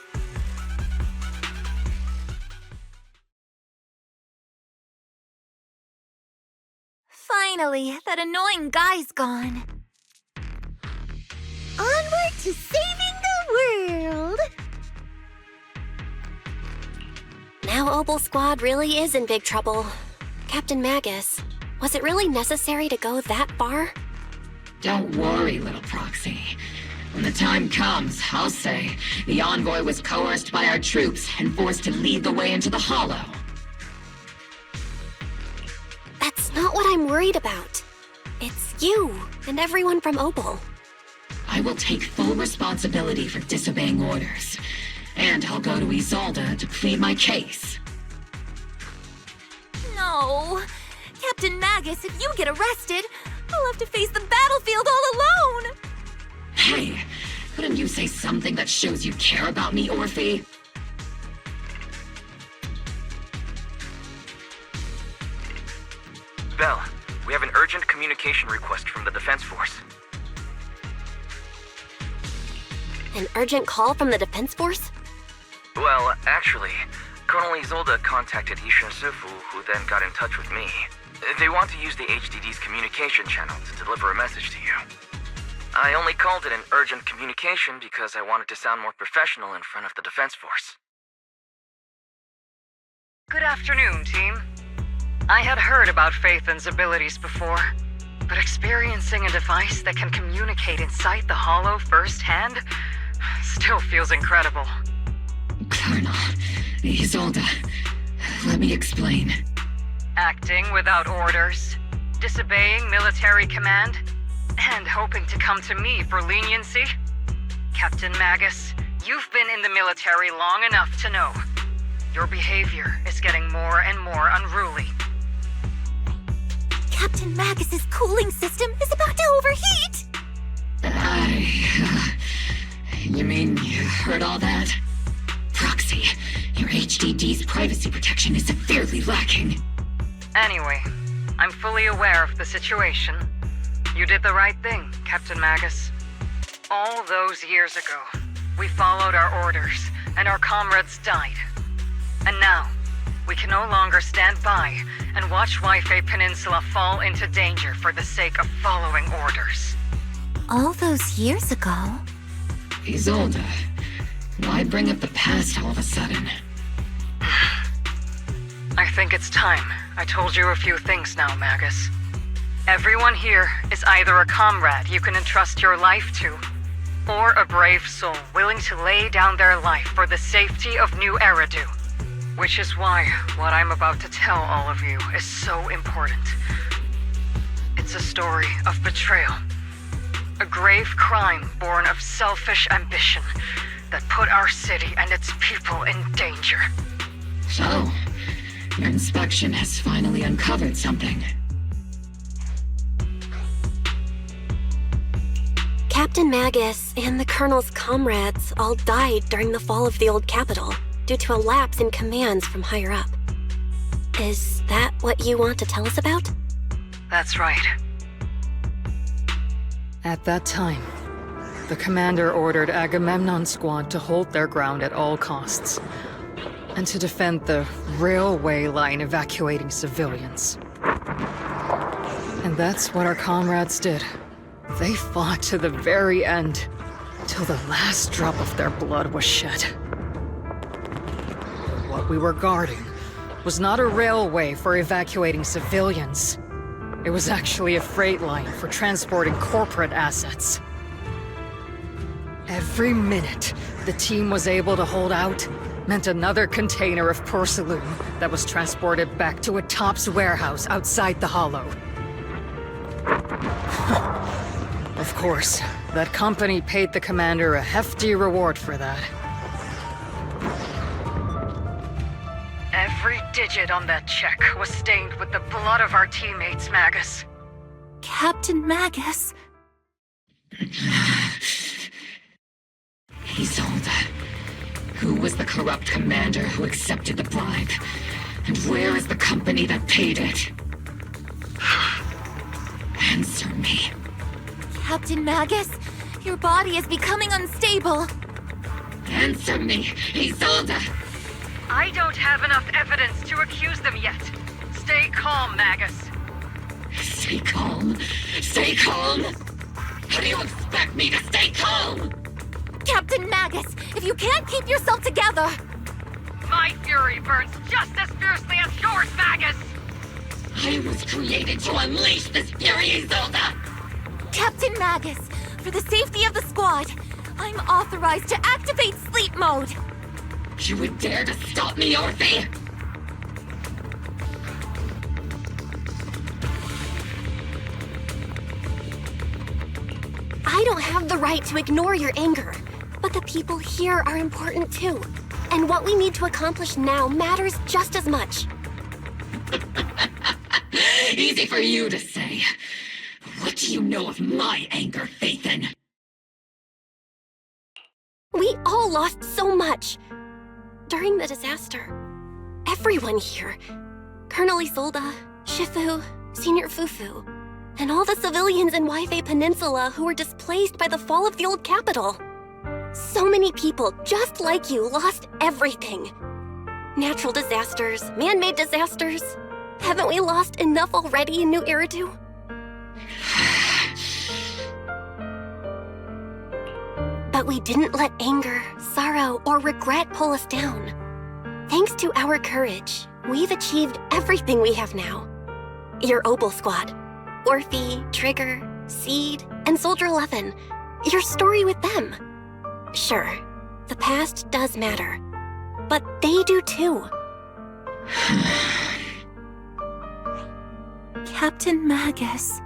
Speaker 15: Finally, that annoying guy's gone. Onward to saving the world!
Speaker 2: Now Obel Squad really is in big trouble. Captain Magus, was it really necessary to go that far?
Speaker 5: Don't worry, little proxy. When the time comes, I'll say the envoy was coerced by our troops and forced to lead the way into the Hollow.
Speaker 2: That's not what I'm worried about. It's you and everyone from Obel.
Speaker 5: I will take full responsibility for disobeying orders. And I'll go to Isolde to plead my case.
Speaker 15: No. Captain Magus, if you get arrested, I'll have to face the battlefield all alone!
Speaker 5: Hey, couldn't you say something that shows you care about me, Orphe?
Speaker 3: Belle, we have an urgent communication request from the Defense Force.
Speaker 2: An urgent call from the Defense Force?
Speaker 3: Well, actually, Colonel Isolde contacted Ishin Sifu, who then got in touch with me. They want to use the HDD's communication channel to deliver a message to you. I only called it an urgent communication because I wanted to sound more professional in front of the Defense Force.
Speaker 4: Good afternoon, team. I had heard about Phaethon's abilities before, but experiencing a device that can communicate inside the Hollow firsthand still feels incredible.
Speaker 5: Colonel, Isolde, let me explain.
Speaker 4: Acting without orders, disobeying military command, and hoping to come to me for leniency? Captain Magus, you've been in the military long enough to know. Your behavior is getting more and more unruly.
Speaker 15: Captain Magus's cooling system is about to overheat!
Speaker 5: You mean you heard all that? Proxy, your HDD's privacy protection is severely lacking.
Speaker 4: Anyway, I'm fully aware of the situation. You did the right thing, Captain Magus. All those years ago, we followed our orders, and our comrades died. And now, we can no longer stand by and watch Waifei Peninsula fall into danger for the sake of following orders.
Speaker 15: All those years ago?
Speaker 5: Isolde, why bring up the past all of a sudden?
Speaker 4: I think it's time I told you a few things now, Magus. Everyone here is either a comrade you can entrust your life to, or a brave soul willing to lay down their life for the safety of New Eridu. Which is why what I'm about to tell all of you is so important. It's a story of betrayal. A grave crime born of selfish ambition that put our city and its people in danger.
Speaker 5: So, your inspection has finally uncovered something.
Speaker 2: Captain Magus and the Colonel's comrades all died during the fall of the old capital due to a lapse in commands from higher up. Is that what you want to tell us about?
Speaker 4: That's right. At that time, the commander ordered Agamemnon's squad to hold their ground at all costs, and to defend the railway line evacuating civilians. And that's what our comrades did. They fought to the very end, till the last drop of their blood was shed. What we were guarding was not a railway for evacuating civilians. It was actually a freight line for transporting corporate assets. Every minute the team was able to hold out meant another container of porcelain that was transported back to a Topps warehouse outside the Hollow. Of course, that company paid the commander a hefty reward for that. Every digit on that check was stained with the blood of our teammates, Magus.
Speaker 10: Captain Magus?
Speaker 5: Isolde. Who was the corrupt commander who accepted the bribe? And where is the company that paid it? Answer me.
Speaker 10: Captain Magus, your body is becoming unstable.
Speaker 5: Answer me, Isolde!
Speaker 4: I don't have enough evidence to accuse them yet. Stay calm, Magus.
Speaker 5: Stay calm? Stay calm? How do you expect me to stay calm?
Speaker 10: Captain Magus, if you can't keep yourself together...
Speaker 4: My fury burns just as fiercely as yours, Magus!
Speaker 5: I was created to unleash this fury, Isolde!
Speaker 10: Captain Magus, for the safety of the squad, I'm authorized to activate sleep mode.
Speaker 5: You would dare to stop me, Orphe?
Speaker 2: I don't have the right to ignore your anger, but the people here are important too. And what we need to accomplish now matters just as much.
Speaker 5: Easy for you to say. What do you know of my anger, Phaethon?
Speaker 2: We all lost so much. During the disaster, everyone here, Colonel Isolde, Shifu, Senior Fufu, and all the civilians in Waifei Peninsula who were displaced by the fall of the old capital. So many people just like you lost everything. Natural disasters, man-made disasters. Haven't we lost enough already in New Eridu? But we didn't let anger, sorrow, or regret pull us down. Thanks to our courage, we've achieved everything we have now. Your Obel Squad, Orphe, Trigger, Seed, and Soldier 11. Your story with them. Sure, the past does matter, but they do too.
Speaker 10: Captain Magus.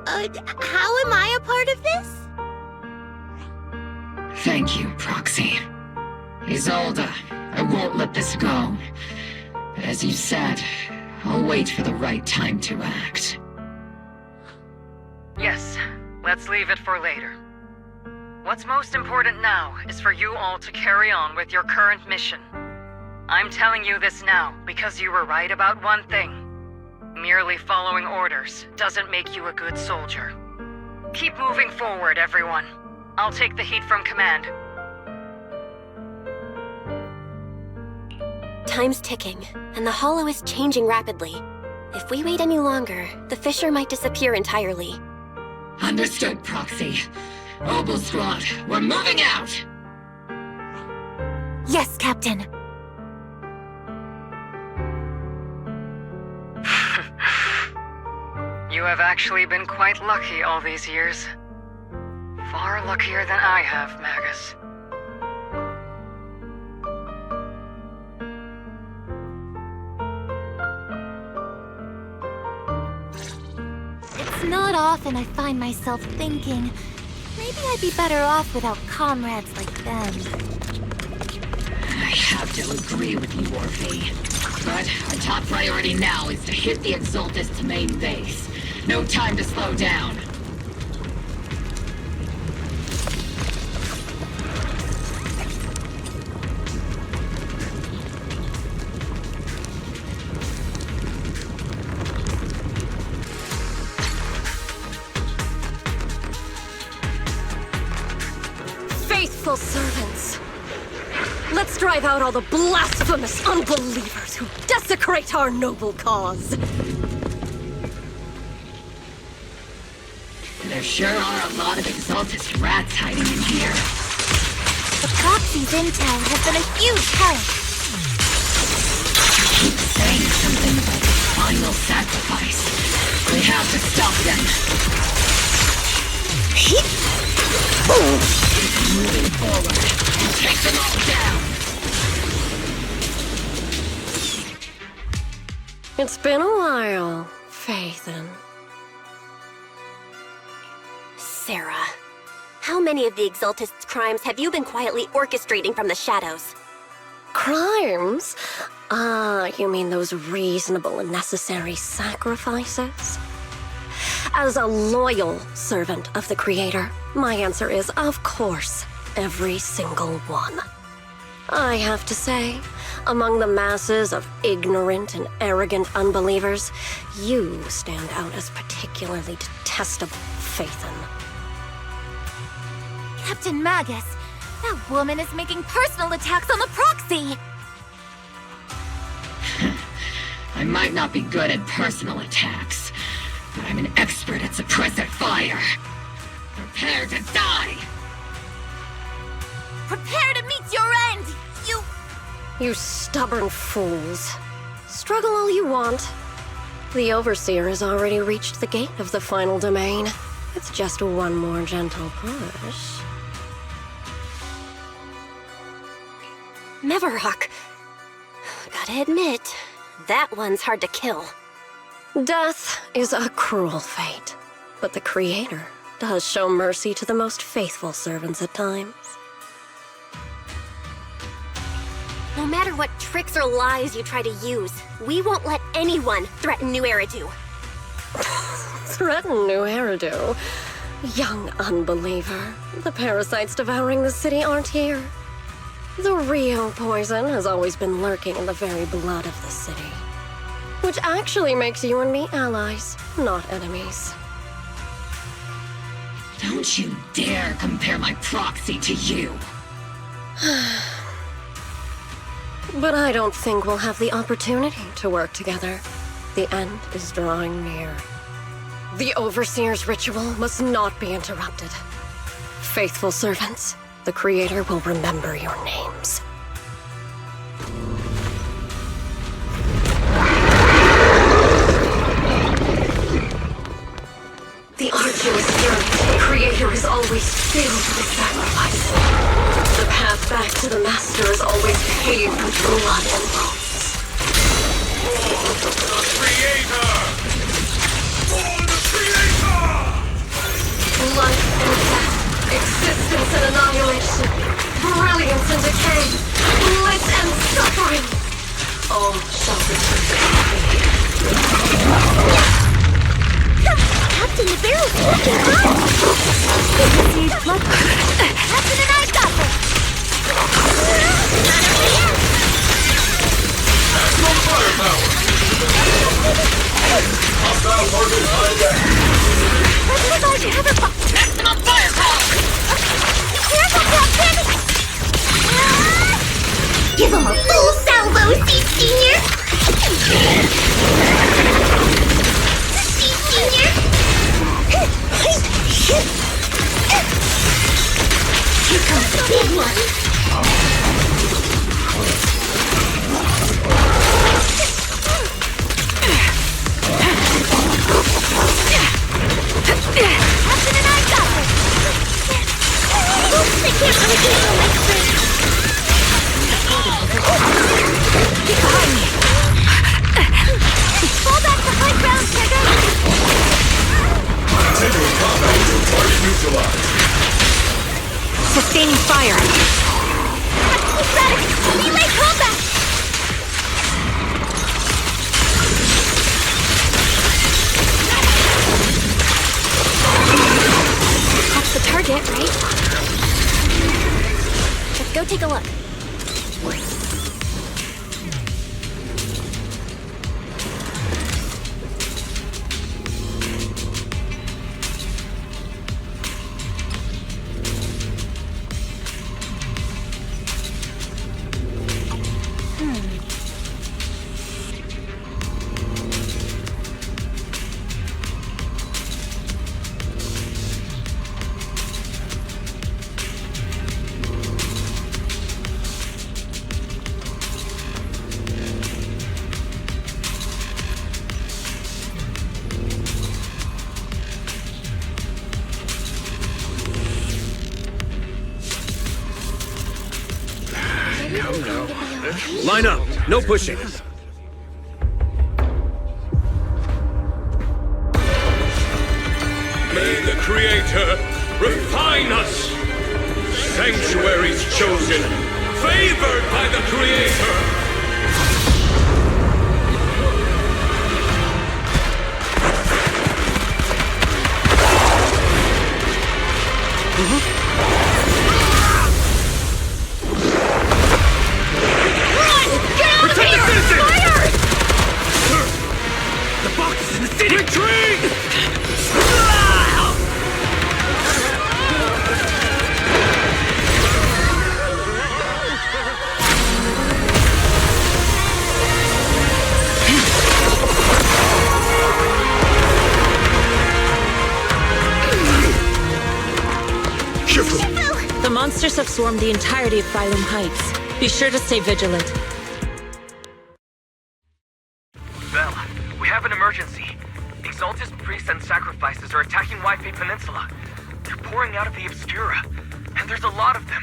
Speaker 10: How am I a part of this?
Speaker 5: Thank you, Proxy. Isolde, I won't let this go. But as you said, I'll wait for the right time to act.
Speaker 4: Yes, let's leave it for later. What's most important now is for you all to carry on with your current mission. I'm telling you this now because you were right about one thing. Merely following orders doesn't make you a good soldier. Keep moving forward, everyone. I'll take the heat from command.
Speaker 2: Time's ticking, and the Hollow is changing rapidly. If we wait any longer, the fissure might disappear entirely.
Speaker 5: Understood, Proxy. Obel Squad, we're moving out!
Speaker 10: Yes, Captain.
Speaker 4: You have actually been quite lucky all these years. Far luckier than I have, Magus.
Speaker 10: It's not often I find myself thinking, maybe I'd be better off without comrades like them.
Speaker 5: I have to agree with you, Orphe. But our top priority now is to hit the Exaltist's main base. No time to slow down.
Speaker 8: Faithful servants, let's drive out all the blasphemous unbelievers who desecrate our noble cause.
Speaker 5: There sure are a lot of exaltist rats hiding in here.
Speaker 15: The proxy's intel has been a huge help.
Speaker 5: Keep saying something about the final sacrifice. We have to stop them. Keep moving forward and take them all down.
Speaker 8: It's been a while, Phaethon.
Speaker 2: Sarah, how many of the Exaltist's crimes have you been quietly orchestrating from the shadows?
Speaker 8: Crimes? You mean those reasonable and necessary sacrifices? As a loyal servant of the Creator, my answer is, of course, every single one. I have to say, among the masses of ignorant and arrogant unbelievers, you stand out as particularly detestable, Phaethon.
Speaker 15: Captain Magus, that woman is making personal attacks on the proxy!
Speaker 5: I might not be good at personal attacks, but I'm an expert at suppressive fire. Prepare to die!
Speaker 15: Prepare to meet your end,
Speaker 8: You stubborn fools. Struggle all you want. The Overseer has already reached the gate of the final domain. It's just one more gentle push.
Speaker 2: Meverhawk. Gotta admit, that one's hard to kill.
Speaker 8: Death is a cruel fate, but the Creator does show mercy to the most faithful servants at times.
Speaker 2: No matter what tricks or lies you try to use, we won't let anyone threaten New Eridu.
Speaker 8: Threaten New Eridu? Young unbeliever. The parasites devouring the city aren't here. The real poison has always been lurking in the very blood of the city. Which actually makes you and me allies, not enemies.
Speaker 5: Don't you dare compare my proxy to you!
Speaker 8: But I don't think we'll have the opportunity to work together. The end is drawing near. The Overseer's ritual must not be interrupted. Faithful servants, the Creator will remember your names. The arduous journey to the Creator is always filled with sacrifice. The path back to the Master is always paved with blood and bones.
Speaker 20: For the Creator! For the Creator!
Speaker 8: Life and death, existence and annihilation, brilliance and decay, bliss and suffering. All shall return to
Speaker 15: Captain, the barrel's working fine! Receive blood. Captain and I got this! Not over yet!
Speaker 20: Maximum firepower! Hostile target hijack!
Speaker 15: Maximum firepower! Be careful, Captain! Give him a full salvo, C-Senior! C-Senior! Here comes the big one! Captain and I got this! Oops, I can't really get on my screen! Get behind me! Fall back to high ground, Trigger!
Speaker 20: Continuing combat until target neutralized.
Speaker 8: Sustaining fire.
Speaker 15: Relay combat!
Speaker 2: That's the target, right? Let's go take a look.
Speaker 17: Line up. No pushing.
Speaker 20: May the Creator refine us! Sanctuaries chosen, favored by the Creator!
Speaker 7: Protect the citizens! Fire!
Speaker 17: The box is in the city!
Speaker 20: Retreat!
Speaker 9: The monsters have swarmed the entirety of Phylum Heights. Be sure to stay vigilant.
Speaker 3: Bella, we have an emergency. Exaltus priests and sacrifices are attacking Wi-Fi Peninsula. They're pouring out of the Obscura, and there's a lot of them.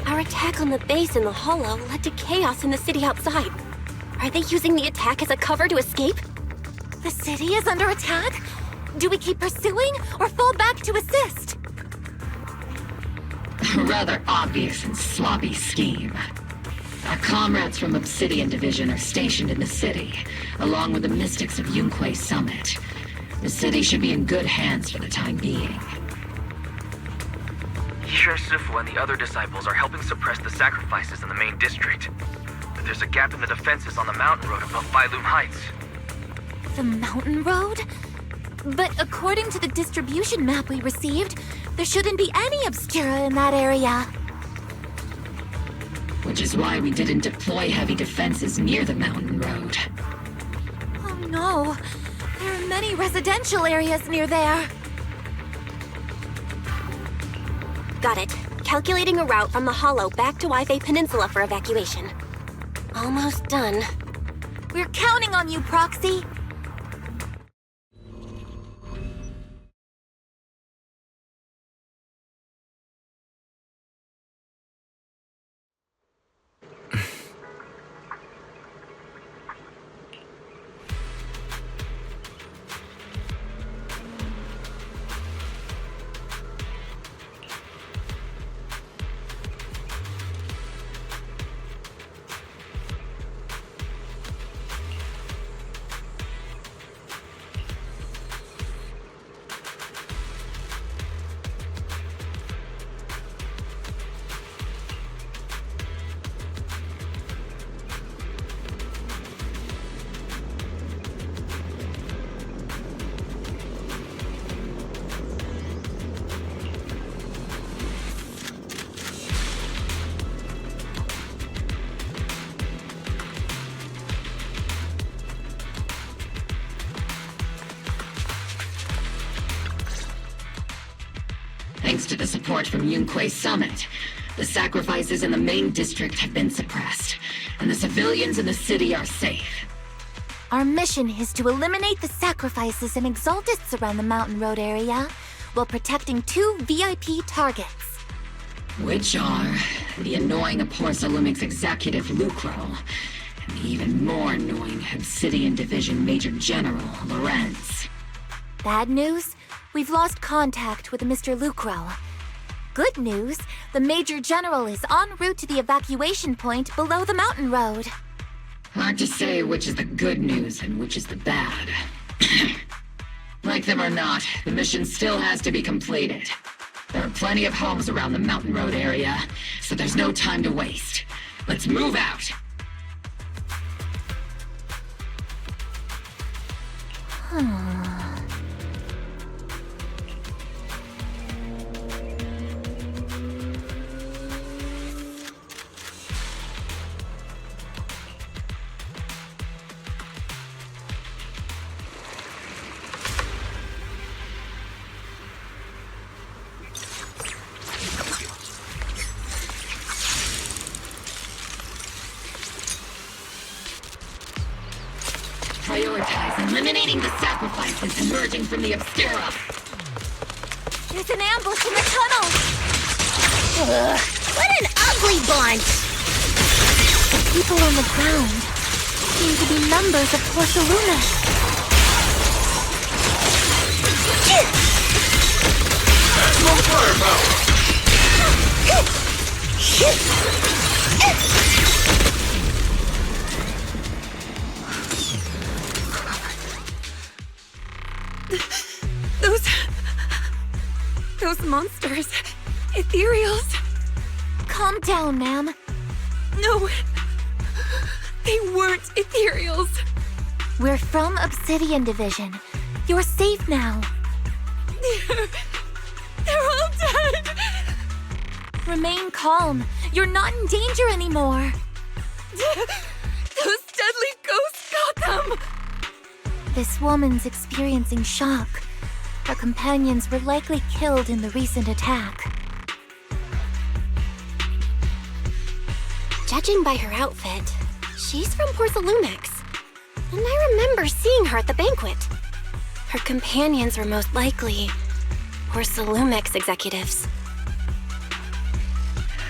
Speaker 2: Our attack on the base in the Hollow led to chaos in the city outside. Are they using the attack as a cover to escape?
Speaker 10: The city is under attack? Do we keep pursuing or fall back to assist?
Speaker 5: A rather obvious and sloppy scheme. Our comrades from Obsidian Division are stationed in the city, along with the mystics of Yunque Summit. The city should be in good hands for the time being.
Speaker 3: Yishun Sifu and the other disciples are helping suppress the sacrifices in the main district. But there's a gap in the defenses on the mountain road above Phylum Heights.
Speaker 10: The mountain road? But according to the distribution map we received, there shouldn't be any Obscura in that area.
Speaker 5: Which is why we didn't deploy heavy defenses near the mountain road.
Speaker 10: Oh no, there are many residential areas near there.
Speaker 2: Got it. Calculating a route from the Hollow back to Wi-Fi Peninsula for evacuation. Almost done.
Speaker 10: We're counting on you, Proxy.
Speaker 5: Thanks to the support from Yunque Summit, the sacrifices in the main district have been suppressed, and the civilians in the city are safe.
Speaker 10: Our mission is to eliminate the sacrifices and exaltists around the mountain road area, while protecting 2 VIP targets.
Speaker 5: Which are the annoying Aporsalumix executive Lucro, and the even more annoying Obsidian Division Major General Lorenz.
Speaker 10: Bad news? We've lost contact with Mr. Lucro. Good news, the Major General is en route to the evacuation point below the mountain road.
Speaker 5: Hard to say which is the good news and which is the bad. Like them or not, the mission still has to be completed. There are plenty of homes around the mountain road area, so there's no time to waste. Let's move out! Prioritize eliminating the sacrifices is emerging from the obscura.
Speaker 10: There's an ambush in the tunnel!
Speaker 15: Ugh, what an ugly bunch!
Speaker 10: The people on the ground seem to be members of Porceluna.
Speaker 20: Maximum firepower!
Speaker 7: Those monsters. Ethereals.
Speaker 10: Calm down, ma'am.
Speaker 7: No. They weren't ethereals.
Speaker 10: We're from Obsidian Division. You're safe now.
Speaker 7: They're all dead.
Speaker 10: Remain calm. You're not in danger anymore.
Speaker 7: Those deadly ghosts got them.
Speaker 10: This woman's experiencing shock. Her companions were likely killed in the recent attack.
Speaker 2: Judging by her outfit, she's from Porcelumex. And I remember seeing her at the banquet. Her companions were most likely Porcelumex executives.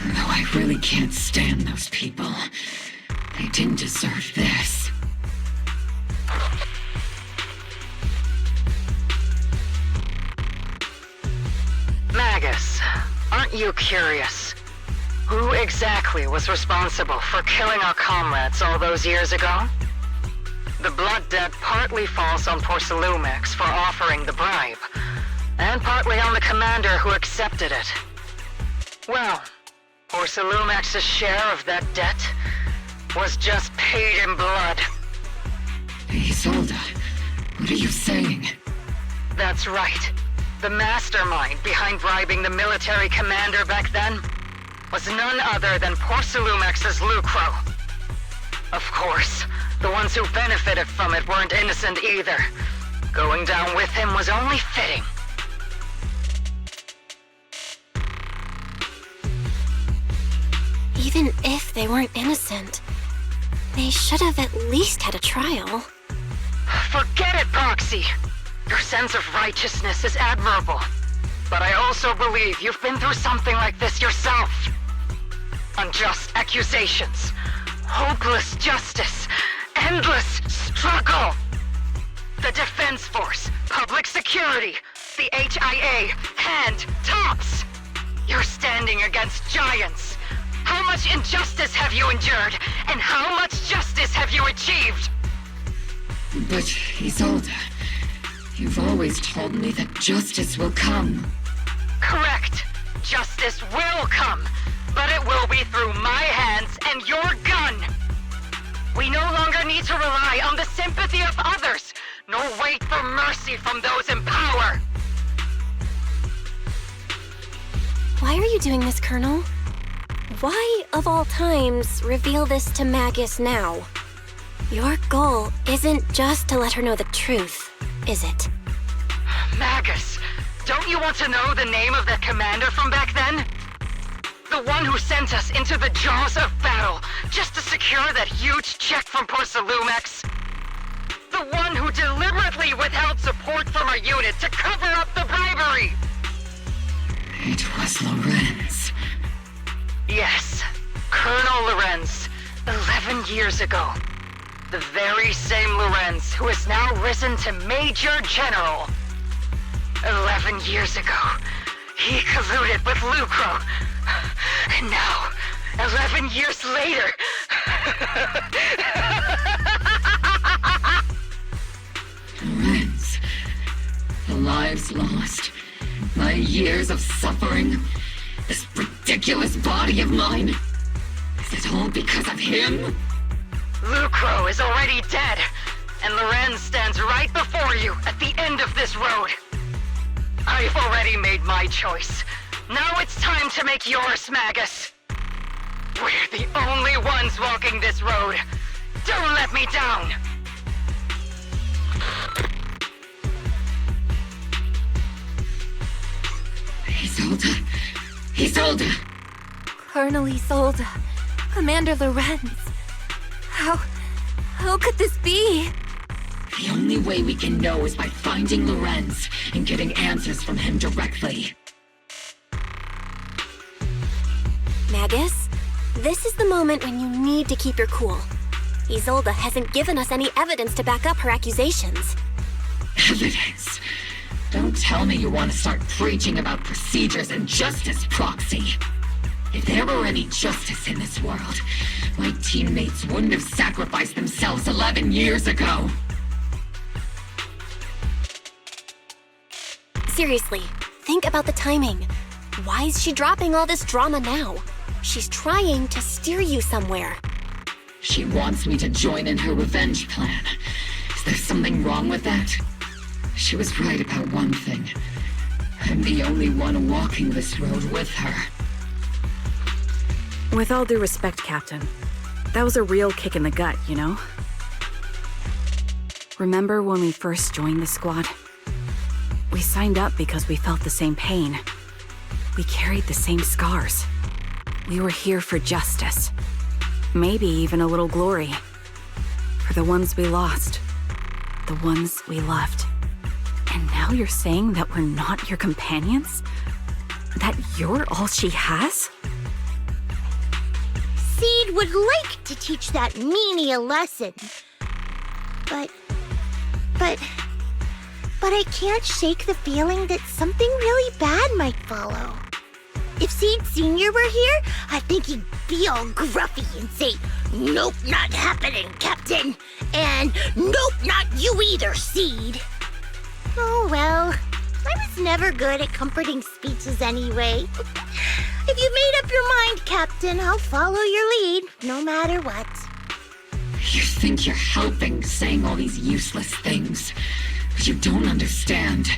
Speaker 5: Though I really can't stand those people. They didn't deserve this.
Speaker 4: Magus, aren't you curious? Who exactly was responsible for killing our comrades all those years ago? The blood debt partly falls on Porcelumex for offering the bribe, and partly on the commander who accepted it. Well, Porcelumex's share of that debt was just paid in blood.
Speaker 5: Isolde, what are you saying?
Speaker 4: That's right. The mastermind behind bribing the military commander back then was none other than Porcelumex's Lucro. Of course, the ones who benefited from it weren't innocent either. Going down with him was only fitting.
Speaker 2: Even if they weren't innocent, they should have at least had a trial.
Speaker 4: Forget it, Proxy! Your sense of righteousness is admirable. But I also believe you've been through something like this yourself. Unjust accusations, hopeless justice, endless struggle. The Defense Force, public security, the HIA, and tops. You're standing against giants. How much injustice have you endured, and how much justice have you achieved?
Speaker 5: But, Isolde, you've always told me that justice will come.
Speaker 4: Correct. Justice will come, but it will be through my hands and your gun. We no longer need to rely on the sympathy of others, nor wait for mercy from those in power.
Speaker 2: Why are you doing this, Colonel? Why, of all times, reveal this to Magus now? Your goal isn't just to let her know the truth, is it?
Speaker 4: Magus, don't you want to know the name of that commander from back then? The one who sent us into the jaws of battle just to secure that huge check from Porcelumex? The one who deliberately withheld support from our unit to cover up the bribery?
Speaker 5: It was Lorenz.
Speaker 4: Yes, Colonel Lorenz, 11 years ago. The very same Lorenz who has now risen to Major General. 11 years ago, he colluded with Lucro. And now, 11 years later...
Speaker 5: Lorenz, the lives lost, my years of suffering, this ridiculous body of mine. Is it all because of him?
Speaker 4: Lucro is already dead, and Lorenz stands right before you at the end of this road. I've already made my choice. Now it's time to make yours, Magus. We're the only ones walking this road. Don't let me down.
Speaker 5: Isolde! Isolde!
Speaker 10: Colonel Isolde. Commander Lorenz. How could this be?
Speaker 5: The only way we can know is by finding Lorenz and getting answers from him directly.
Speaker 2: Magus, this is the moment when you need to keep your cool. Isolde hasn't given us any evidence to back up her accusations.
Speaker 5: Evidence? Don't tell me you want to start preaching about procedures and justice, Proxy. If there were any justice in this world, my teammates wouldn't have sacrificed themselves 11 years ago.
Speaker 2: Seriously, think about the timing. Why is she dropping all this drama now? She's trying to steer you somewhere.
Speaker 5: She wants me to join in her revenge plan. Is there something wrong with that? She was right about one thing. I'm the only one walking this road with her.
Speaker 11: With all due respect, Captain, that was a real kick in the gut, you know? Remember when we first joined the squad? We signed up because we felt the same pain. We carried the same scars. We were here for justice. Maybe even a little glory. For the ones we lost. The ones we loved. And now you're saying that we're not your companions? That you're all she has?
Speaker 15: Seed would like to teach that meanie a lesson. But I can't shake the feeling that something really bad might follow. If Seed Sr. were here, I think he'd be all gruffy and say, "Nope, not happening, Captain." And "Nope, not you either, Seed." Oh well, I was never good at comforting speeches anyway. If you made up your mind, Captain, I'll follow your lead, no matter what.
Speaker 5: You think you're helping saying all these useless things, but you don't understand.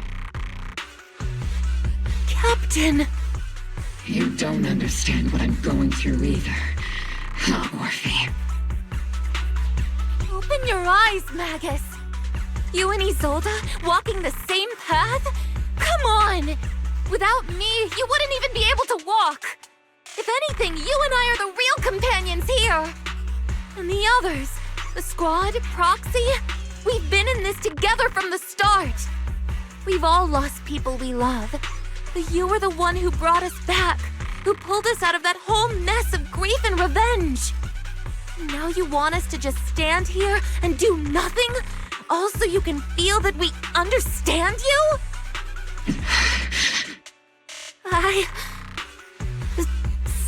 Speaker 7: Captain!
Speaker 5: You don't understand what I'm going through either. Huh, Orphe?
Speaker 7: Open your eyes, Magus! You and Isolde walking the same path? Come on! Without me, you wouldn't even be able to walk! If anything, you and I are the real companions here! And the others, the squad, Proxy, we've been in this together from the start! We've all lost people we love, but you were the one who brought us back, who pulled us out of that whole mess of grief and revenge! And now you want us to just stand here and do nothing? All so you can feel that we understand you?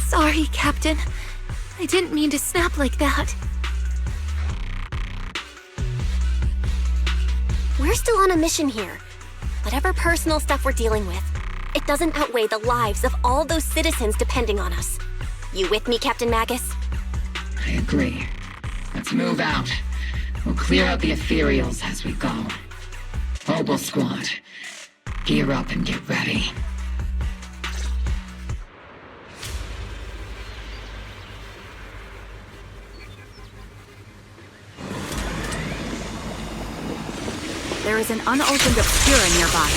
Speaker 7: Sorry, Captain. I didn't mean to snap like that.
Speaker 2: We're still on a mission here. Whatever personal stuff we're dealing with, it doesn't outweigh the lives of all those citizens depending on us. You with me, Captain Magus?
Speaker 5: I agree. Let's move out. We'll clear out the ethereals as we go. Mobile squad, gear up and get ready.
Speaker 11: There is an unopened obscura nearby.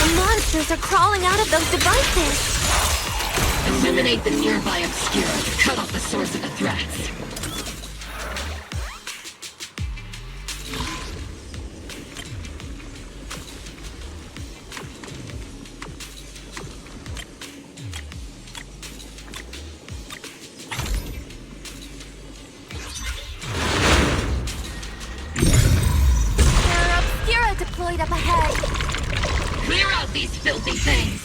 Speaker 7: The monsters are crawling out of those devices!
Speaker 5: Eliminate the nearby obscura to cut off the source of the threats.
Speaker 7: Deployed up ahead.
Speaker 5: Clear out these filthy things.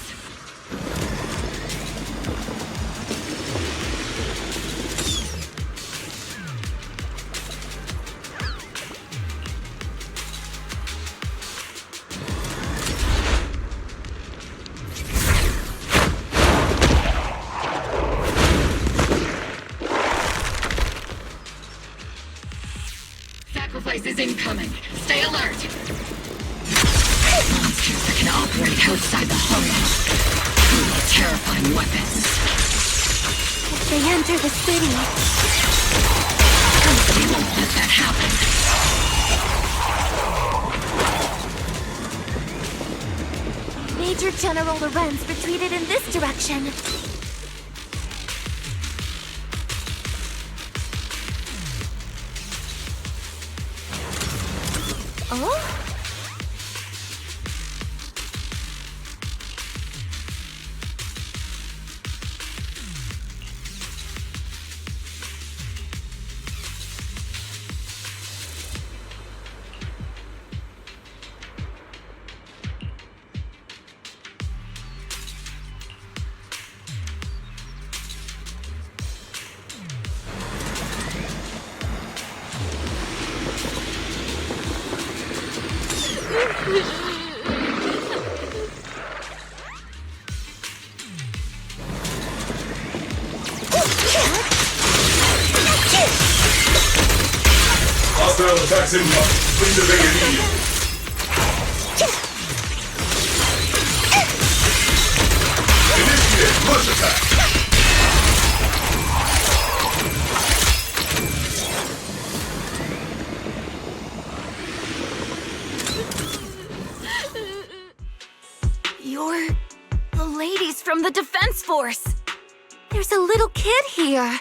Speaker 5: Sacrifice is incoming. Stay alert. Monsters that can operate outside the holo. Truly terrifying weapons.
Speaker 7: If they enter the city...
Speaker 5: We won't let that happen.
Speaker 7: Major General Lorenz retreated in this direction. Oh?
Speaker 20: Hostile attacks inbound. Please evade immediately. Initiate rush attack.
Speaker 7: You're the ladies from the Defense Force. There's a little kid here.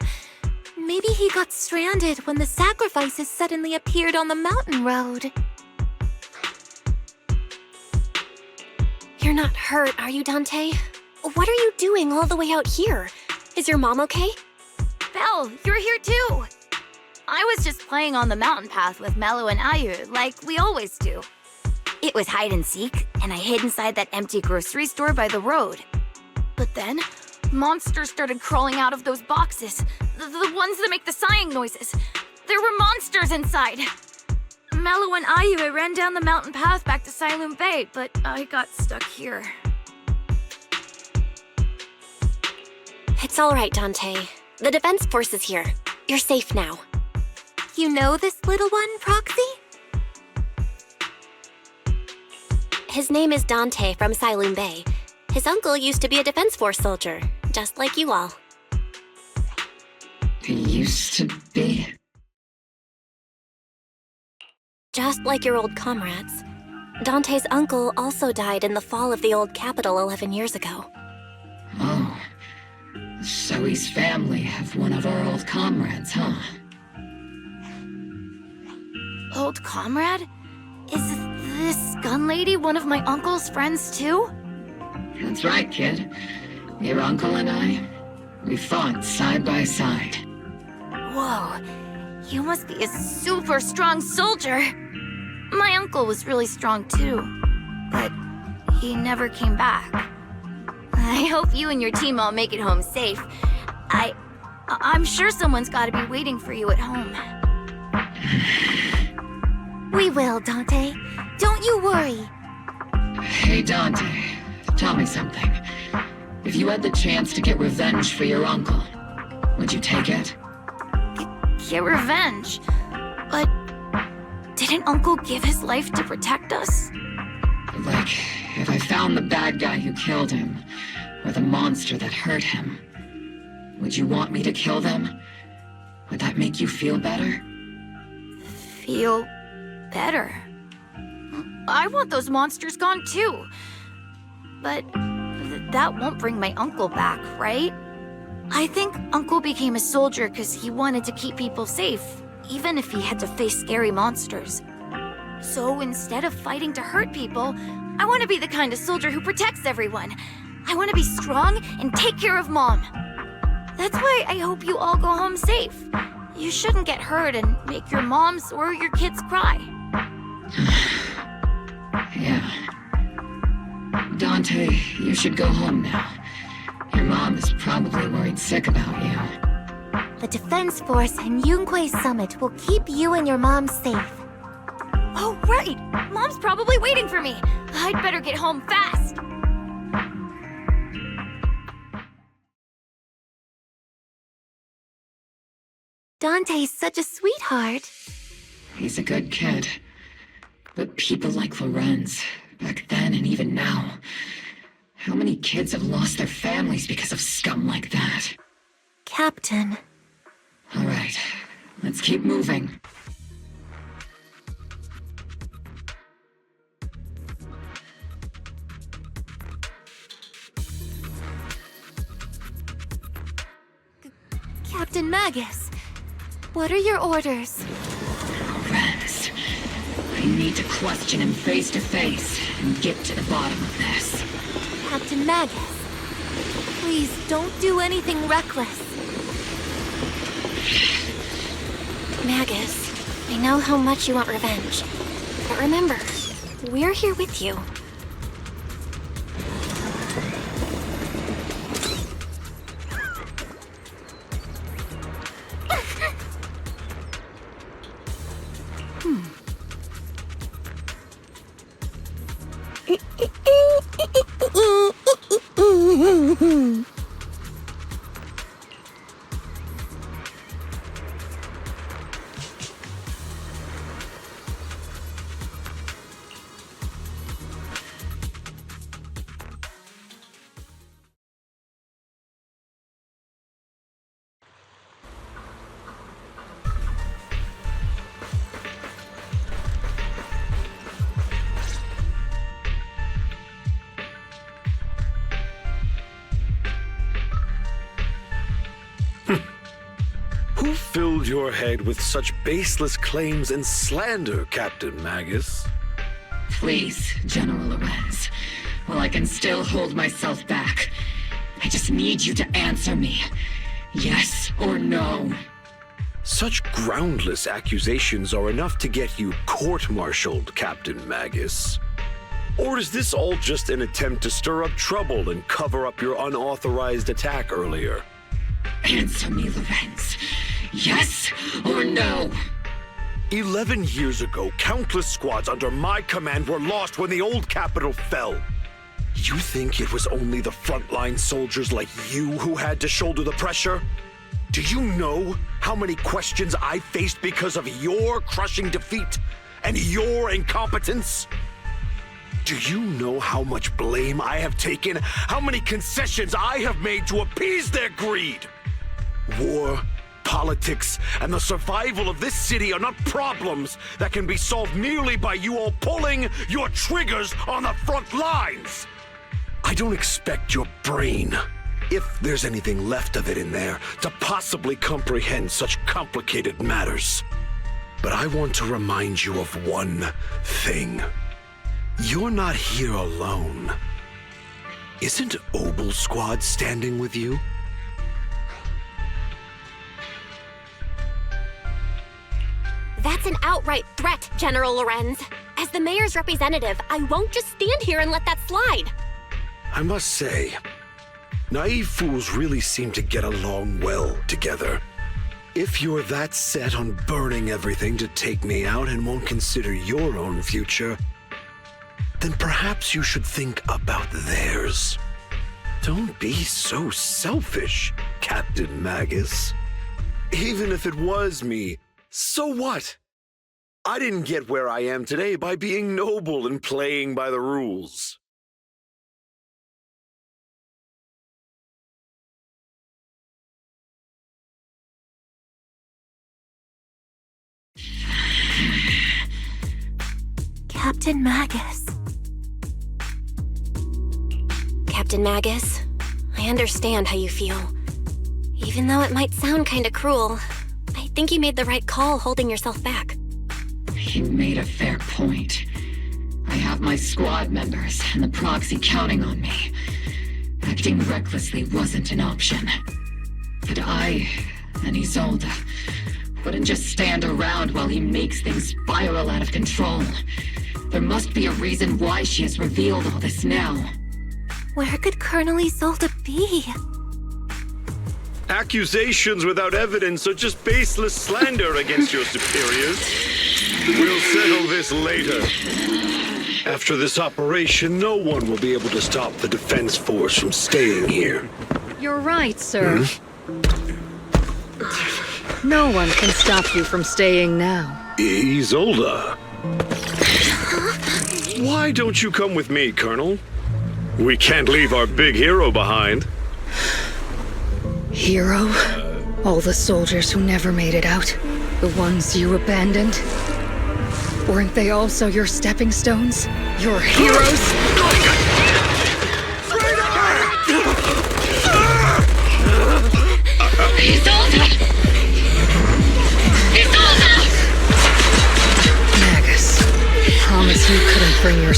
Speaker 7: Maybe he got stranded when the sacrifices suddenly appeared on the mountain road.
Speaker 2: You're not hurt, are you, Dante? What are you doing all the way out here? Is your mom okay?
Speaker 10: Belle, you're here too. I was just playing on the mountain path with Mello and Ayu, like we always do. It was hide and seek, and I hid inside that empty grocery store by the road. But then, monsters started crawling out of those boxes. The ones that make the sighing noises. There were monsters inside. Mello and Ayu ran down the mountain path back to Silent Bay, but I got stuck here.
Speaker 2: It's all right, Dante. The Defense Force is here. You're safe now.
Speaker 7: You know this little one, Proxy?
Speaker 2: His name is Dante from Silent Bay. His uncle used to be a Defense Force soldier, just like you all.
Speaker 5: He used to be?
Speaker 2: Just like your old comrades. Dante's uncle also died in the fall of the old capital 11 years ago.
Speaker 5: Oh. So his family have one of our old comrades, huh?
Speaker 10: Old comrade? Is this gun lady one of my uncle's friends too?
Speaker 5: That's right, kid. Your uncle and I, we fought side by side.
Speaker 10: Whoa, you must be a super strong soldier. My uncle was really strong too, but he never came back. I hope you and your team all make it home safe. I'm sure someone's gotta be waiting for you at home.
Speaker 7: We will, Dante. Don't you worry.
Speaker 5: Hey, Dante, tell me something. If you had the chance to get revenge for your uncle, would you take it?
Speaker 10: Get revenge? But didn't Uncle give his life to protect us?
Speaker 5: Like, if I found the bad guy who killed him, or the monster that hurt him, would you want me to kill them? Would that make you feel better?
Speaker 10: Feel better? I want those monsters gone too. But that won't bring my uncle back, right? I think Uncle became a soldier because he wanted to keep people safe, even if he had to face scary monsters. So instead of fighting to hurt people, I want to be the kind of soldier who protects everyone. I want to be strong and take care of Mom. That's why I hope you all go home safe. You shouldn't get hurt and make your moms or your kids cry.
Speaker 5: Yeah. Dante, you should go home now. Your mom is probably worried sick about you.
Speaker 7: The Defense Force and Yunquei Summit will keep you and your mom safe.
Speaker 10: Oh, right! Mom's probably waiting for me. I'd better get home fast.
Speaker 7: Dante's such a sweetheart.
Speaker 5: He's a good kid. But people like Lorenz, back then and even now, how many kids have lost their families because of scum like that?
Speaker 7: Captain.
Speaker 5: All right, let's keep moving.
Speaker 7: Captain Magus, what are your orders?
Speaker 5: Lorenz, We need to question him face to face and get to the bottom of this.
Speaker 7: Captain Magus, please don't do anything reckless.
Speaker 2: Magus, I know how much you want revenge. But remember, we're here with you.
Speaker 18: Who filled your head with such baseless claims and slander, Captain Magus?
Speaker 5: Please, General Lorenz. While I can still hold myself back, I just need you to answer me. Yes or no?
Speaker 18: Such groundless accusations are enough to get you court-martialed, Captain Magus. Or is this all just an attempt to stir up trouble and cover up your unauthorized attack earlier?
Speaker 5: Answer me, Lorenz. Yes or no?
Speaker 18: 11 years ago, countless squads under my command were lost when the old capital fell. You think it was only the frontline soldiers like you who had to shoulder the pressure? Do you know how many questions I faced because of your crushing defeat and your incompetence? Do you know how much blame I have taken? How many concessions I have made to appease their greed? War, politics, and the survival of this city are not problems that can be solved merely by you all pulling your triggers on the front lines. I don't expect your brain, if there's anything left of it in there, to possibly comprehend such complicated matters. But I want to remind you of one thing. You're not here alone. Isn't Obel Squad standing with you?
Speaker 2: That's an outright threat, General Lorenz. As the mayor's representative, I won't just stand here and let that slide.
Speaker 18: I must say, naive fools really seem to get along well together. If you're that set on burning everything to take me out and won't consider your own future, then perhaps you should think about theirs. Don't be so selfish, Captain Magus. Even if it was me, so what? I didn't get where I am today by being noble and playing by the rules.
Speaker 7: Captain Magus.
Speaker 2: Captain Magus, I understand how you feel. Even though it might sound kinda cruel, I think you made the right call holding yourself back.
Speaker 5: You made a fair point. I have my squad members and the proxy counting on me. Acting recklessly wasn't an option. But I and Isolde wouldn't just stand around while he makes things spiral out of control. There must be a reason why she has revealed all this now.
Speaker 7: Where could Colonel Isolde be?
Speaker 18: Accusations without evidence are just baseless slander against your superiors. We'll settle this later. After this operation, no one will be able to stop the defense force from staying here.
Speaker 4: You're right, sir. No one can stop you from staying now.
Speaker 18: Isolde. Why don't you come with me, Colonel? We can't leave our big hero behind.
Speaker 4: Hero? All the soldiers who never made it out? The ones you abandoned? Weren't they also your stepping stones? Your heroes? Magus,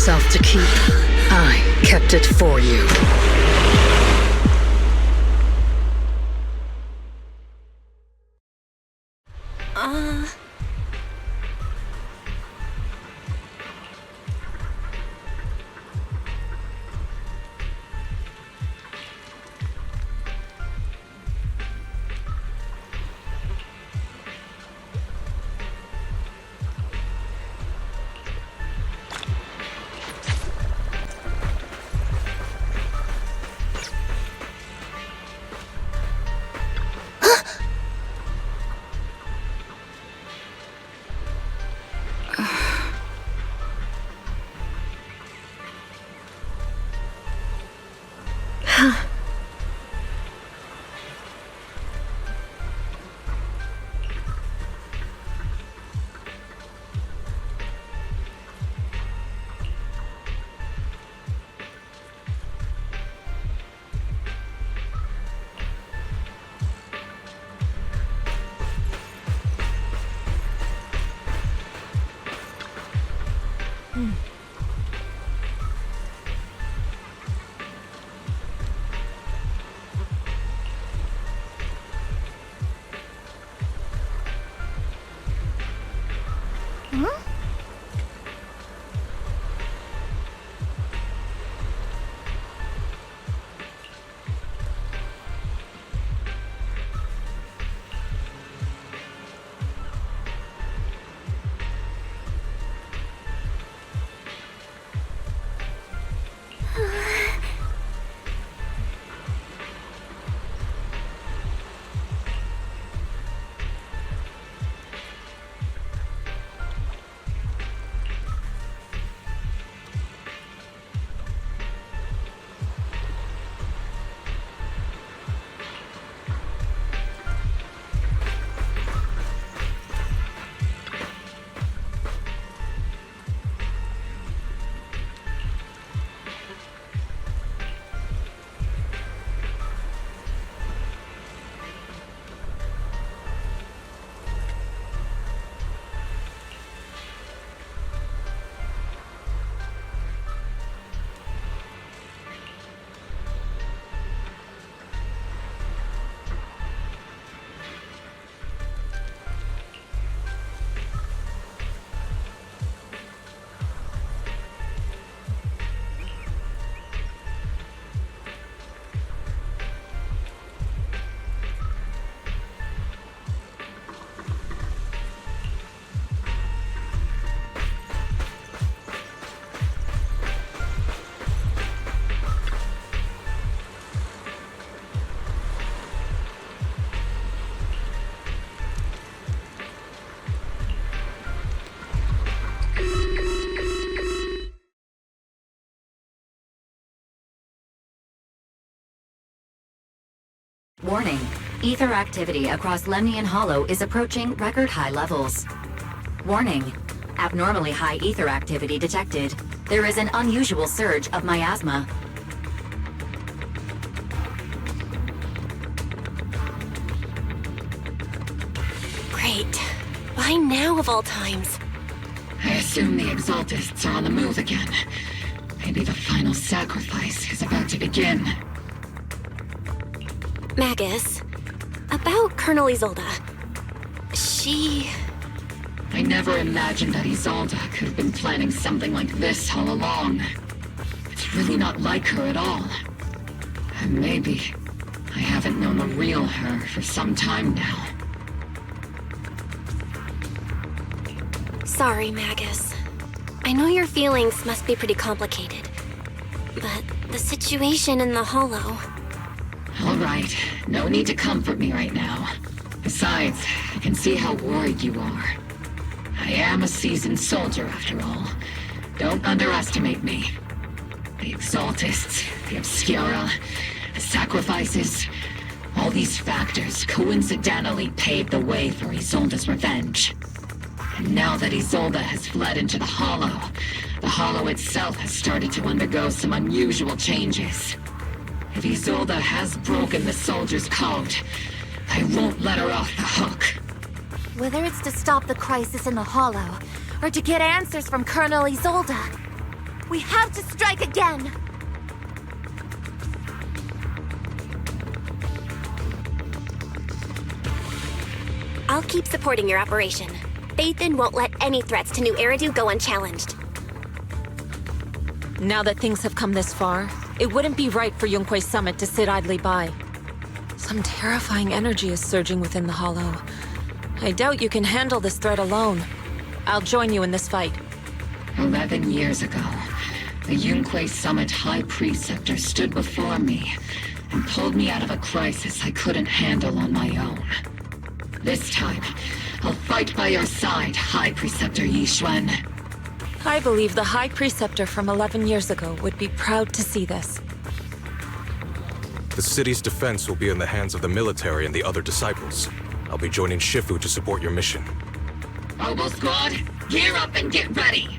Speaker 4: yourself to keep. I kept it for you.
Speaker 13: Warning. Ether activity across Lemnian Hollow is approaching record high levels. Warning. Abnormally high ether activity detected. There is an unusual surge of miasma.
Speaker 2: Great. Why now of all times?
Speaker 5: I assume the Exaltists are on the move again. Maybe the final sacrifice is about to begin.
Speaker 2: Magus, about Colonel Isolde. She...
Speaker 5: I never imagined that Isolde could have been planning something like this all along. It's really not like her at all. And maybe I haven't known the real her for some time now.
Speaker 2: Sorry, Magus. I know your feelings must be pretty complicated. But the situation in the Hollow...
Speaker 5: All right, no need to comfort me right now. Besides, I can see how worried you are. I am a seasoned soldier, after all. Don't underestimate me. The Exaltists, the Obscura, the sacrifices, all these factors coincidentally paved the way for Isolde's revenge. And now that Isolde has fled into the Hollow itself has started to undergo some unusual changes. If Isolde has broken the soldier's code, I won't let her off the hook.
Speaker 10: Whether it's to stop the crisis in the Hollow, or to get answers from Colonel Isolde,
Speaker 7: We have to strike again!
Speaker 2: I'll keep supporting your operation. Phaethon won't let any threats to New Eridu go unchallenged.
Speaker 9: Now that things have come this far, it wouldn't be right for Yunque's summit to sit idly by. Some terrifying energy is surging within the Hollow. I doubt you can handle this threat alone. I'll join you in this fight.
Speaker 5: 11 years ago, the Yunque Summit High Preceptor stood before me and pulled me out of a crisis I couldn't handle on my own. This time, I'll fight by your side, High Preceptor Yixuan.
Speaker 9: I believe the High Preceptor from 11 years ago would be proud to see this.
Speaker 14: The city's defense will be in the hands of the military and the other disciples. I'll be joining Shifu to support your mission.
Speaker 5: Oboe Squad, gear up and get ready!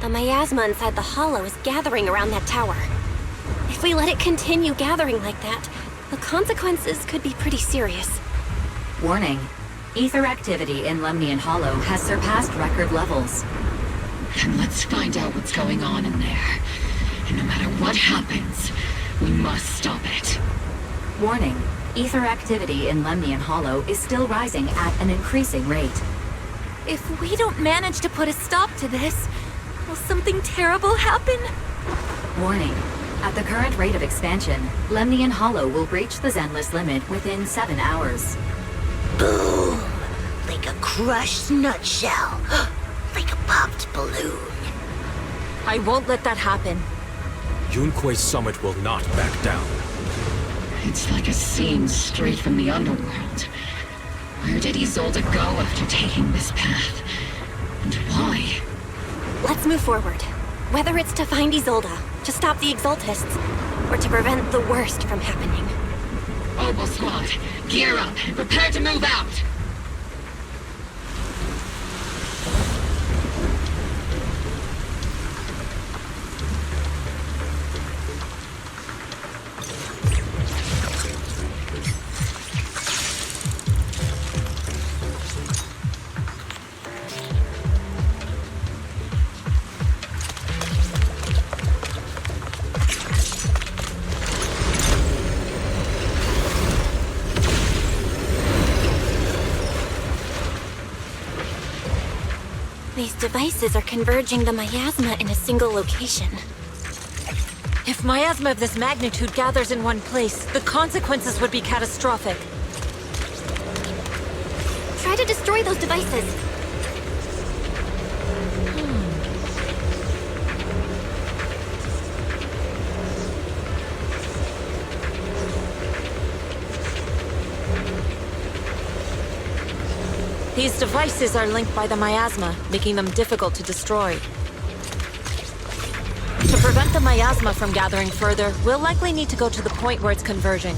Speaker 2: The miasma inside the Hollow is gathering around that tower. If we let it continue gathering like that, the consequences could be pretty serious.
Speaker 13: Warning. Ether activity in Lemnian Hollow has surpassed record levels.
Speaker 5: Then let's find out what's going on in there. And no matter what happens, we must stop it.
Speaker 13: Warning. Ether activity in Lemnian Hollow is still rising at an increasing rate.
Speaker 7: If we don't manage to put a stop to this, will something terrible happen?
Speaker 13: Warning. At the current rate of expansion, Lemnian Hollow will breach the Zenless limit within 7 hours.
Speaker 15: Boom! Like a crushed nutshell. Like a popped balloon.
Speaker 9: I won't let that happen.
Speaker 14: Yunque's summit will not back down.
Speaker 5: It's like a scene straight from the underworld. Where did Isolde go after taking this path? And why?
Speaker 2: Let's move forward. Whether it's to find Isolde, to stop the Exaltists, or to prevent the worst from happening.
Speaker 5: Oboe Squad, gear up and prepare to move out!
Speaker 2: These devices are converging the miasma in a single location.
Speaker 9: If miasma of this magnitude gathers in one place, the consequences would be catastrophic.
Speaker 2: Try to destroy those devices.
Speaker 9: These devices are linked by the miasma, making them difficult to destroy. To prevent the miasma from gathering further, we'll likely need to go to the point where it's converging.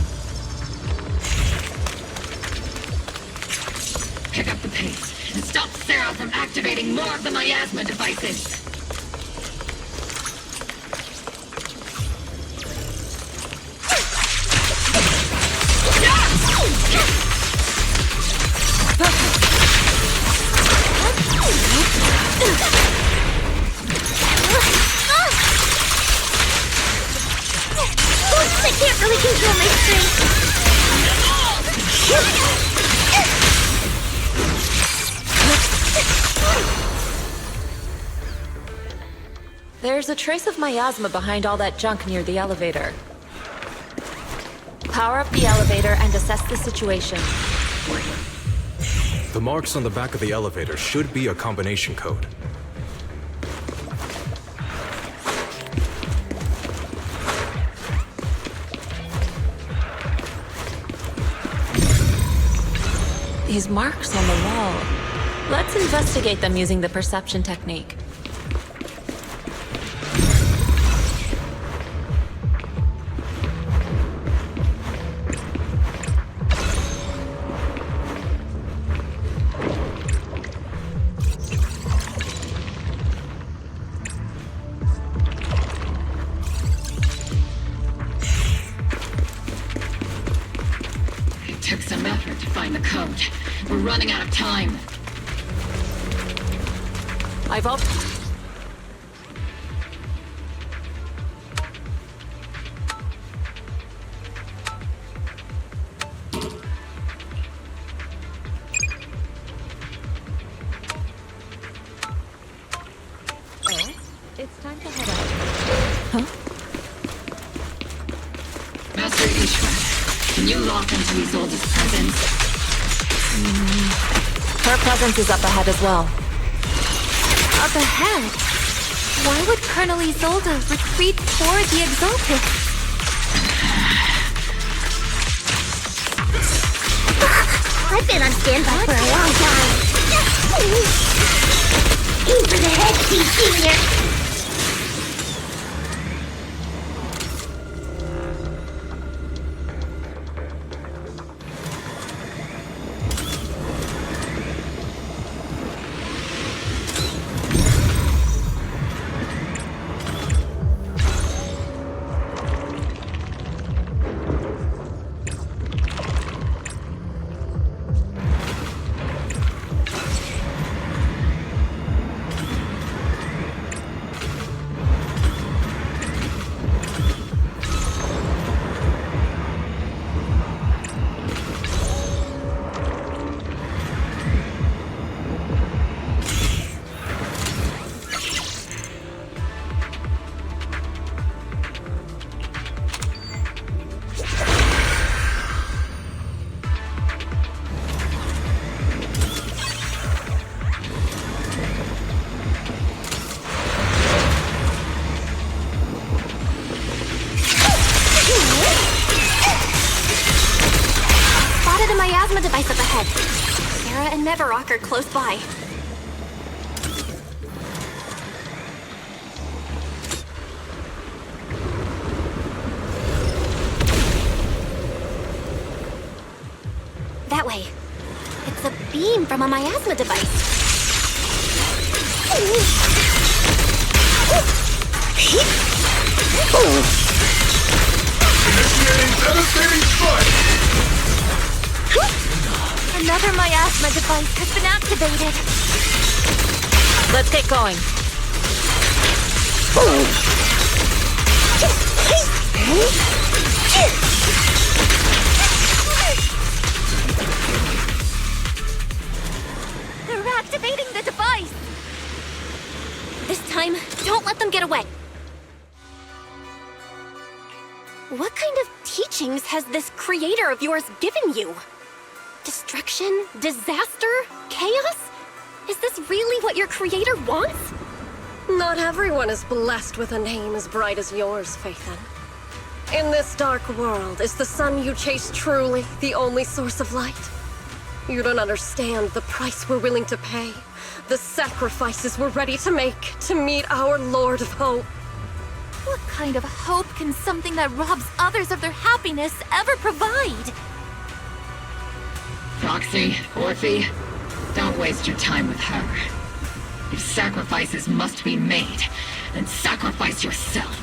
Speaker 5: Pick up the pace and stop Sarah from activating more of the miasma devices!
Speaker 15: I can't really control my strength.
Speaker 9: There's a trace of miasma behind all that junk near the elevator. Power up the elevator and assess the situation.
Speaker 14: The marks on the back of the elevator should be a combination code.
Speaker 9: These marks on the wall. Let's investigate them using the perception technique.
Speaker 5: Took some effort to find the code. We're running out of time.
Speaker 9: I've up. It's time to head out. Huh?
Speaker 5: Master Ishra, can you lock into Isolde's presence?
Speaker 9: Her presence is up ahead as well.
Speaker 7: Up ahead? Why would Colonel Isolde retreat toward the Exalted?
Speaker 15: I've been on standby for a long time. Aim for the head, Senior.
Speaker 2: Device up ahead. Sarah and Mevarok are close by. That way. It's a beam from a miasma device.
Speaker 20: Initiating devastating strike!
Speaker 7: Another miasma device has been activated.
Speaker 9: Let's get going.
Speaker 7: They're activating the device.
Speaker 2: This time, don't let them get away. What kind of teachings has this creator of yours given you? Destruction? Disaster? Chaos? Is this really what your creator wants?
Speaker 8: Not everyone is blessed with a name as bright as yours, Phaethon. In this dark world, is the sun you chase truly the only source of light? You don't understand the price we're willing to pay, the sacrifices we're ready to make to meet our Lord of Hope.
Speaker 7: What kind of hope can something that robs others of their happiness ever provide?
Speaker 5: Roxy, Orphe, don't waste your time with her. If sacrifices must be made, then sacrifice yourself.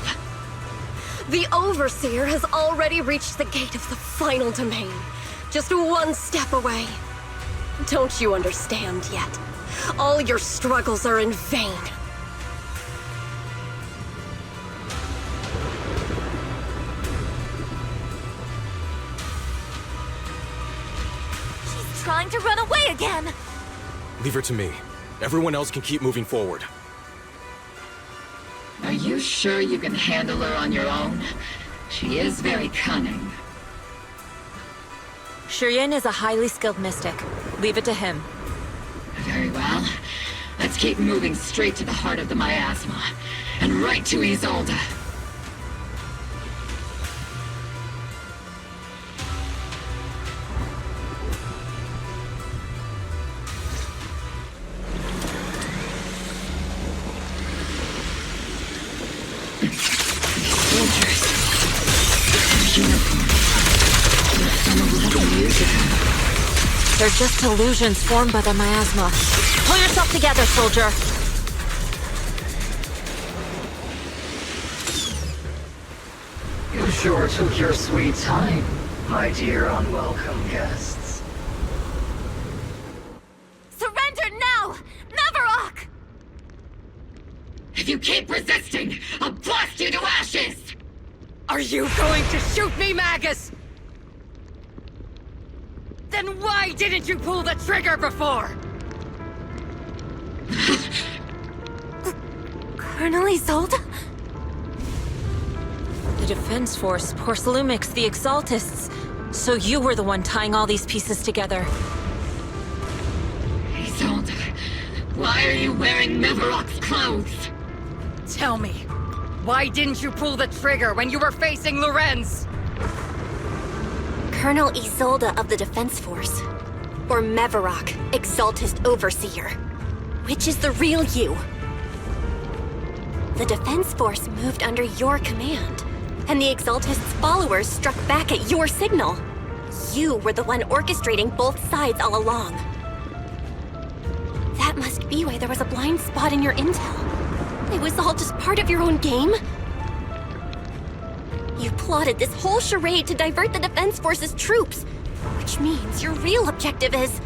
Speaker 8: The Overseer has already reached the gate of the final domain, just one step away. Don't you understand yet? All your struggles are in vain.
Speaker 7: Trying to run away again!
Speaker 14: Leave her to me. Everyone else can keep moving forward.
Speaker 5: Are you sure you can handle her on your own? She is very cunning.
Speaker 9: Shireen is a highly skilled mystic. Leave it to him.
Speaker 5: Very well. Let's keep moving straight to the heart of the miasma. And right to Isolde.
Speaker 9: They're just illusions formed by the miasma. Pull yourself together, soldier!
Speaker 5: You sure took your sweet time.
Speaker 21: my dear unwelcome guests.
Speaker 7: Surrender now! Mavarok!
Speaker 5: If you keep resisting, I'll blast you to ashes!
Speaker 4: Are you going to shoot me, Magus? Then why didn't you pull the trigger before?
Speaker 7: Colonel Isolde?
Speaker 9: The Defense Force, Porcelumix, the Exaltists. So you were the one tying all these pieces together.
Speaker 5: Isolde, why are you wearing Mavarok's clothes?
Speaker 4: Tell me, why didn't you pull the trigger when you were facing Lorenz?
Speaker 2: Colonel Isolde of the Defense Force. Or Mavarok, Exaltist Overseer. Which is the real you? The Defense Force moved under your command, and the Exaltist's followers struck back at your signal. You were the one orchestrating both sides all along. That must be why there was a blind spot in your intel. It was all just part of your own game? You plotted this whole charade to divert the Defense Force's troops, which means your real objective is...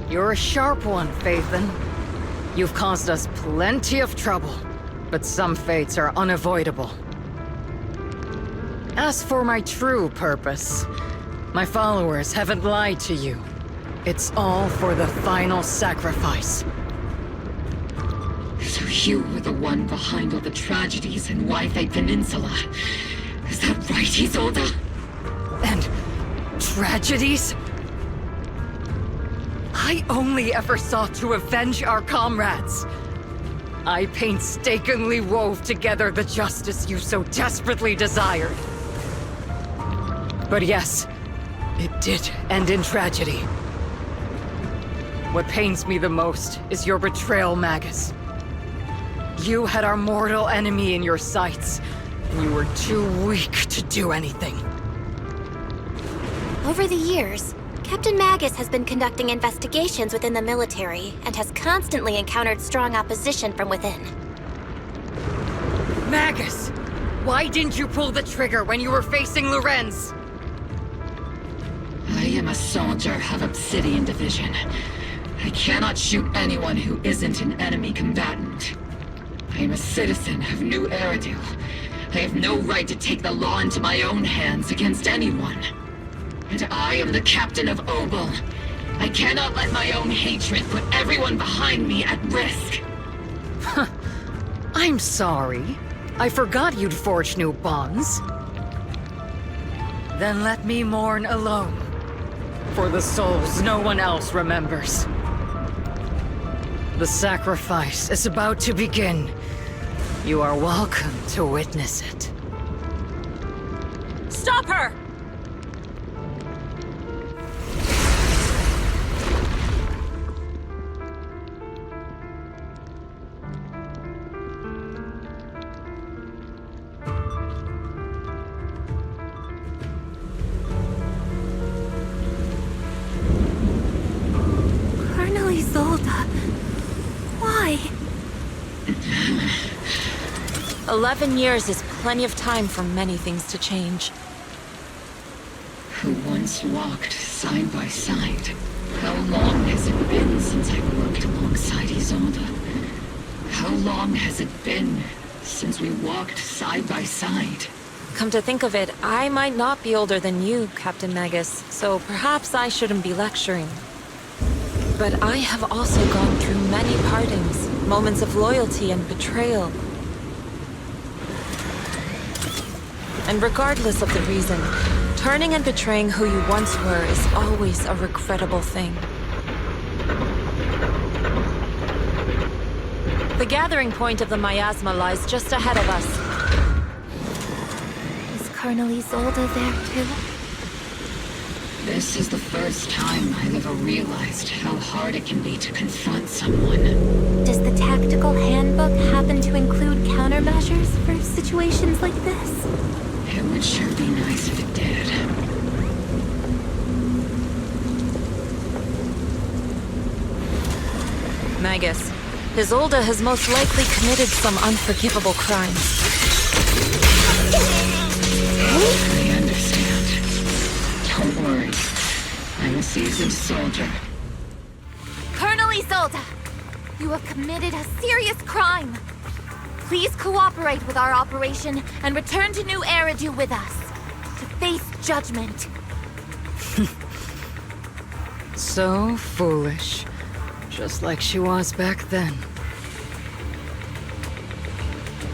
Speaker 4: You're a sharp one, Phaethon. You've caused us plenty of trouble, but some fates are unavoidable. As for my true purpose, my followers haven't lied to you. It's all for the final sacrifice.
Speaker 5: So you were the one behind all the tragedies in Wi-Fi Peninsula. Is that right, Isolde?
Speaker 4: And tragedies? I only ever sought to avenge our comrades. I painstakingly wove together the justice you so desperately desired. But yes, it did end in tragedy. What pains me the most is your betrayal, Magus. You had our mortal enemy in your sights, and you were too weak to do anything.
Speaker 2: Over the years, Captain Magus has been conducting investigations within the military and has constantly encountered strong opposition from within.
Speaker 4: Magus! Why didn't you pull the trigger when you were facing Lorenz?
Speaker 5: I am a soldier of Obsidian Division. I cannot shoot anyone who isn't an enemy combatant. I am a citizen of New Eridu. I have no right to take the law into my own hands against anyone. And I am the captain of Obel. I cannot let my own hatred put everyone behind me at risk.
Speaker 4: I'm sorry. I forgot you'd forged new bonds. Then let me mourn alone. For the souls no one else remembers. The sacrifice is about to begin. You are welcome to witness it.
Speaker 9: Stop her!
Speaker 7: Colonel Isolde. Why?
Speaker 9: 11 years is plenty of time for many things to change.
Speaker 5: Who once walked side by side. How long has it been since I've worked alongside Isolde? How long has it been since we walked side by side?
Speaker 9: Come to think of it, I might not be older than you, Captain Magus, so perhaps I shouldn't be lecturing. But I have also gone through many partings, moments of loyalty and betrayal. And regardless of the reason, turning and betraying who you once were is always a regrettable thing. The gathering point of the miasma lies just ahead of us.
Speaker 7: Is Colonel Isolde there too?
Speaker 5: This is the first time I've ever realized how hard it can be to confront someone.
Speaker 7: Does the tactical handbook happen to include countermeasures for situations like this?
Speaker 5: It would sure be nice if it did.
Speaker 9: Magus, Isolde has most likely committed some unforgivable crimes.
Speaker 5: I understand. seasoned soldier.
Speaker 7: Colonel Isolde, you have committed a serious crime. Please cooperate with our operation and return to New Eridu with us to face judgment.
Speaker 4: So foolish. Just like she was back then.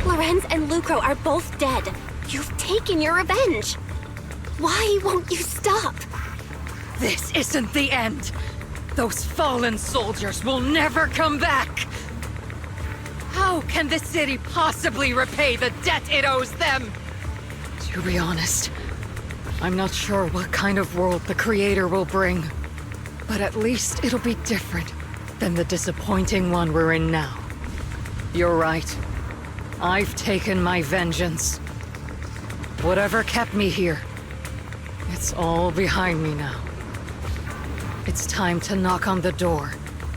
Speaker 2: Lorenz and Lucro are both dead. You've taken your revenge. Why won't you stop?
Speaker 4: This isn't the end. Those fallen soldiers will never come back. How can the city possibly repay the debt it owes them? To be honest, I'm not sure what kind of world the Creator will bring. But at least it'll be different than the disappointing one we're in now. You're right. I've taken my vengeance. Whatever kept me here, it's all behind me now. It's time to knock on the door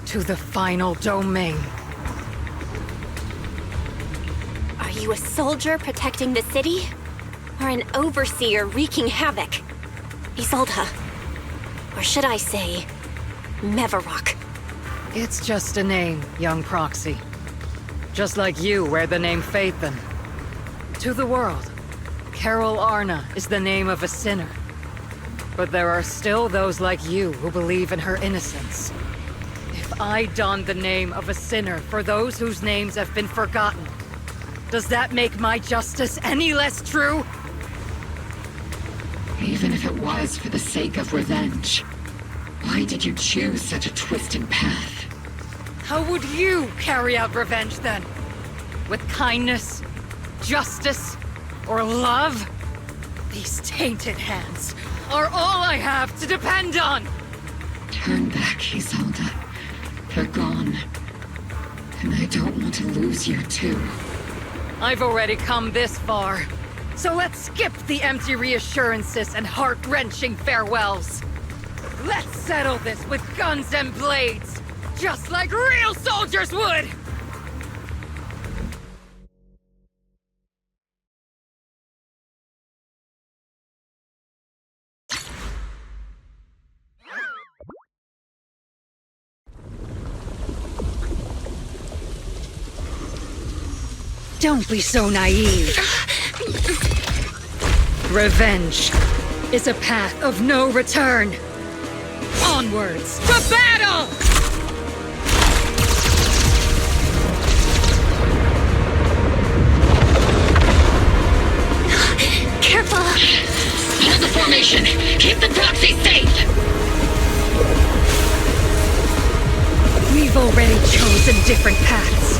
Speaker 4: to the final domain.
Speaker 2: Are you a soldier protecting the city? Or an overseer wreaking havoc? Isolde. Or should I say, Mevarok?
Speaker 4: It's just a name, young proxy. Just like you wear the name Phaethon. To the world, Carol Arna is the name of a sinner. But there are still those like you who believe in her innocence. If I don the name of a sinner for those whose names have been forgotten, does that make my justice any less true?
Speaker 5: Even if it was for the sake of revenge, why did you choose such a twisted path?
Speaker 4: How would you carry out revenge then? With kindness, justice, or love? These tainted hands are all I have to depend on!
Speaker 5: Turn back, Isolde. They're gone. And I don't want to lose you too.
Speaker 4: I've already come this far. So let's skip the empty reassurances and heart-wrenching farewells. Let's settle this with guns and blades, just like real soldiers would! Don't be so naive. Revenge is a path of no return. Onwards to battle!
Speaker 2: Careful!
Speaker 5: Hold the formation! Keep the proxy safe!
Speaker 4: We've already chosen different paths.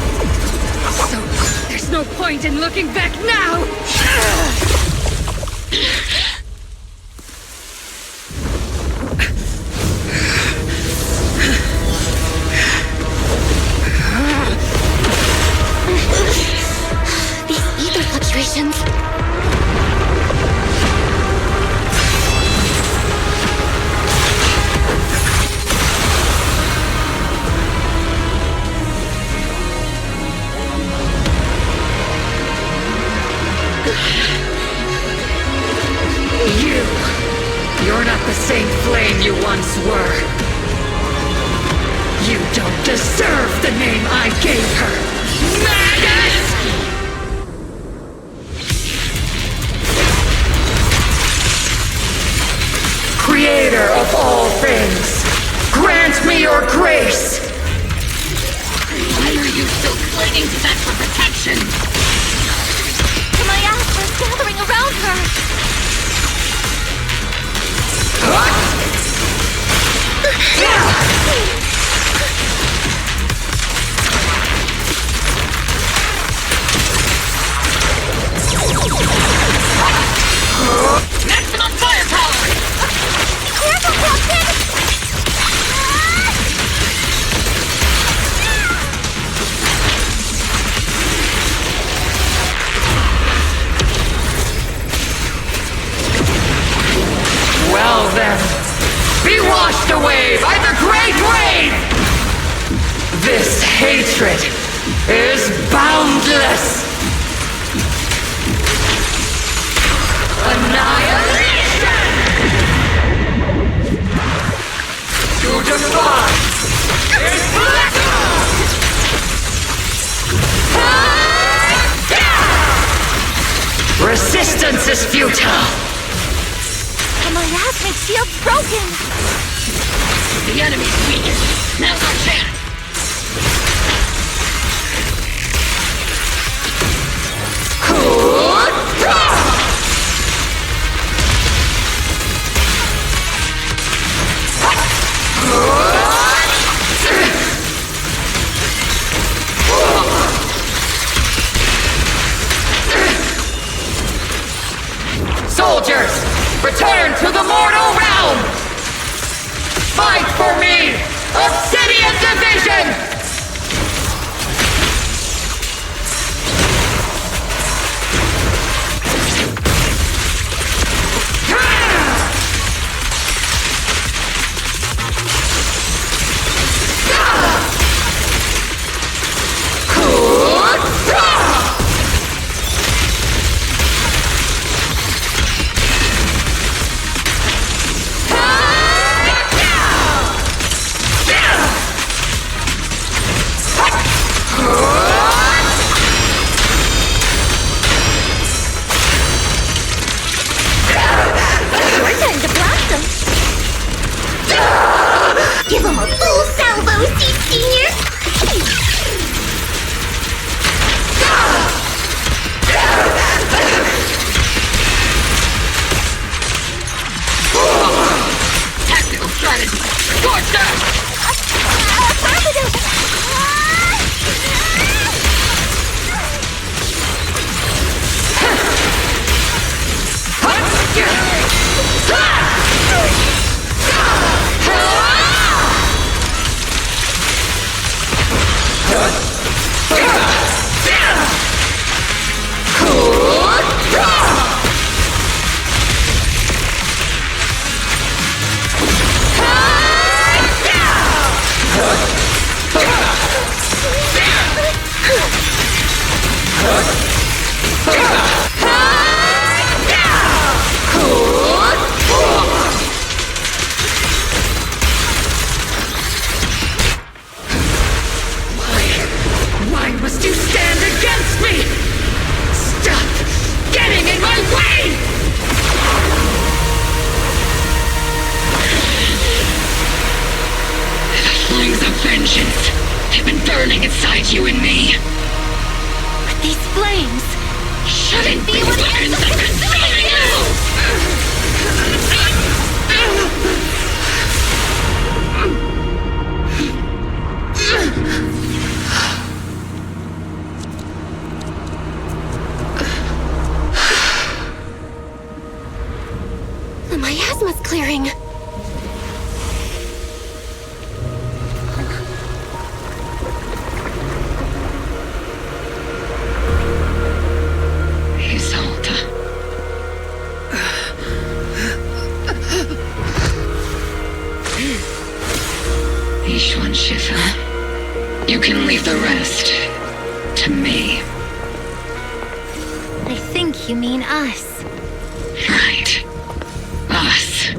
Speaker 4: So, there's no point in looking back now!
Speaker 2: These ether fluctuations.
Speaker 4: You're not the same flame you once were. You don't deserve the name I gave her. Magus! Creator of all things, grant me your grace!
Speaker 5: Why are you still clinging to that for protection?
Speaker 7: The Mayas are gathering around her!
Speaker 5: Maximum firepower!
Speaker 7: Careful, Captain!
Speaker 4: Well then, be washed away by the great wave! This hatred is boundless! Annihilation!
Speaker 5: Resistance is futile!
Speaker 7: The miasmic shield's broken!
Speaker 5: The enemy's weakened. Now's our chance! Soldiers, return to the mortal realm! Fight for me, Obsidian Division!
Speaker 15: Give him a full salvo, Senior!
Speaker 5: Tactical strategy! Scorched earth! Why must you stand against me? Stop getting in my way! The flames of vengeance have been burning inside you and me.
Speaker 7: But these flames
Speaker 5: shouldn't be weapons that consume you!
Speaker 2: The miasma's clearing.
Speaker 5: Isolde. Ishwan Shifa. You can leave the rest to me.
Speaker 7: I think you mean us.
Speaker 5: Right. Us.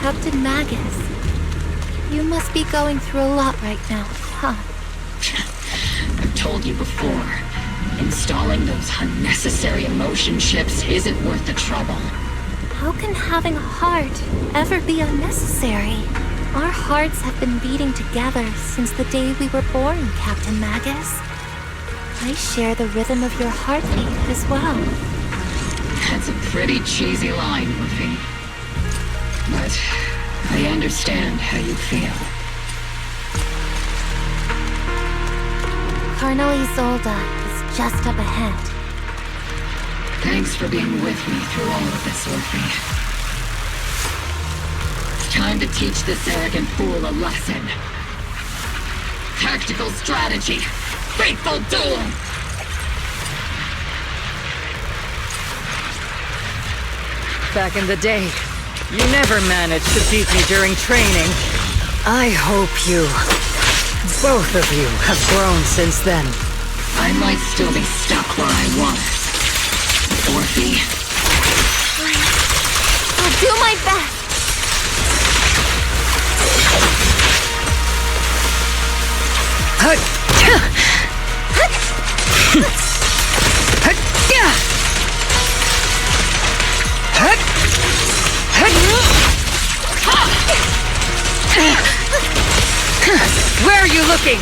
Speaker 7: Captain Magus, you must be going through a lot right now, huh?
Speaker 5: I've told you before, installing those unnecessary emotion chips isn't worth the trouble.
Speaker 7: How can having a heart ever be unnecessary? Our hearts have been beating together since the day we were born, Captain Magus. I share the rhythm of your heartbeat as well.
Speaker 5: That's a pretty cheesy line, Luffy. But I understand how you feel.
Speaker 7: Colonel Isolde is just up ahead.
Speaker 5: Thanks for being with me through all of this, Luffy. Time to teach this arrogant fool a lesson. Tactical strategy. Fateful duel.
Speaker 4: Back in the day, you never managed to beat me during training. I hope you, both of you, have grown since then.
Speaker 5: I might still be stuck where I
Speaker 4: looking?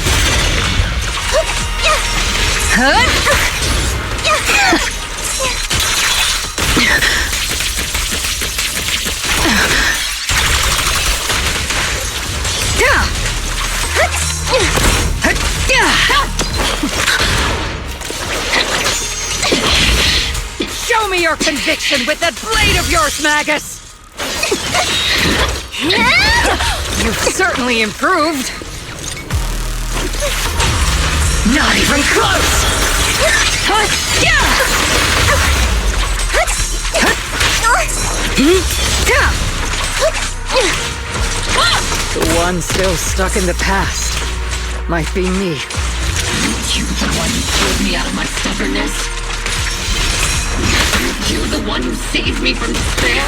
Speaker 4: Show me your conviction with that blade of yours, Magus! You've certainly improved. Not even close! The one still stuck in the past might be me.
Speaker 5: You the one who pulled me out of my stubbornness? You the one who saved me from despair?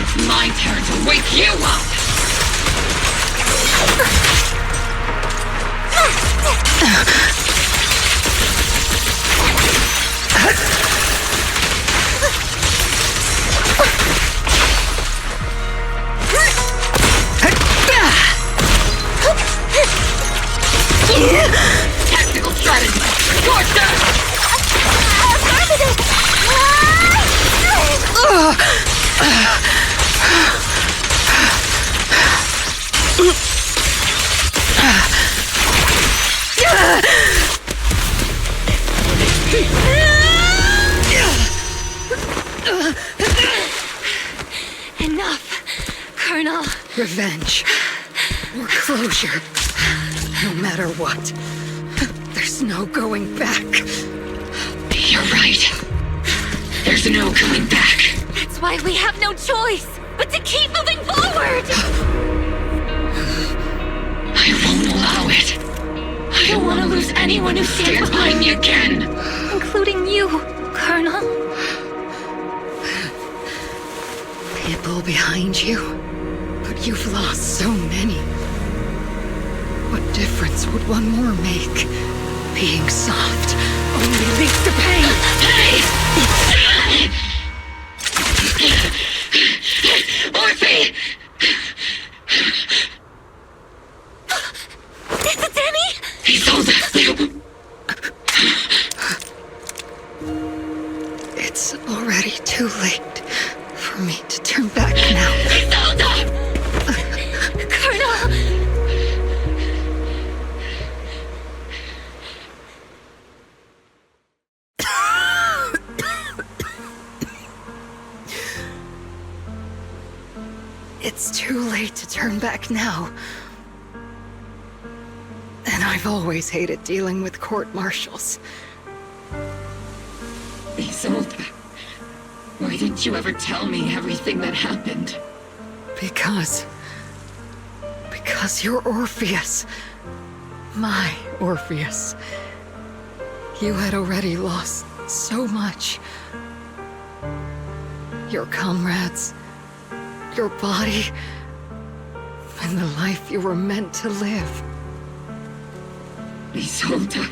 Speaker 5: It's my turn to wake you up! Tactical strategy! Torture!
Speaker 7: Enough, Colonel.
Speaker 4: Revenge. Or closure. No matter what. There's no going back.
Speaker 5: You're right. There's no coming back.
Speaker 7: That's why we have no choice but to keep moving forward!
Speaker 5: I won't allow it. I don't want to lose anyone who stands behind me again.
Speaker 7: Including you, Colonel.
Speaker 4: People behind you, but you've lost so many. What difference would one more make? Being soft only leads to pain.
Speaker 5: Orphe!
Speaker 7: Is it Danny?
Speaker 5: He told us to.
Speaker 4: It's already too late for me to turn back now.
Speaker 5: Isolde!
Speaker 7: Colonel!
Speaker 4: It's too late to turn back now. And I've always hated dealing with court-martials.
Speaker 5: Isolde, why didn't you ever tell me everything that happened?
Speaker 4: Because you're Orpheus. My Orpheus. You had already lost so much. Your comrades, your body, and the life you were meant to live.
Speaker 5: Isolde.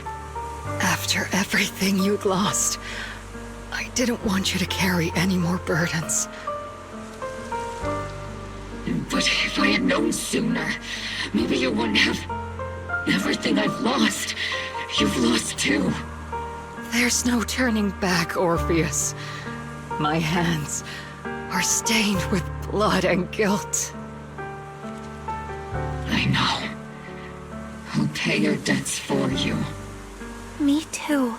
Speaker 4: After everything you'd lost, I didn't want you to carry any more burdens.
Speaker 5: But if I had known sooner, maybe you wouldn't have... Everything I've lost, you've lost too.
Speaker 4: There's no turning back, Orpheus. My hands are stained with blood and guilt.
Speaker 5: I know. I'll pay your debts for you.
Speaker 7: Me too.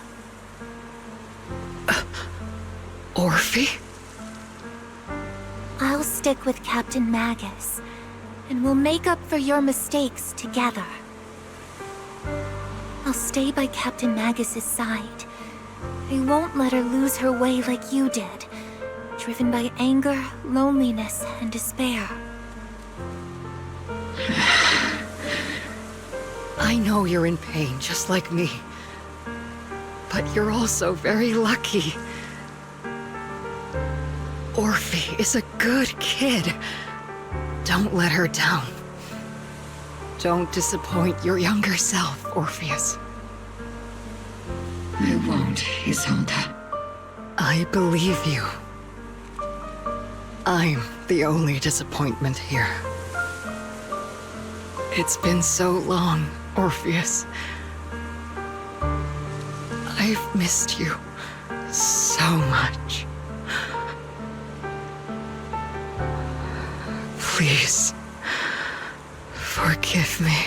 Speaker 4: Orphe?
Speaker 7: I'll stick with Captain Magus, and we'll make up for your mistakes together. I'll stay by Captain Magus's side. I won't let her lose her way like you did, driven by anger, loneliness, and despair.
Speaker 4: I know you're in pain, just like me. But you're also very lucky. Orphe is a good kid. Don't let her down. Don't disappoint your younger self, Orpheus.
Speaker 5: I won't, Isolde.
Speaker 4: I believe you. I'm the only disappointment here. It's been so long, Orpheus. I've missed you so much. Please, forgive me.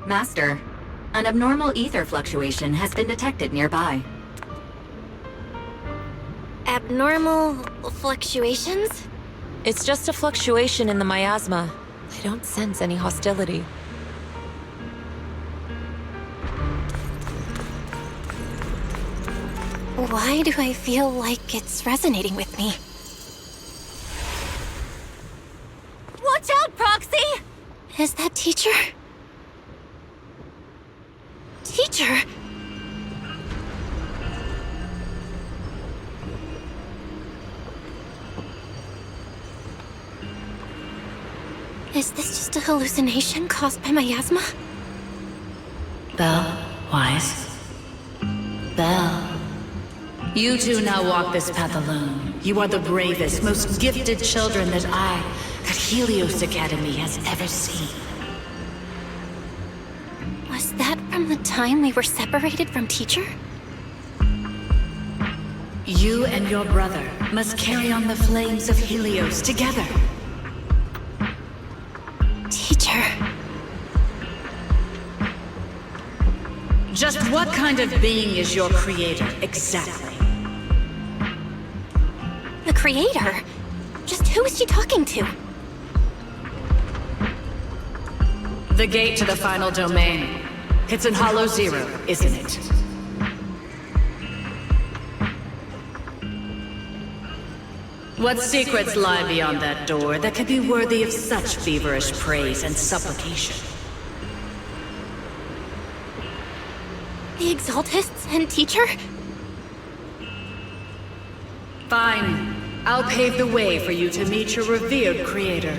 Speaker 13: Master, an abnormal ether fluctuation has been detected nearby.
Speaker 2: Abnormal fluctuations?
Speaker 9: It's just a fluctuation in the miasma. I don't sense any hostility.
Speaker 2: Why do I feel like it's resonating with me?
Speaker 7: Watch out, Proxy!
Speaker 2: Is that teacher? Teacher? Is this just a hallucination caused by miasma?
Speaker 12: Belle, Wise. Belle. You two now walk this path alone. You are the bravest, most gifted children that Helios Academy has ever seen.
Speaker 2: Was that from the time we were separated from teacher?
Speaker 12: You and your brother must carry on the flames of Helios together.
Speaker 2: Teacher.
Speaker 12: Just what kind of being is your creator, exactly?
Speaker 2: The creator? Just who is she talking to?
Speaker 12: The gate to the final domain. It's in Hollow Zero, isn't it? What secrets lie beyond that door that could be worthy of such feverish praise and supplication?
Speaker 2: The Exaltists and teacher?
Speaker 12: Fine. I'll pave the way for you to meet your revered creator.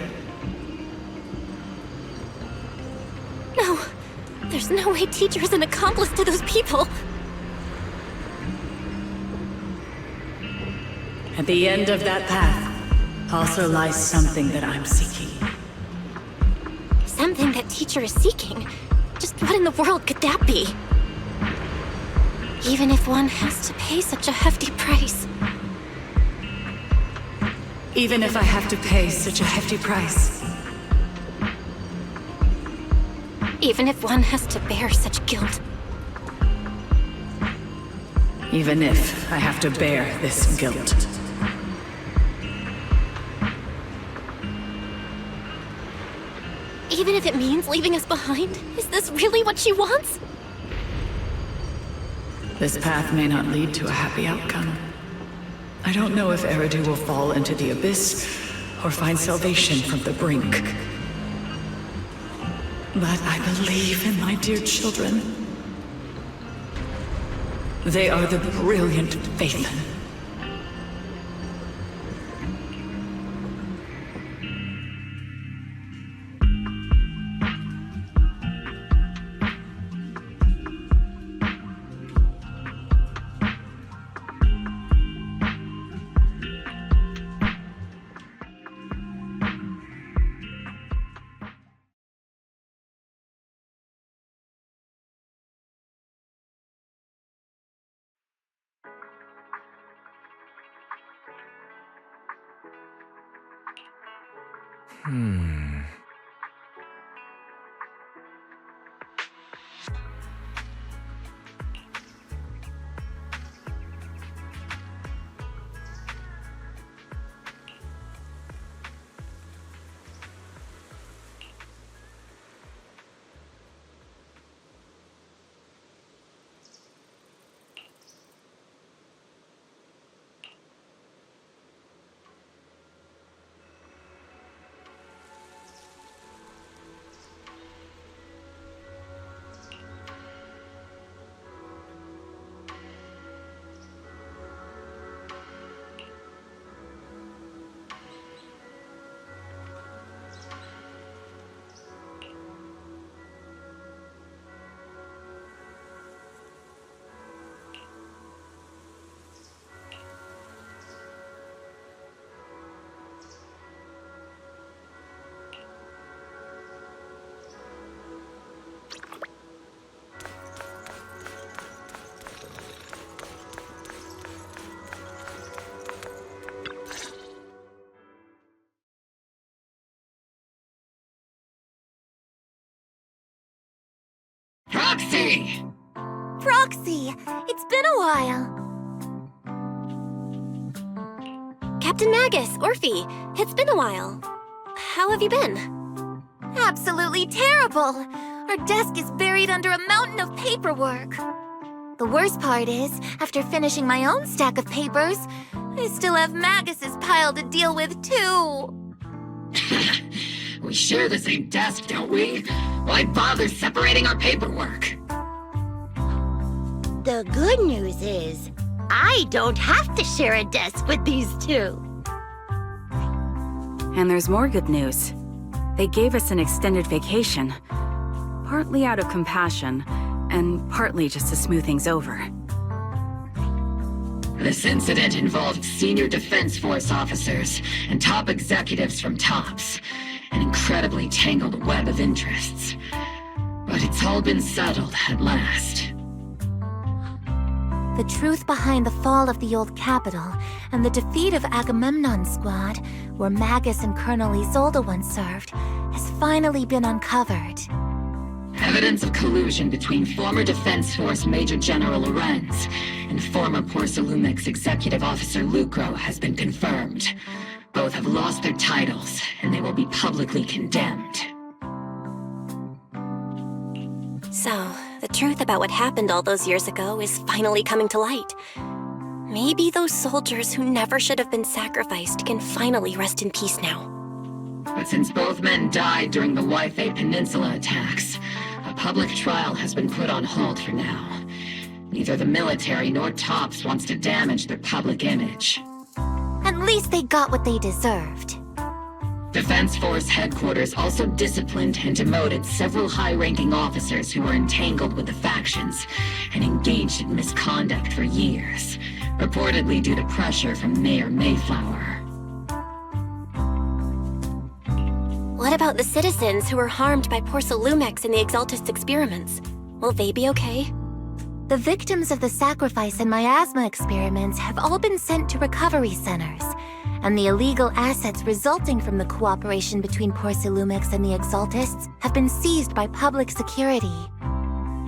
Speaker 2: No. There's no way teacher is an accomplice to those people.
Speaker 12: At the end of that path also lies something that I'm seeking.
Speaker 2: Something that teacher is seeking? Just what in the world could that be? Even if one has to pay such a hefty price.
Speaker 12: Even if I have to pay such a hefty price.
Speaker 2: Even if one has to bear such guilt.
Speaker 12: Even if I have to bear this guilt.
Speaker 2: Even if it means leaving us behind? Is this really what she wants?
Speaker 12: This path may not lead to a happy outcome. I don't know if Eridu will fall into the abyss or find salvation from the brink. But I believe in my dear children. They are the brilliant Phaethon.
Speaker 5: Proxy!
Speaker 10: Proxy, it's been a while.
Speaker 2: Captain Magus, Orphe, it's been a while. How have you been?
Speaker 10: Absolutely terrible. Our desk is buried under a mountain of paperwork. The worst part is, after finishing my own stack of papers, I still have Magus's pile to deal with too.
Speaker 5: We share the same desk, don't we? Why bother separating our paperwork?
Speaker 15: The good news is, I don't have to share a desk with these two.
Speaker 11: And there's more good news. They gave us an extended vacation, partly out of compassion, and partly just to smooth things over.
Speaker 5: This incident involved senior Defense Force officers and top executives from TOPS, an incredibly tangled web of interests. But it's all been settled at last.
Speaker 10: The truth behind the fall of the old capital and the defeat of Agamemnon's squad, where Magus and Colonel Isolde once served, has finally been uncovered.
Speaker 5: Evidence of collusion between former Defense Force Major General Lorenz and former Porcelumix Executive Officer Lucro has been confirmed. Both have lost their titles, and they will be publicly condemned.
Speaker 2: So, the truth about what happened all those years ago is finally coming to light. Maybe those soldiers who never should have been sacrificed can finally rest in peace now.
Speaker 5: But since both men died during the Waifei Peninsula attacks, a public trial has been put on hold for now. Neither the military nor TOPS wants to damage their public image.
Speaker 10: At least they got what they deserved.
Speaker 5: Defense Force headquarters also disciplined and demoted several high-ranking officers who were entangled with the factions and engaged in misconduct for years, reportedly due to pressure from Mayor Mayflower.
Speaker 2: What about the citizens who were harmed by Porcelumix and the Exaltist experiments? Will they be okay?
Speaker 10: The victims of the sacrifice and miasma experiments have all been sent to recovery centers, and the illegal assets resulting from the cooperation between Porcelumix and the Exaltists have been seized by public security.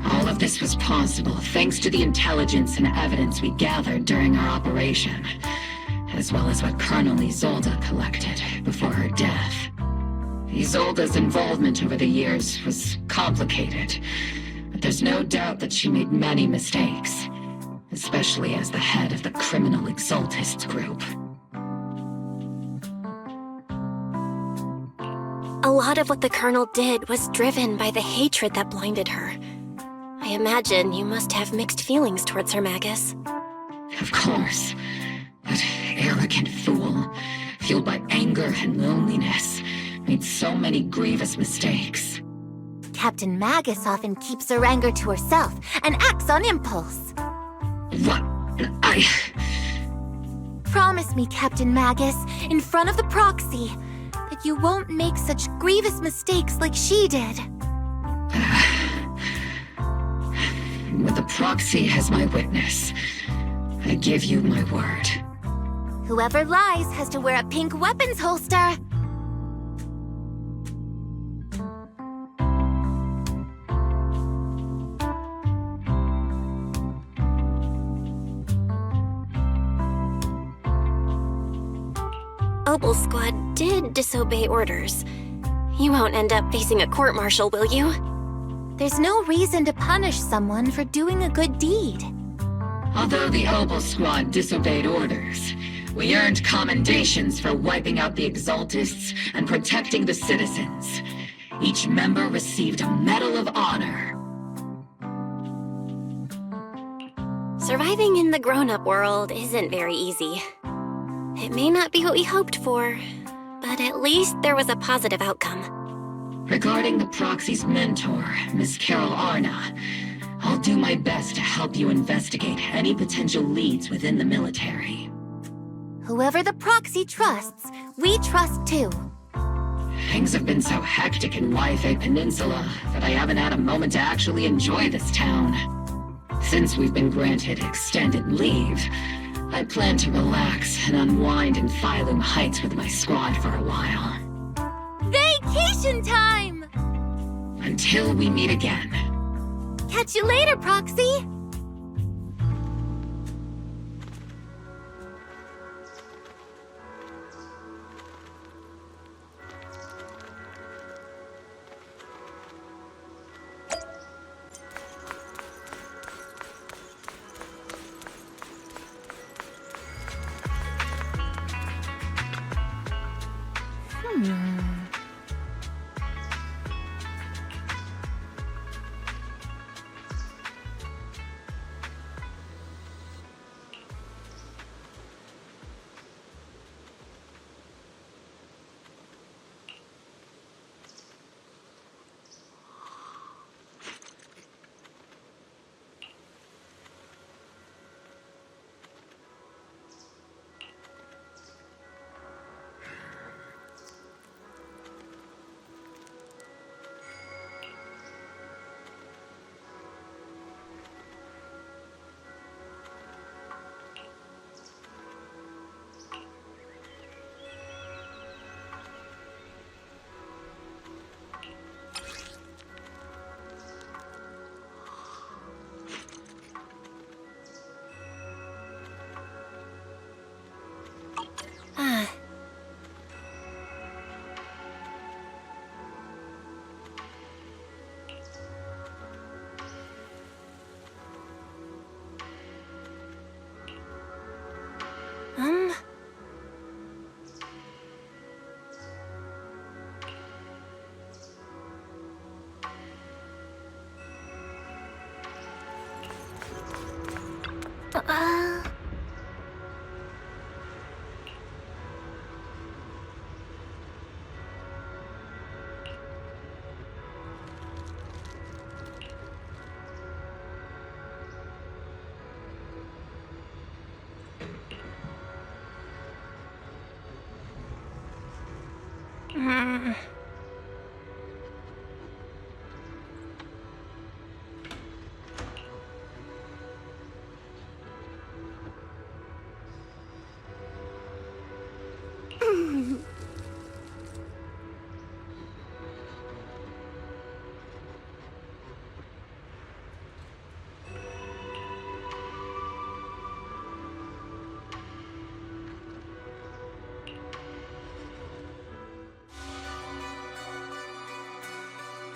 Speaker 5: All of this was possible thanks to the intelligence and evidence we gathered during our operation, as well as what Colonel Isolde collected before her death. Isolde's involvement over the years was complicated, but there's no doubt that she made many mistakes, especially as the head of the criminal Exaltists group.
Speaker 2: A lot of what the Colonel did was driven by the hatred that blinded her. I imagine you must have mixed feelings towards her, Magus.
Speaker 5: Of course. That arrogant fool, fueled by anger and loneliness, made so many grievous mistakes.
Speaker 10: Captain Magus often keeps her anger to herself and acts on impulse.
Speaker 5: What?
Speaker 10: Promise me, Captain Magus, in front of the proxy, that you won't make such grievous mistakes like she did.
Speaker 5: With the proxy as my witness, I give you my word.
Speaker 10: Whoever lies has to wear a pink weapons holster.
Speaker 2: Opal Squad did disobey orders. You won't end up facing a court-martial, will you?
Speaker 10: There's no reason to punish someone for doing a good deed.
Speaker 5: Although the Opal Squad disobeyed orders, we earned commendations for wiping out the Exaltists and protecting the citizens. Each member received a Medal of Honor.
Speaker 2: Surviving in the grown-up world isn't very easy. It may not be what we hoped for, but at least there was a positive outcome.
Speaker 5: Regarding the proxy's mentor, Miss Carol Arna, I'll do my best to help you investigate any potential leads within the military.
Speaker 10: Whoever the proxy trusts, we trust too.
Speaker 5: Things have been so hectic in Waifei Peninsula that I haven't had a moment to actually enjoy this town. Since we've been granted extended leave, I plan to relax and unwind in Phylum Heights with my squad for a while.
Speaker 10: Vacation time!
Speaker 5: Until we meet again.
Speaker 7: Catch you later, Proxy!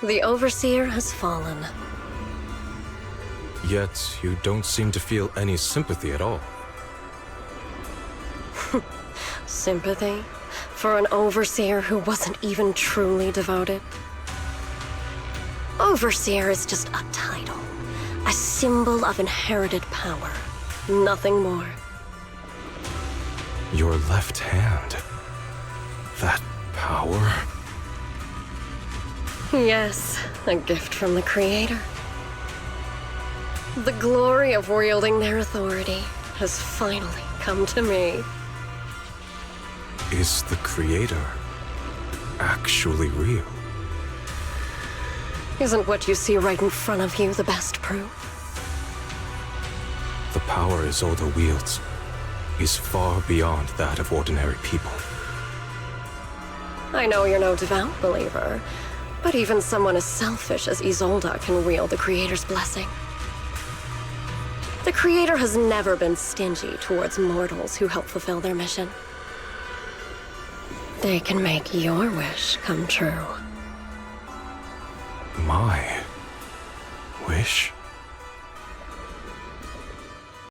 Speaker 8: The Overseer has fallen.
Speaker 14: Yet, you don't seem to feel any sympathy at all.
Speaker 8: Sympathy? For an Overseer who wasn't even truly devoted? Overseer is just a title. A symbol of inherited power. Nothing more.
Speaker 14: Your left hand. That power?
Speaker 8: Yes, a gift from the Creator. The glory of wielding their authority has finally come to me.
Speaker 14: Is the Creator actually real?
Speaker 8: Isn't what you see right in front of you the best proof?
Speaker 14: The power Isolde wields is far beyond that of ordinary people.
Speaker 8: I know you're no devout believer, but even someone as selfish as Isolde can wield the Creator's blessing. The Creator has never been stingy towards mortals who help fulfill their mission. They can make your wish come true.
Speaker 14: My wish?